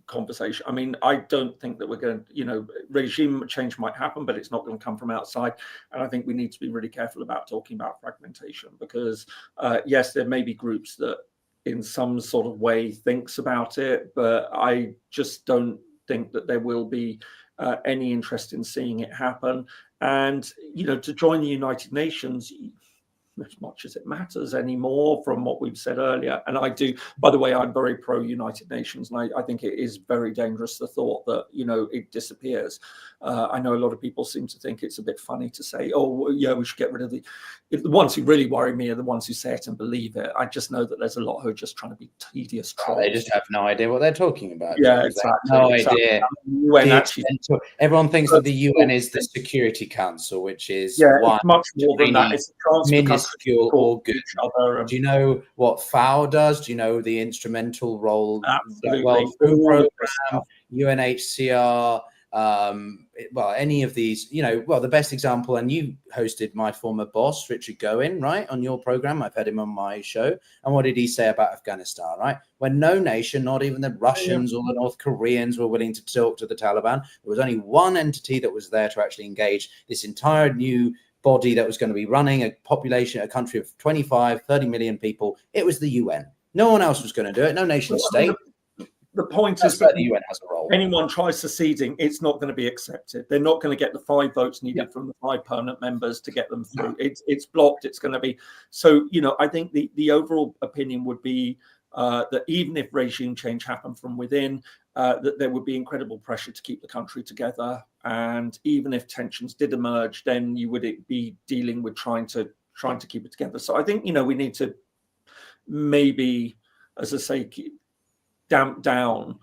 conversation. I mean, I don't think that we're going to, you know, regime change might happen, but it's not going to come from outside. And I think we need to be really careful about talking about fragmentation because, yes, there may be groups that in some sort of way thinks about it, but I just don't think that there will be any interest in seeing it happen. And, you know, to join the United Nations, as much as it matters anymore from what we've said earlier. And I do, by the way, I'm very pro United Nations. And I think it is very dangerous, the thought that, you know, it disappears. I know a lot of people seem to think it's a bit funny to say, oh, yeah, we should get rid of the ones who really worry me are the ones who say it and believe it. I just know that there's a lot who are just trying to be tedious trolls. They just have no idea what they're talking about. Yeah, exactly. No idea. Everyone thinks that the UN is the Security Council, which is it's much more than that. It's a minuscule or good. Do you know what FAO does? Do you know the instrumental role? Absolutely. World Food Programme, UNHCR, well, any of these, you know, well, the best example, and you hosted my former boss, Richard Goen, right, on your program. I've had him on my show. And what did he say about Afghanistan, right? When no nation, not even the Russians or the North Koreans were willing to talk to the Taliban, there was only one entity that was there to actually engage this entire new body that was going to be running a population, a country of 25, 30 million people. It was the UN. No one else was going to do it. No nation state. The point That's is that the UN has a role. Anyone tries seceding, it's not going to be accepted. They're not going to get the 5 votes needed from the 5 permanent members to get them through. It's blocked. It's going to be so. I think the overall opinion would be that even if regime change happened from within, that there would be incredible pressure to keep the country together. And even if tensions did emerge, then you would be dealing with trying to keep it together. So I think we need to maybe, as I say, damp down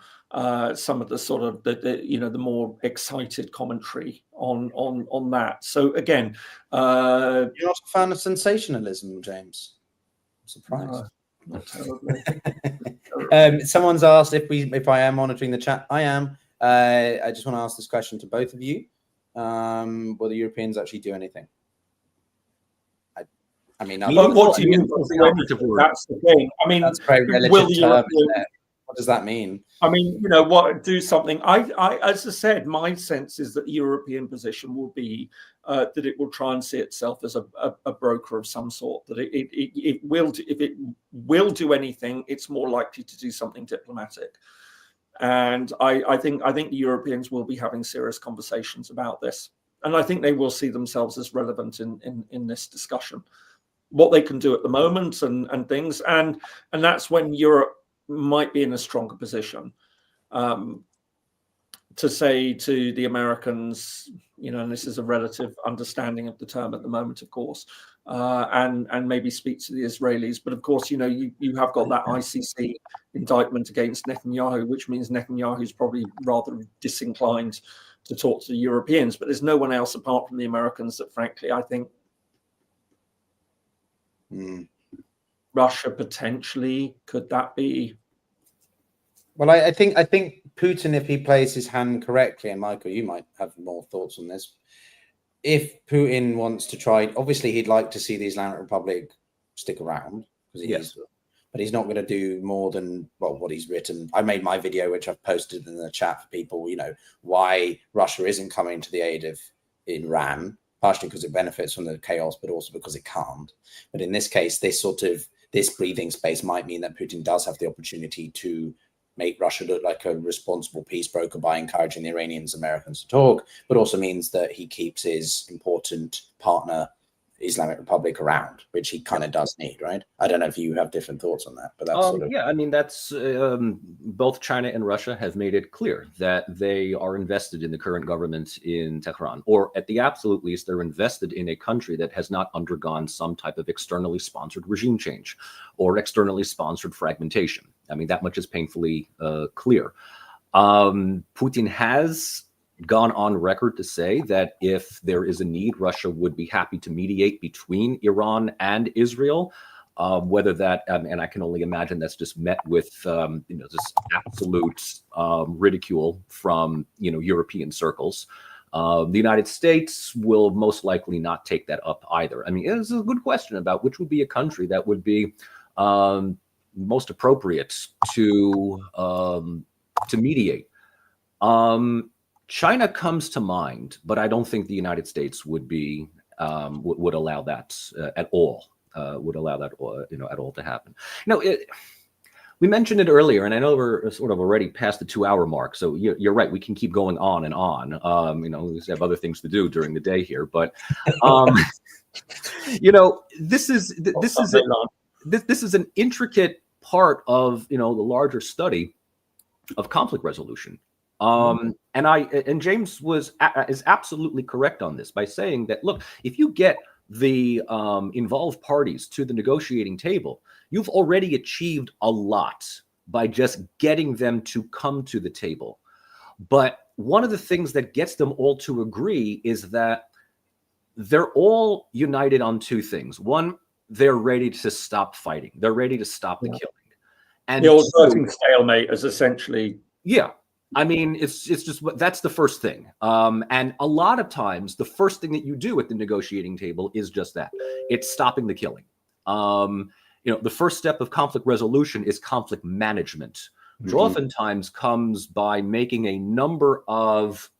some of the sort of the more excited commentary on that. So again, you're not a fan of sensationalism, James? I'm surprised. Not terribly. Someone's asked if I am monitoring the chat. I am. I just want to ask this question to both of you: will the Europeans actually do anything? I mean, what do you mean? That's the thing. I mean, that's very relative term, isn't it? What does that mean? I mean, what do something? I as I said, my sense is that the European position will be that it will try and see itself as a broker of some sort. That it will, if it will do anything, it's more likely to do something diplomatic. And I think the Europeans will be having serious conversations about this, and I think they will see themselves as relevant in this discussion. What they can do at the moment and things, and that's when Europe might be in a stronger position to say to the Americans, and this is a relative understanding of the term at the moment, of course, and maybe speak to the Israelis. But of course, you have got that ICC indictment against Netanyahu, which means Netanyahu's probably rather disinclined to talk to the Europeans. But there's no one else apart from the Americans that, frankly, I think Russia potentially, could that be? Well, I think Putin, if he plays his hand correctly, and Michael, you might have more thoughts on this. If Putin wants to try, obviously he'd like to see the Islamic Republic stick around, because but he's not going to do more than what he's written. I made my video, which I've posted in the chat for people. Why Russia isn't coming to the aid of Iran. Partially because it benefits from the chaos, but also because it can't. But in this case, this breathing space might mean that Putin does have the opportunity to make Russia look like a responsible peace broker by encouraging the Iranians, Americans to talk, but also means that he keeps his important partner, Islamic Republic, around, which he kind of does need, right? I don't know if you have different thoughts on that, but that's I mean, that's both China and Russia have made it clear that they are invested in the current government in Tehran, or at the absolute least, they're invested in a country that has not undergone some type of externally sponsored regime change or externally sponsored fragmentation. I mean, that much is painfully clear. Putin has gone on record to say that if there is a need, Russia would be happy to mediate between Iran and Israel. Whether that, and I can only imagine that's just met with, this absolute ridicule from, European circles. The United States will most likely not take that up either. I mean, it's a good question about which would be a country that would be most appropriate to mediate. China comes to mind, but I don't think the United States would be would allow that at all. Would allow that at all to happen. We mentioned it earlier, and I know we're sort of already past the 2-hour mark. So you're right; we can keep going on and on. We have other things to do during the day here, but this is an intricate part of the larger study of conflict resolution. And James is absolutely correct on this by saying that, look, if you get the involved parties to the negotiating table, you've already achieved a lot by just getting them to come to the table. But one of the things that gets them all to agree is that they're all united on 2 things. One, they're ready to stop fighting. They're ready to stop the killing. And the old voting stalemate is essentially... Yeah. I mean, it's just that's the first thing. And a lot of times, the first thing that you do at the negotiating table is just that. It's stopping the killing. The first step of conflict resolution is conflict management, which oftentimes comes by making a number of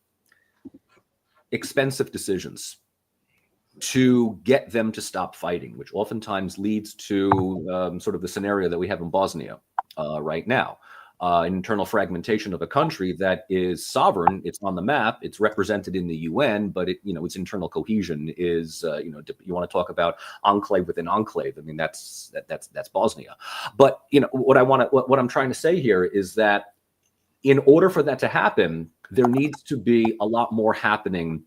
expensive decisions. to get them to stop fighting, which oftentimes leads to sort of the scenario that we have in Bosnia right now. Internal fragmentation of a country that is sovereign. It's on the map. It's represented in the UN, but its internal cohesion is, you want to talk about enclave within enclave. I mean, that's Bosnia. But what I'm trying to say here is that in order for that to happen, there needs to be a lot more happening,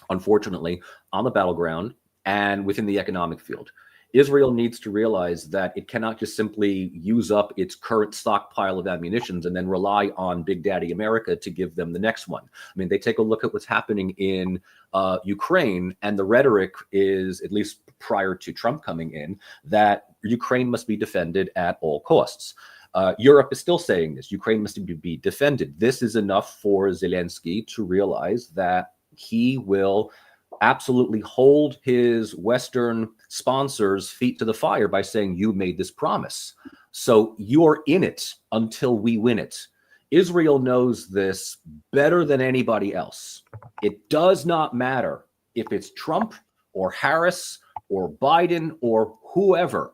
unfortunately, on the battleground and within the economic field. Israel needs to realize that it cannot just simply use up its current stockpile of ammunitions and then rely on Big Daddy America to give them the next one. I mean, they take a look at what's happening in Ukraine, and the rhetoric is, at least prior to Trump coming in, that Ukraine must be defended at all costs. Europe is still saying this. Ukraine must be defended. This is enough for Zelensky to realize that he will absolutely hold his Western sponsors' feet to the fire by saying, you made this promise, so you're in it until we win it. Israel knows this better than anybody else. It does not matter if it's Trump or Harris or Biden or whoever.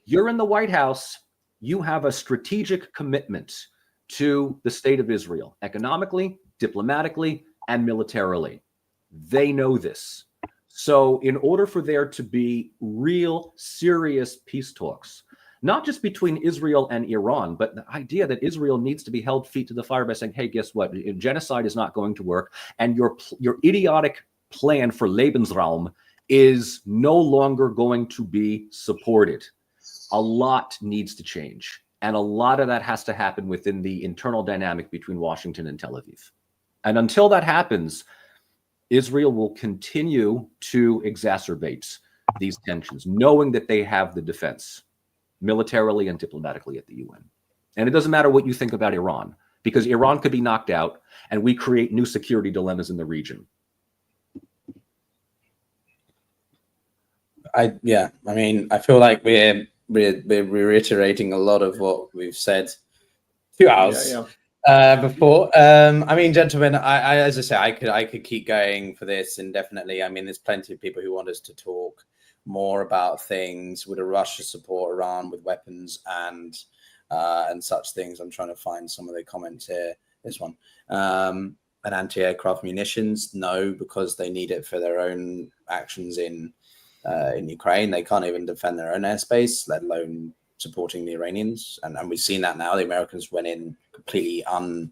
You're in the White House. You have a strategic commitment to the state of Israel, economically, diplomatically, and militarily. They know this. So in order for there to be real, serious peace talks, not just between Israel and Iran, but the idea that Israel needs to be held feet to the fire by saying, hey, guess what? Genocide is not going to work. And your idiotic plan for Lebensraum is no longer going to be supported. A lot needs to change. And a lot of that has to happen within the internal dynamic between Washington and Tel Aviv. And until that happens, Israel will continue to exacerbate these tensions, knowing that they have the defense militarily and diplomatically at the UN. And it doesn't matter what you think about Iran, because Iran could be knocked out and we create new security dilemmas in the region. I mean, I feel like we're reiterating a lot of what we've said 2 hours. Before. I mean, gentlemen, I as I say, I could keep going for this indefinitely. I mean, there's plenty of people who want us to talk more about things. Would Russia support Iran with weapons and such things? I'm trying to find some of the comments here. This one, and anti-aircraft munitions, no, because they need it for their own actions in Ukraine. They can't even defend their own airspace, let alone supporting the Iranians, and we've seen that now. The Americans went in completely undeterred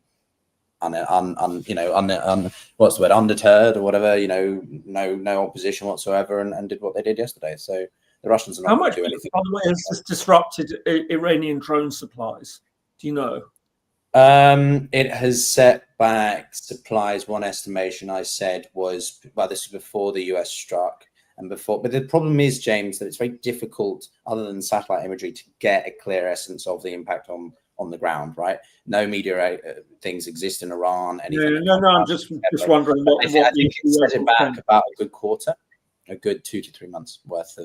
or whatever, no opposition whatsoever, and did what they did yesterday. So the Russians are not going to do anything. By the way, has this disrupted Iranian drone supplies? Do you know? It has set back supplies. One estimation I said was, this was before the US struck. But the problem is, James, that it's very difficult, other than satellite imagery, to get a clear essence of the impact on the ground, right? No meteorite things exist in Iran. No, I'm just wondering what I think it set it back about a good quarter, a good 2 to 3 months worth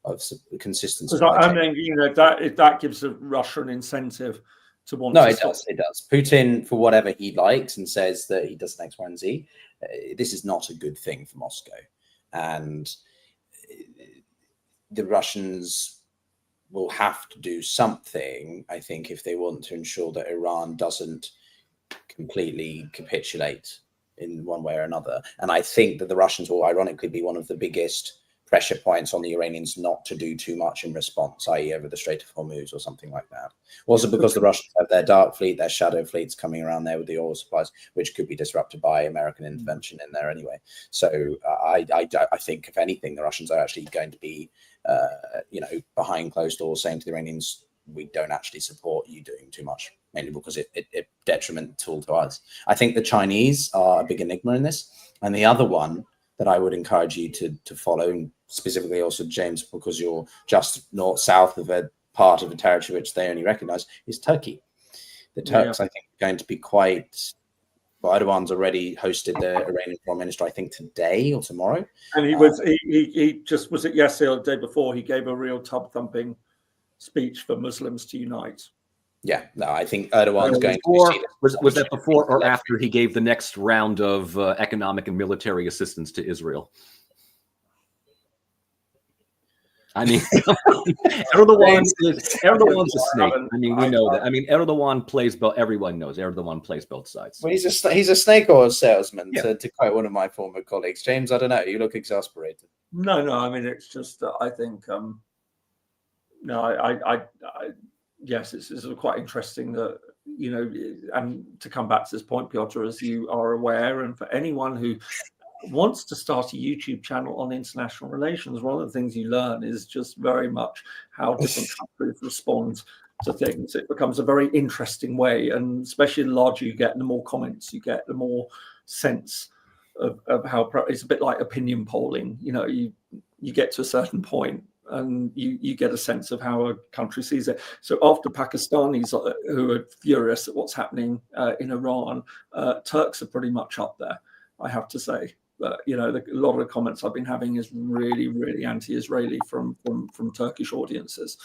of consistency. I mean, that gives Russia an incentive to want. No, it does. Putin, for whatever he likes and says that he does X, Y, and Z, this is not a good thing for Moscow. And the Russians will have to do something, I think, if they want to ensure that Iran doesn't completely capitulate in one way or another. And I think that the Russians will ironically be one of the biggest pressure points on the Iranians not to do too much in response, i.e. over the Strait of Hormuz or something like that. Also because the Russians have their dark fleet, their shadow fleets coming around there with the oil supplies, which could be disrupted by American intervention in there anyway. So I think, if anything, the Russians are actually going to be, behind closed doors saying to the Iranians, we don't actually support you doing too much, mainly because it detrimental to us. I think the Chinese are a big enigma in this. And the other one that I would encourage you to follow, and specifically also, James, because you're just south of a part of the territory which they only recognize, is Turkey. The Turks, I think, are going to be quite... Well, Erdogan's already hosted the Iranian Foreign Minister, I think, today or tomorrow. And he just, was it yesterday or the day before, he gave a real tub-thumping speech for Muslims to unite. Yeah, no, I think Erdogan's going to be... Was that before or after he gave the next round of economic and military assistance to Israel? I mean, Erdogan's a snake. I mean, we know that. I mean, Erdogan plays both. Everyone knows Erdogan plays both sides. Well, he's a snake oil salesman, Yeah. to quote one of my former colleagues. James, I don't know. You look exasperated. No. I mean, it's just I think yes, it's quite interesting that, you know, and to come back to this point, Pyotr, as you are aware, and for anyone who wants to start a YouTube channel on international relations, one of the things you learn is just very much how different countries respond to things. It becomes a very interesting way, and especially the larger you get, the more comments you get, the more sense of how it's a bit like opinion polling. You know, you get to a certain point and you get a sense of how a country sees it. So after Pakistanis who are furious at what's happening in Iran, Turks are pretty much up there, I have to say. But you know, a lot of the comments I've been having is really, really anti-Israeli from Turkish audiences.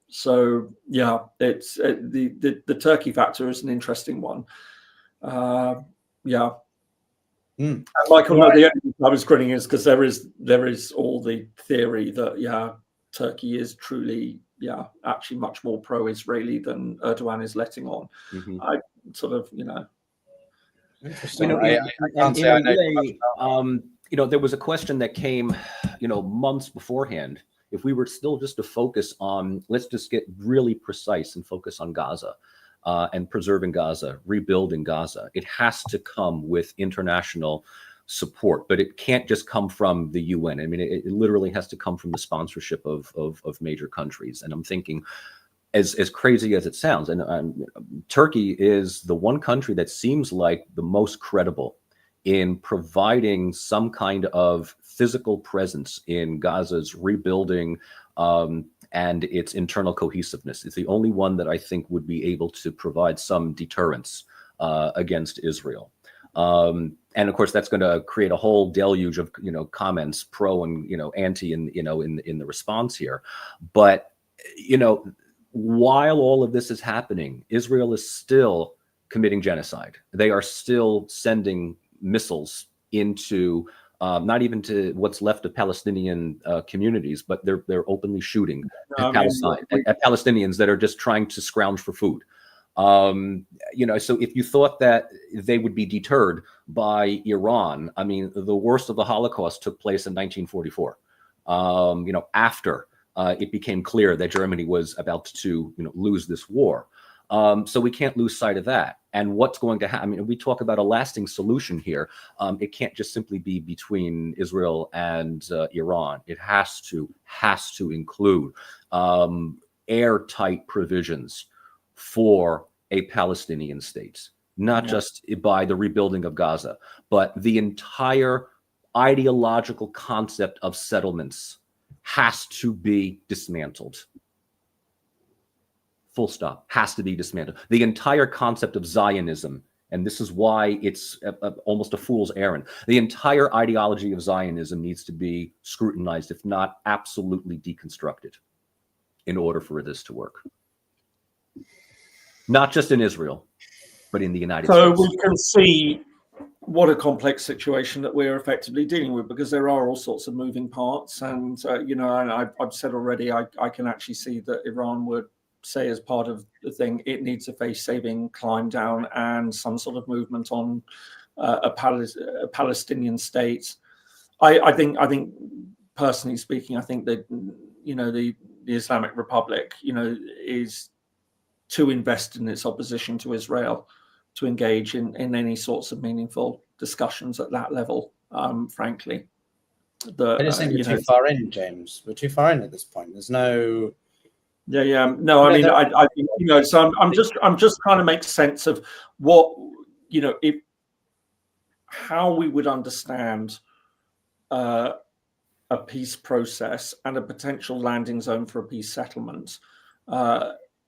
So yeah, it's the Turkey factor is an interesting one. Yeah. And Michael, no, the only I was grinning is because there is all the theory that Turkey is truly actually much more pro-Israeli than Erdogan is letting on. I sort of Interesting. There was a question that came, months beforehand. If we were still just to focus on, let's just get really precise and focus on Gaza and preserving Gaza, rebuilding Gaza, it has to come with international support, but it can't just come from the UN. I mean, it literally has to come from the sponsorship of major countries. And I'm thinking, as crazy as it sounds, and Turkey is the one country that seems like the most credible in providing some kind of physical presence in Gaza's rebuilding and its internal cohesiveness. It's the only one that I think would be able to provide some deterrence against Israel. And of course, that's going to create a whole deluge of comments pro and anti in the response here. But while all of this is happening, Israel is still committing genocide. They are still sending missiles into not even to what's left of Palestinian communities, but they're openly shooting at Palestinians that are just trying to scrounge for food. So if you thought that they would be deterred by Iran, I mean, the worst of the Holocaust took place in 1944. After it became clear that Germany was about to, lose this war. So we can't lose sight of that. And what's going to happen? I mean, we talk about a lasting solution here. It can't just simply be between Israel and Iran. It has to include airtight provisions for a Palestinian state, not just by the rebuilding of Gaza, but the entire ideological concept of settlements has to be dismantled. Full stop. Has to be dismantled. The entire concept of Zionism, and this is why it's almost a fool's errand. The entire ideology of Zionism needs to be scrutinized, if not absolutely deconstructed, in order for this to work. Not just in Israel, but in the United States. So we can see what a complex situation that we're effectively dealing with, because there are all sorts of moving parts. And, and I've said already, I can actually see that Iran would say, as part of the thing, it needs a face-saving climb down and some sort of movement on a Palestinian state. I think personally speaking, I think that the Islamic Republic is too invested in its opposition to Israel to engage in any sorts of meaningful discussions at that level. Frankly, I just think we're too far in, James. We're too far in at this point. There's no. No, I mean, I think, so I'm just trying to make sense of what, how we would understand a peace process and a potential landing zone for a peace settlement.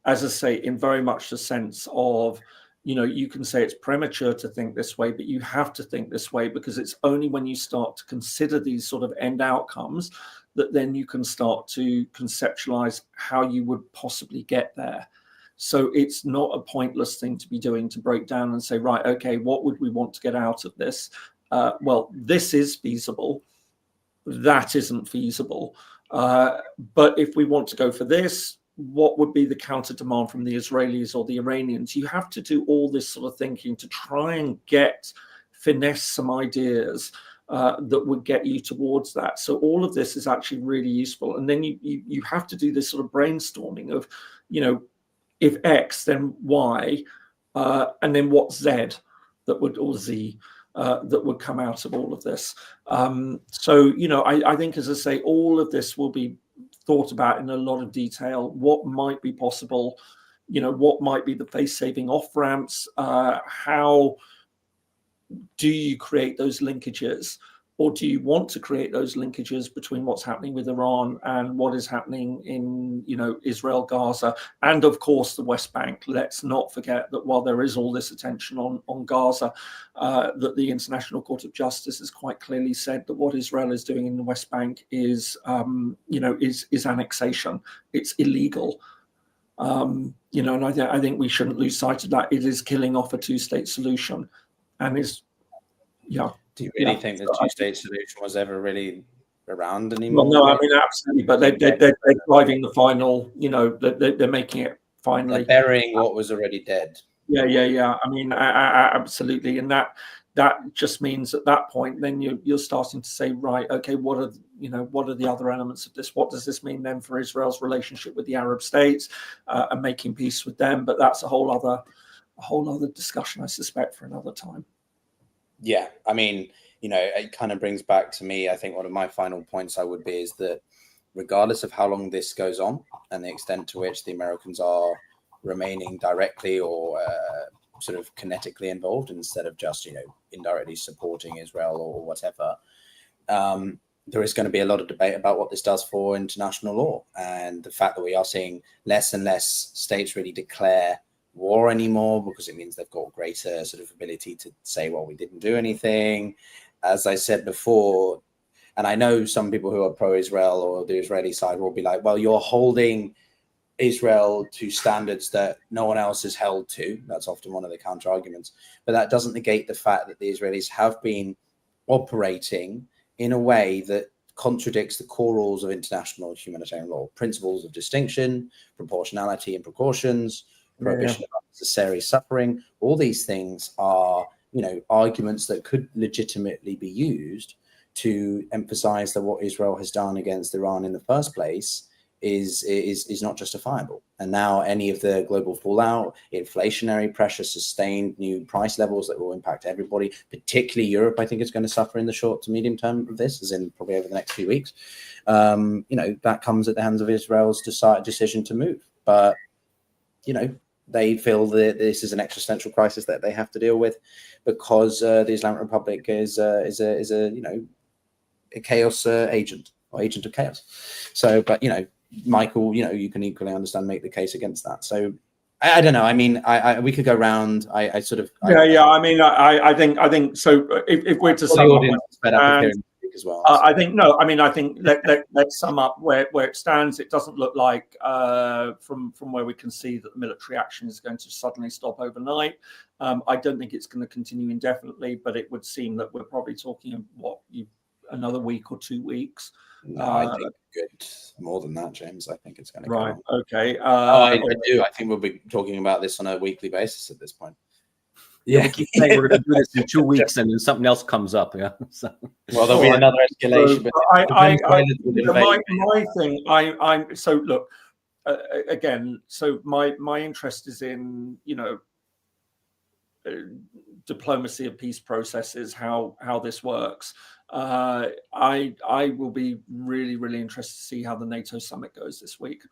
As I say, in very much the sense of, you can say it's premature to think this way, but you have to think this way, because it's only when you start to consider these sort of end outcomes that then you can start to conceptualize how you would possibly get there. So it's not a pointless thing to be doing, to break down and say, right, okay, what would we want to get out of this? Well, this is feasible. That isn't feasible. But if we want to go for this, what would be the counter demand from the Israelis or the Iranians? You have to do all this sort of thinking to try and finesse some ideas that would get you towards that. So all of this is actually really useful. And then you have to do this sort of brainstorming of, if X, then Y, and then what Z or Z that would come out of all of this. So, I think, as I say, all of this will be thought about in a lot of detail. What might be possible, what might be the face-saving off-ramps, how do you create those linkages, or do you want to create those linkages between what's happening with Iran and what is happening in, Israel, Gaza, and of course the West Bank? Let's not forget that while there is all this attention on Gaza, that the International Court of Justice has quite clearly said that what Israel is doing in the West Bank is annexation. It's illegal. And I think we shouldn't lose sight of that. It is killing off a two-state solution, and Do you really think the two-state solution was ever really around anymore? Well, no, I mean, absolutely. But they're driving the final, they're making it finally. They're burying what was already dead. Yeah. I mean, absolutely. And that just means at that point, then you're starting to say, right, okay, what are the other elements of this? What does this mean then for Israel's relationship with the Arab states and making peace with them? But that's a whole other discussion, I suspect, for another time. Yeah, I mean, it kind of brings back to me, I think one of my final points is that regardless of how long this goes on and the extent to which the Americans are remaining directly or sort of kinetically involved instead of just, indirectly supporting Israel or whatever, there is going to be a lot of debate about what this does for international law. And the fact that we are seeing less and less states really declare war anymore, because it means they've got greater sort of ability to say, well, we didn't do anything. As I said before, and I know some people who are pro-Israel or the Israeli side will be like, well, you're holding Israel to standards that no one else is held to. That's often one of the counter arguments. But that doesn't negate the fact that the Israelis have been operating in a way that contradicts the core rules of international humanitarian law, principles of distinction, proportionality and precautions, prohibition of unnecessary suffering. All these things are, arguments that could legitimately be used to emphasize that what Israel has done against Iran in the first place is not justifiable. And now any of the global fallout, inflationary pressure, sustained new price levels that will impact everybody, particularly Europe, I think is going to suffer in the short to medium term of this, as in probably over the next few weeks. That comes at the hands of Israel's decision to move. But they feel that this is an existential crisis that they have to deal with because the Islamic Republic is a chaos agent or agent of chaos. So, but Michael, you can equally make the case against that. So, I don't know. I mean, we could go round. I mean, I think so. If we're to sum up, as well. I think no. I mean, I think let's sum up where it stands. It doesn't look like from where we can see that the military action is going to suddenly stop overnight. I don't think it's going to continue indefinitely, but it would seem that we're probably talking another week or 2 weeks. No, I think good more than that, James. I think it's going to go on. Okay. I do. I think we'll be talking about this on a weekly basis at this point. Yeah, we keep saying we're going to do this in 2 weeks, and then something else comes up. Yeah. So. Well, there'll be another escalation. My thing. I'm so look again. So my interest is in diplomacy of peace processes, how this works. I will be really, really interested to see how the NATO summit goes this week.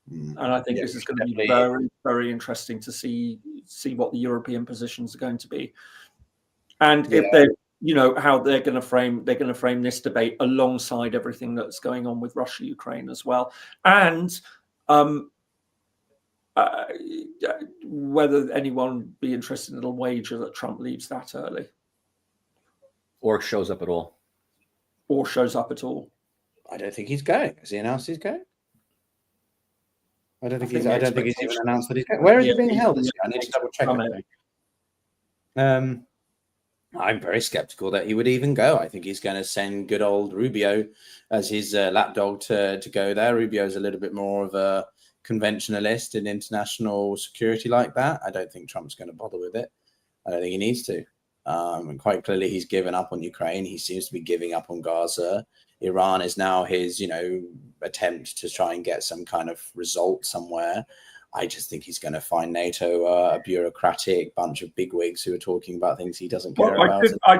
And I think this is going to be very, very interesting to see what the European positions are going to be, and if they're, how they're going to frame this debate alongside everything that's going on with Russia, Ukraine as well, and whether anyone would be interested in a wager that Trump leaves that early, or shows up at all. I don't think he's going. Has he announced he's going? I don't think he's even announced that he's going. Where is he being held this year? I need to double check. I'm very skeptical that he would even go. I think he's going to send good old Rubio as his lapdog to go there. Rubio's a little bit more of a conventionalist in international security like that. I don't think Trump's going to bother with it. I don't think he needs to. And quite clearly, he's given up on Ukraine. He seems to be giving up on Gaza. Iran is now his, attempt to try and get some kind of result somewhere. I just think he's going to find NATO a bureaucratic bunch of bigwigs who are talking about things he doesn't care about. I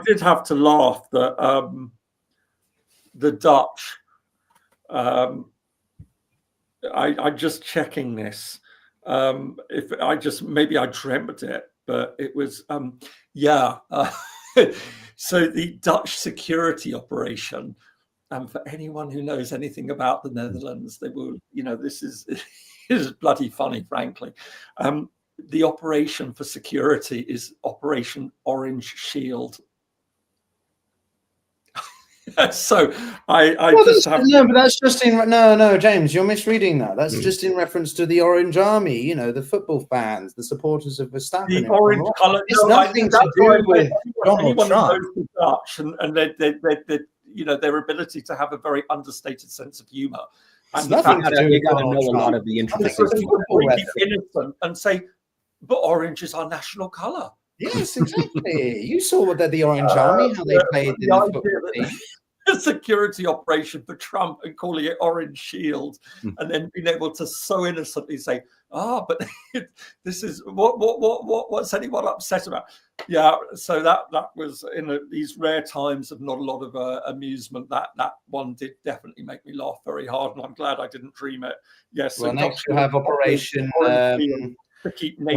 did have to laugh that the Dutch. I'm just checking this. Maybe I dreamt it, but it was so the Dutch security operation. And for anyone who knows anything about the Netherlands, they will. This is. Is bloody funny, frankly. The operation for security is Operation Orange Shield. So but that's just in no, James, you're misreading that. That's just in reference to the Orange Army. The football fans, the supporters of Verstappen. The orange colour. It's nothing to do with Donald Trump. Dutch and their ability to have a very understated sense of humour. It's nothing to do with know a lot of the intricacies. Innocent and say, but orange is our national colour. Yes, exactly. You saw what the Orange Army, how they played in the football team. A security operation for Trump and calling it Orange Shield, and then being able to so innocently say, but this is what's anyone upset about? Yeah, so that was in these rare times of not a lot of amusement. That one did definitely make me laugh very hard, and I'm glad I didn't dream it. Yes. Well, next we'll have Operation. We'll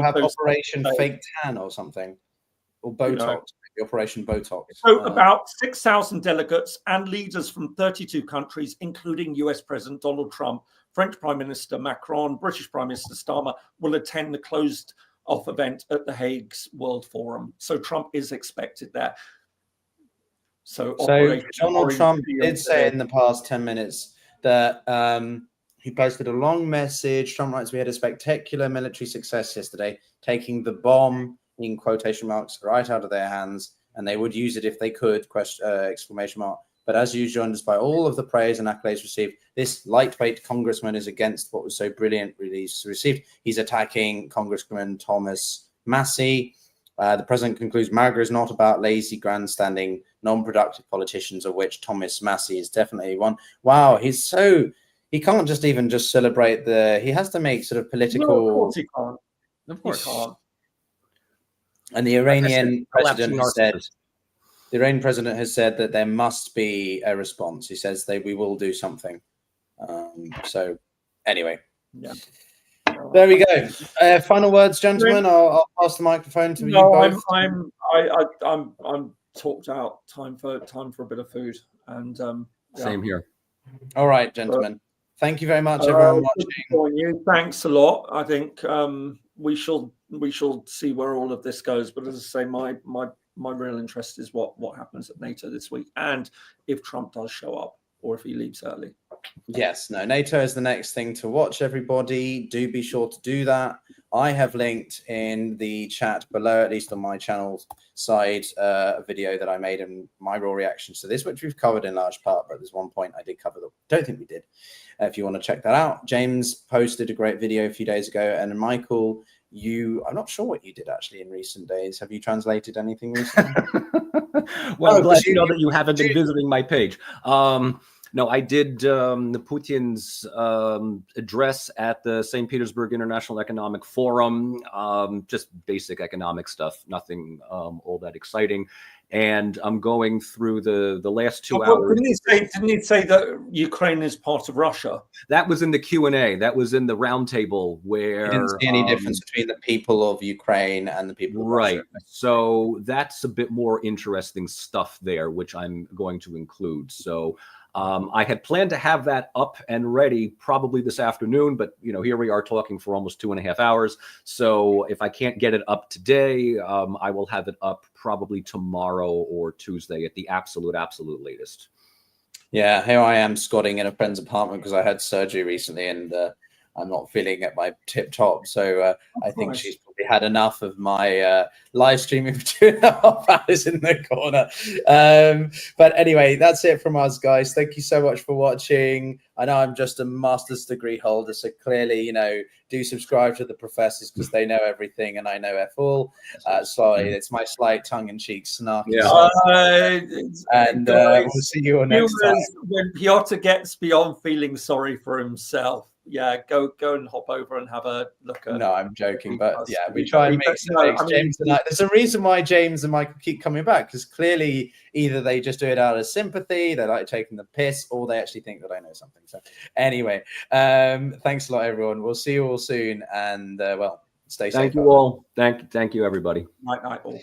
have Operation Fake Tan or something, or Botox. Operation Botox. So about 6,000 delegates and leaders from 32 countries, including US President Donald Trump, French Prime Minister Macron, British Prime Minister Starmer, will attend the closed-off event at The Hague's World Forum. So Trump is expected there. So Donald Trump did say in the past 10 minutes that he posted a long message. Trump writes, "We had a spectacular military success yesterday, taking the bomb, in quotation marks, right out of their hands, and they would use it if they could, exclamation mark. But as usual, and despite all of the praise and accolades received, this lightweight congressman is against what was so brilliantly received. He's attacking Congressman Thomas Massie. The president concludes, MAGA is not about lazy, grandstanding, non-productive politicians, of which Thomas Massie is definitely one." Wow, he can't just celebrate he has to make sort of political. No, of course he can't. Of course he can't. And the Iranian president has said that there must be a response. He says we will do something. So anyway, there we go. Final words, gentlemen. I'll pass the microphone to you both. I'm talked out. Time for a bit of food. And same here. All right, gentlemen. Thank you very much, everyone watching. Thanks a lot. I think we shall see where all of this goes. But as I say, my real interest is what happens at NATO this week, and if Trump does show up or if he leaves early. Yes, no, NATO is the next thing to watch, everybody. Do be sure to do that. I have linked in the chat below, at least on my channel side, a video that I made in my raw reactions to this, which we've covered in large part, but there's one point I did cover that don't think we did. If you want to check that out. James posted a great video a few days ago, and Michael, I'm not sure what you did actually in recent days. Have you translated anything recently? Well, I'm glad to know that you haven't been visiting my page. No, I did Putin's address at the St. Petersburg International Economic Forum, just basic economic stuff, nothing all that exciting. And I'm going through the last 2 hours. Didn't he say that Ukraine is part of Russia? That was in the Q&A. That was in the roundtable where... You didn't see any difference between the people of Ukraine and the people of Russia. Right. So that's a bit more interesting stuff there, which I'm going to include. So... I had planned to have that up and ready probably this afternoon, but here we are talking for almost 2.5 hours. So if I can't get it up today, I will have it up probably tomorrow or Tuesday at the absolute latest. Yeah, here I am squatting in a friend's apartment because I had surgery recently, and I'm not feeling at my tip top. So I think course. she's probably had enough of my live streaming for 2.5 hours in the corner. But anyway, that's it from us, guys. Thank you so much for watching. I know I'm just a master's degree holder, so clearly, you know, do subscribe to the professors because they know everything and I know F all. Sorry, it's my slight tongue-in-cheek snarky. Yeah. And we'll see you all next time. When Pyotr gets beyond feeling sorry for himself, yeah, go and hop over and have a look at. No, I'm joking, but yeah, we try and make some mistakes. James and I, there's a reason why James and Michael keep coming back, because clearly either they just do it out of sympathy, they like taking the piss, or they actually think that I know something. So anyway, thanks a lot, everyone. We'll see you all soon, and well, stay safe. Thank you all. Thank you, everybody. Night all.